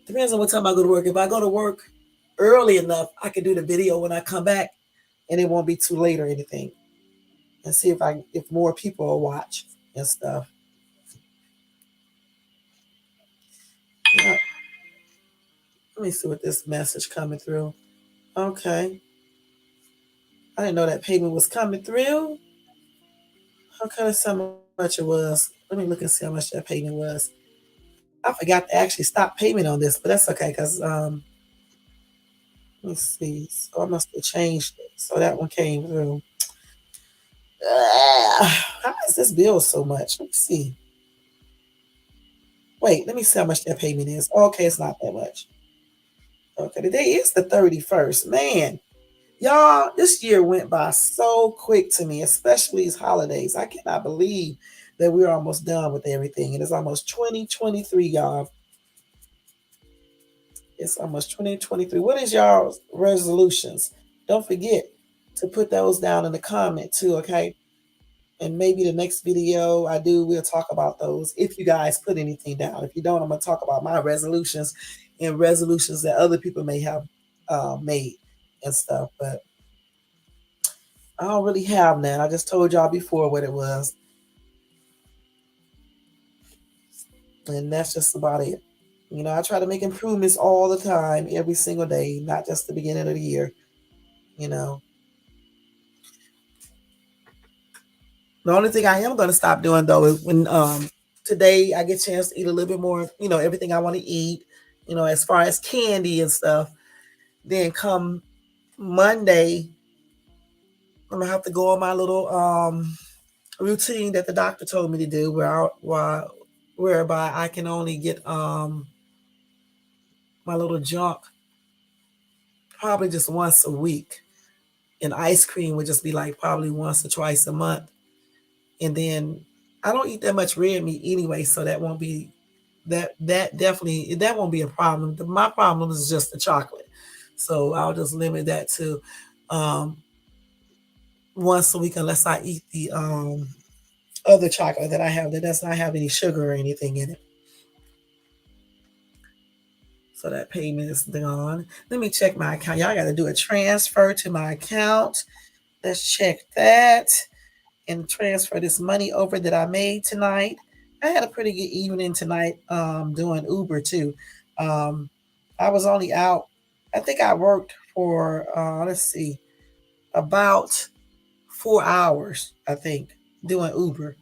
depends on what time I go to work. If I go to work early enough, I can do the video when I come back and it won't be too late or anything, and see if more people will watch and stuff. Yeah. Let me see what this message coming through. Okay. I didn't know that payment was coming through. Okay, let's see how much it was. Let me look and see how much that payment was. I forgot to actually stop payment on this, but that's okay, because let me see. So I must have changed it. So that one came through. How is this bill so much? Let me see. Wait, let me see how much that payment is. Okay, it's not that much. Okay, today is the 31st. Man, y'all, this year went by so quick to me, especially these holidays. I cannot believe that we're almost done with everything. It is almost 2023, y'all. It's almost 2023. What is y'all's resolutions? Don't forget to put those down in the comment too, okay? And maybe the next video I do, we'll talk about those. If you guys put anything down. If you don't, I'm going to talk about my resolutions and resolutions that other people may have made and stuff. But I don't really have none. I just told y'all before what it was. And that's just about it. You know, I try to make improvements all the time, every single day, not just the beginning of the year, you know. The only thing I am going to stop doing, though, is when today I get a chance to eat a little bit more, you know, everything I want to eat, you know, as far as candy and stuff. Then come Monday, I'm going to have to go on my little routine that the doctor told me to do whereby I can only get my little junk probably just once a week. And ice cream would just be like probably once or twice a month. And then I don't eat that much red meat anyway, so that won't be that definitely that won't be a problem. My problem is just the chocolate. So I'll just limit that to once a week unless I eat the other chocolate that I have that does not have any sugar or anything in it. So that payment is gone. Let me check my account. Y'all got to do a transfer to my account. Let's check that and transfer this money over that I made tonight. I had a pretty good evening tonight doing Uber too. I was only out, I think I worked for, let's see, about 4 hours, I think, doing Uber.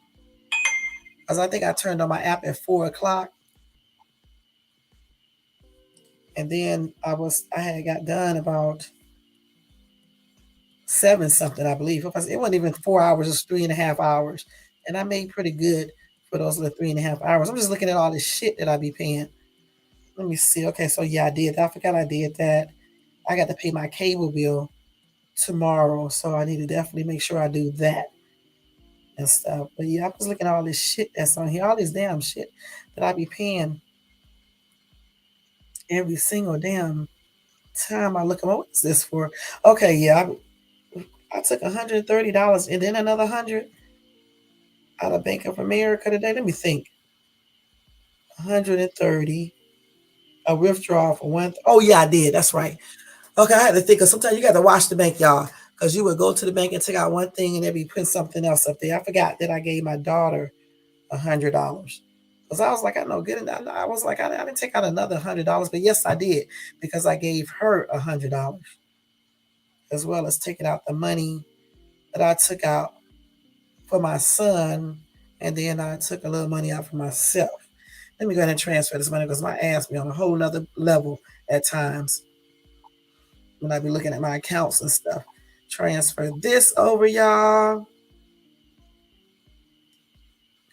Because I think I turned on my app at 4 o'clock. And then I had got done about 7 something, I believe. It wasn't even 4 hours, it was 3.5 hours. And I made pretty good for those little 3.5 hours. I'm just looking at all this shit that I be paying. Let me see. Okay, so yeah, I did. I forgot I did that. I got to pay my cable bill tomorrow, so I need to definitely make sure I do that and stuff. But yeah, I was looking at all this shit that's on here, all this damn shit that I be paying every single damn time I look at what is this for? Okay, yeah, I took $130 and then another $100 out of Bank of America today. Let me think. 130. A withdrawal for one. Oh yeah, I did. That's right. Okay, I had to think of sometimes you got to watch the bank, y'all, because you would go to the bank and take out one thing and they'd be putting something else up there. I forgot that I gave my daughter $100 because I was like, I know, good enough. I was like, I didn't take out another $100, but yes, I did because I gave her $100 as well as taking out the money that I took out for my son, and then I took a little money out for myself. Let me go ahead and transfer this money because my ass be on a whole nother level at times when I be looking at my accounts and stuff. Transfer this over, y'all.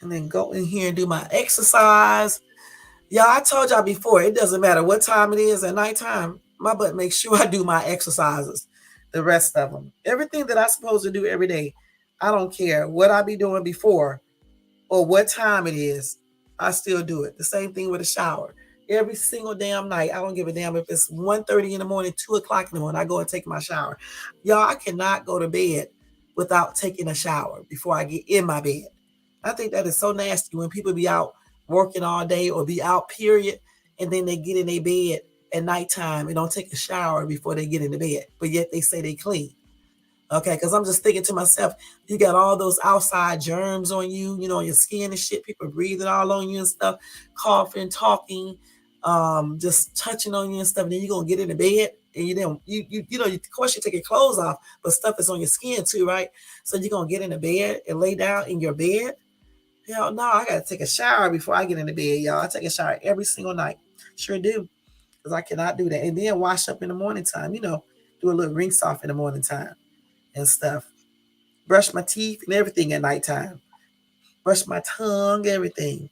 And then go in here and do my exercise. Y'all, I told y'all before, it doesn't matter what time it is at nighttime. My butt makes sure I do my exercises, the rest of them. Everything that I'm supposed to do every day, I don't care what I be doing before or what time it is, I still do it. The same thing with a shower. Every single damn night, I don't give a damn if it's 1:30 in the morning, 2 o'clock in the morning, I go and take my shower. Y'all, I cannot go to bed without taking a shower before I get in my bed. I think that is so nasty when people be out working all day or be out, period, and then they get in their bed at nighttime and don't take a shower before they get into bed, but yet they say they clean. Okay, because I'm just thinking to myself, you got all those outside germs on you, you know, your skin and shit, people breathing all on you and stuff, coughing, talking, just touching on you and stuff. And then you're gonna get into bed and you know, of course you take your clothes off, but stuff is on your skin too, right? So you're gonna get into bed and lay down in your bed. Hell no, I gotta take a shower before I get into bed, y'all. I take a shower every single night. Sure do. Because I cannot do that. And then wash up in the morning time, you know, do a little rinse off in the morning time and stuff. Brush my teeth and everything at nighttime. brush my tongue, everything.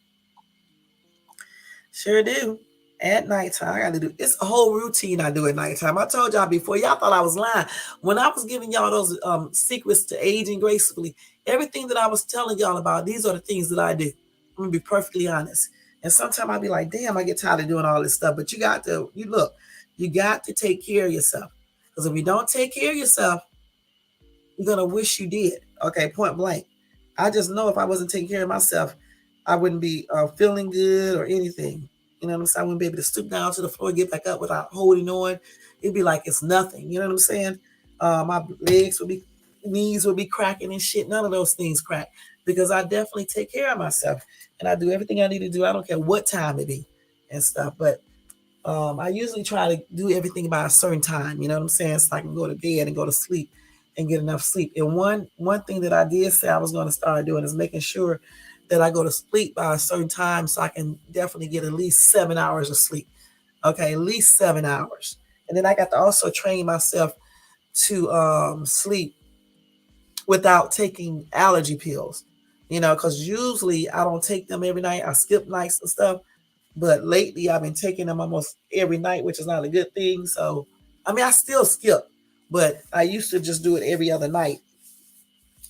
Sure do. At nighttime, I gotta do. It's a whole routine I do at nighttime. I told y'all before. Y'all thought I was lying when I was giving y'all those secrets to aging gracefully. Everything that I was telling y'all about, these are the things that I do. I'm gonna be perfectly honest. And sometimes I'll be like, damn, I get tired of doing all this stuff. But you got to, you got to take care of yourself. Because if you don't take care of yourself, you're gonna wish you did. Okay, point blank. I just know if I wasn't taking care of myself, I wouldn't be feeling good or anything. You know what I'm saying? I wouldn't be able to stoop down to the floor, get back up without holding on. It'd be like it's nothing. You know what I'm saying? My legs would be, knees would be cracking and shit. None of those things crack because I definitely take care of myself and I do everything I need to do. I don't care what time it be and stuff. But I usually try to do everything by a certain time. You know what I'm saying? So I can go to bed and go to sleep and get enough sleep. And one thing that I did say I was going to start doing is making sure that I go to sleep by a certain time so I can definitely get at least 7 hours of sleep. Okay, at least 7 hours. And then I got to also train myself to sleep without taking allergy pills. You know, because usually I don't take them every night. I skip nights and stuff. But lately I've been taking them almost every night, which is not a good thing. So, I mean, I still skip, but I used to just do it every other night.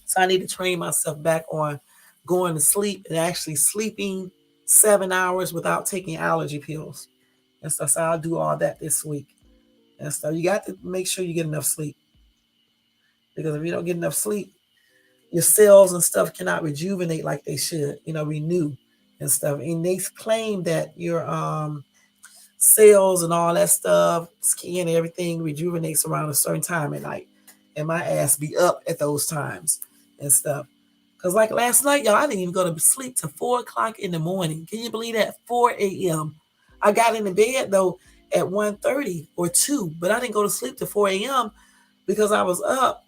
So I need to train myself back on going to sleep and actually sleeping 7 hours without taking allergy pills. And stuff. So I'll do all that this week. And stuff. You got to make sure you get enough sleep. Because if you don't get enough sleep, your cells and stuff cannot rejuvenate like they should, renew and stuff. And they claim that your cells and all that stuff, skin, everything rejuvenates around a certain time at night. And my ass be up at those times and stuff. Because like last night, y'all, I didn't even go to sleep till 4 o'clock in the morning. Can you believe that? 4 a.m. I got in the bed, though, at 1:30 or 2, but I didn't go to sleep till 4 a.m. because I was up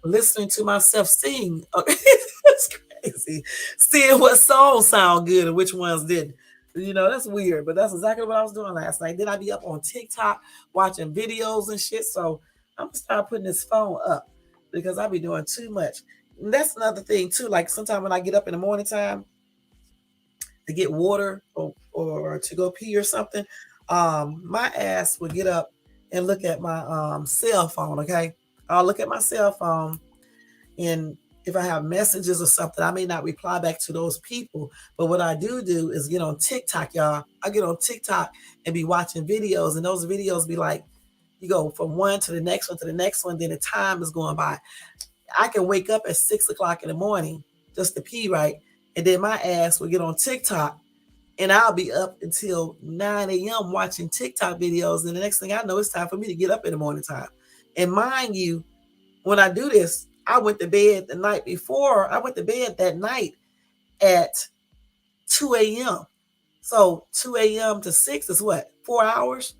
listening to myself sing. It's crazy. Seeing what songs sound good and which ones didn't. That's weird, but that's exactly what I was doing last night. Then I'd be up on TikTok watching videos and shit. So I'm gonna start putting this phone up because I be doing too much. And that's another thing too. Like sometimes when I get up in the morning time to get water or to go pee or something, my ass would get up and look at my cell phone. Okay, I'll look at my cell phone, and if I have messages or something, I may not reply back to those people. But what I do is get on TikTok, y'all. I get on TikTok and be watching videos, and those videos be like, you go from one to the next one to the next one, then the time is going by. I can wake up at 6 o'clock in the morning just to pee, right? And then my ass will get on TikTok and I'll be up until 9 a.m. watching TikTok videos. And the next thing I know, it's time for me to get up in the morning time. And mind you, when I do this, I went to bed the night before. I went to bed that night at 2 a.m. So 2 a.m. to 6 is what? 4 hours?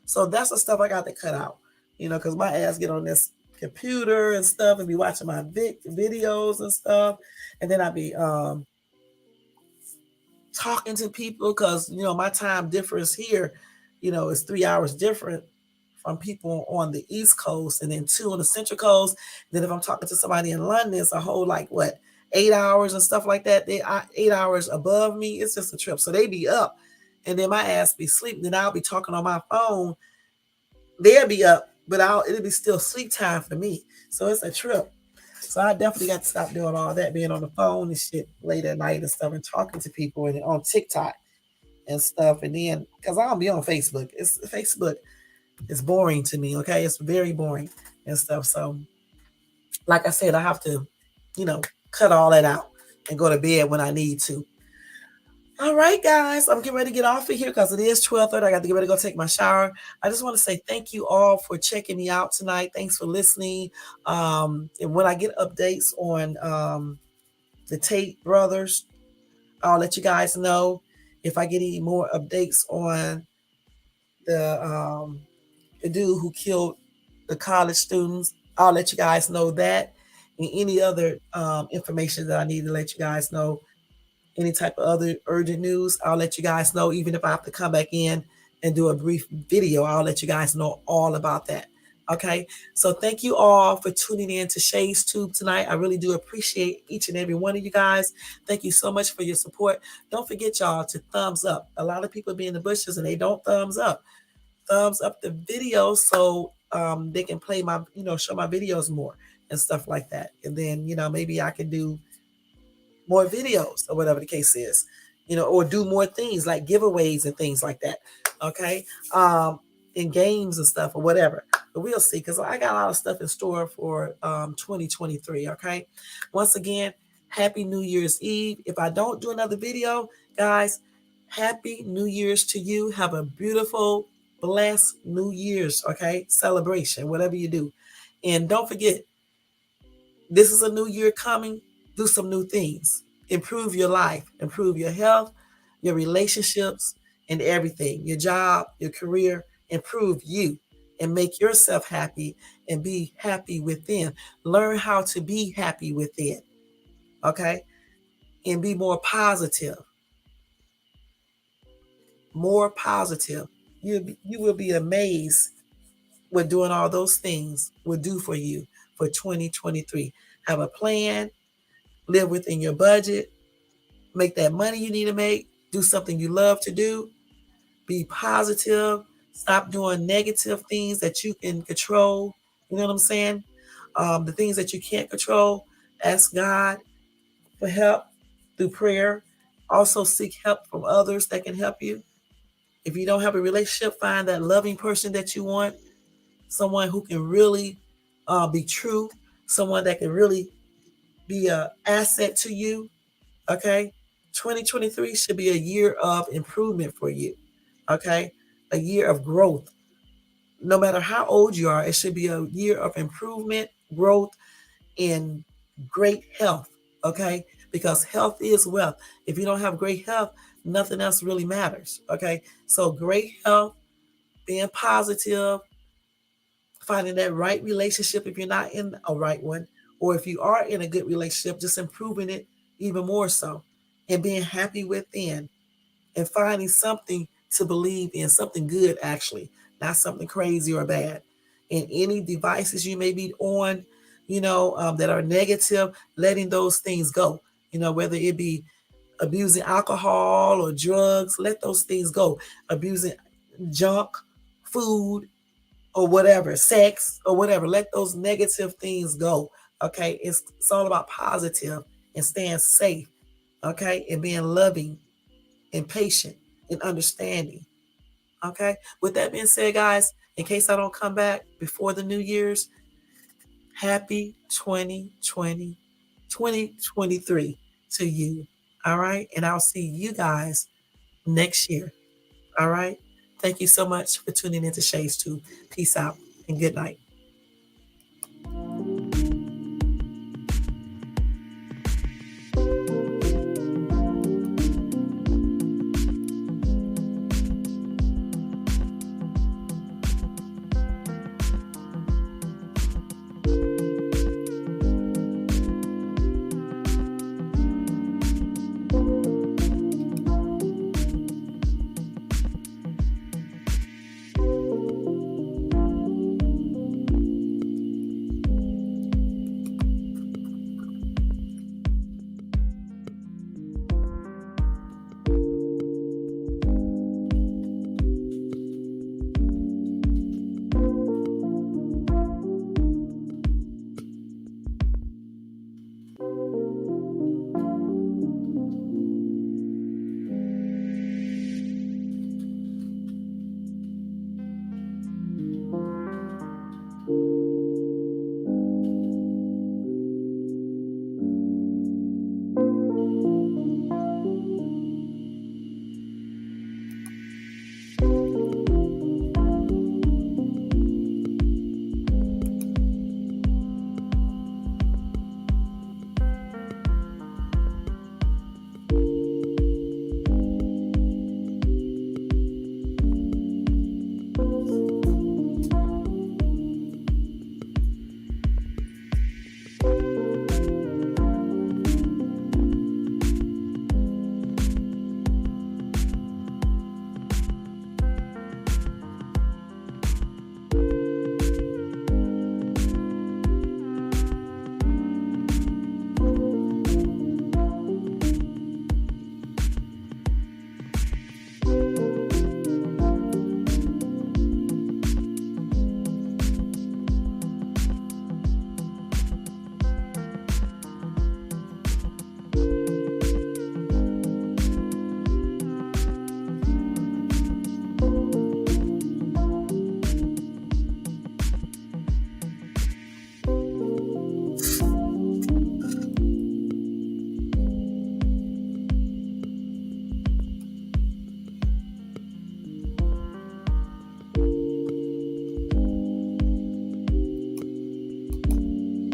So that's the stuff I got to cut out, because my ass get on this computer and stuff and be watching my videos and stuff. And then I be talking to people because, my time difference here, is 3 hours different from people on the East Coast and then 2 on the Central Coast. Then if I'm talking to somebody in London, it's a whole 8 hours and stuff like that. They 8 hours above me. It's just a trip. So they be up and then my ass be sleeping. Then I'll be talking on my phone. They'll be up, but it'll be still sleep time for me. So it's a trip. So I definitely got to stop doing all that, being on the phone and shit late at night and stuff and talking to people and on TikTok and stuff. And then, because I don't be on Facebook. Facebook is boring to me, okay? It's very boring and stuff. So, like I said, I have to, cut all that out and go to bed when I need to. All right, guys, I'm getting ready to get off of here because it is 12:30. I got to get ready to go take my shower. I just want to say thank you all for checking me out tonight. Thanks for listening. And when I get updates on the Tate brothers, I'll let you guys know. If I get any more updates on the dude who killed the college students, I'll let you guys know that. And any other information that I need to let you guys know. Any type of other urgent news, I'll let you guys know. Even if I have to come back in and do a brief video, I'll let you guys know all about that. Okay, so thank you all for tuning in to Shay's Tube tonight. I really do appreciate each and every one of you guys. Thank you so much for your support. Don't forget, y'all, to thumbs up. A lot of people be in the bushes and they don't thumbs up. Thumbs up the video so they can play my, show my videos more and stuff like that. And then, maybe I can do more videos or whatever the case is, or do more things like giveaways and things like that. Okay. In games and stuff or whatever. But we'll see, because I got a lot of stuff in store for 2023. Okay. Once again, happy New Year's Eve. If I don't do another video, guys, happy New Year's to you. Have a beautiful, blessed New Year's, okay? Celebration, whatever you do. And don't forget, this is a new year coming. Do some new things. Improve your life. Improve your health, your relationships, and everything. Your job, your career. Improve you and make yourself happy and be happy within. Learn how to be happy within, okay? And be more positive. More positive. You will be amazed what doing all those things will do for you for 2023. Have a plan. Live within your budget. Make that money you need to make. Do something you love to do. Be positive. Stop doing negative things that you can control. You know what I'm saying? The things that you can't control, ask God for help through prayer. Also seek help from others that can help you. If you don't have a relationship, find that loving person that you want. Someone who can really be true. Someone that can really be an asset to you. Okay. 2023 should be a year of improvement for you. Okay. A year of growth. No matter how old you are, it should be a year of improvement, growth, and great health. Okay. Because health is wealth. If you don't have great health, nothing else really matters. Okay. So great health, being positive, finding that right relationship if you're not in a right one, or if you are in a good relationship, just improving it even more so, and being happy within, and finding something to believe in, something good actually, not something crazy or bad. And any devices you may be on, that are negative, letting those things go. Whether it be abusing alcohol or drugs, let those things go. Abusing junk, food, or whatever, sex or whatever. Let those negative things go. Okay. It's all about positive and staying safe. Okay. And being loving and patient and understanding. Okay. With that being said, guys, in case I don't come back before the New Year's, happy 2023 to you. All right. And I'll see you guys next year. All right. Thank you so much for tuning into Shay's Tube. Peace out and good night.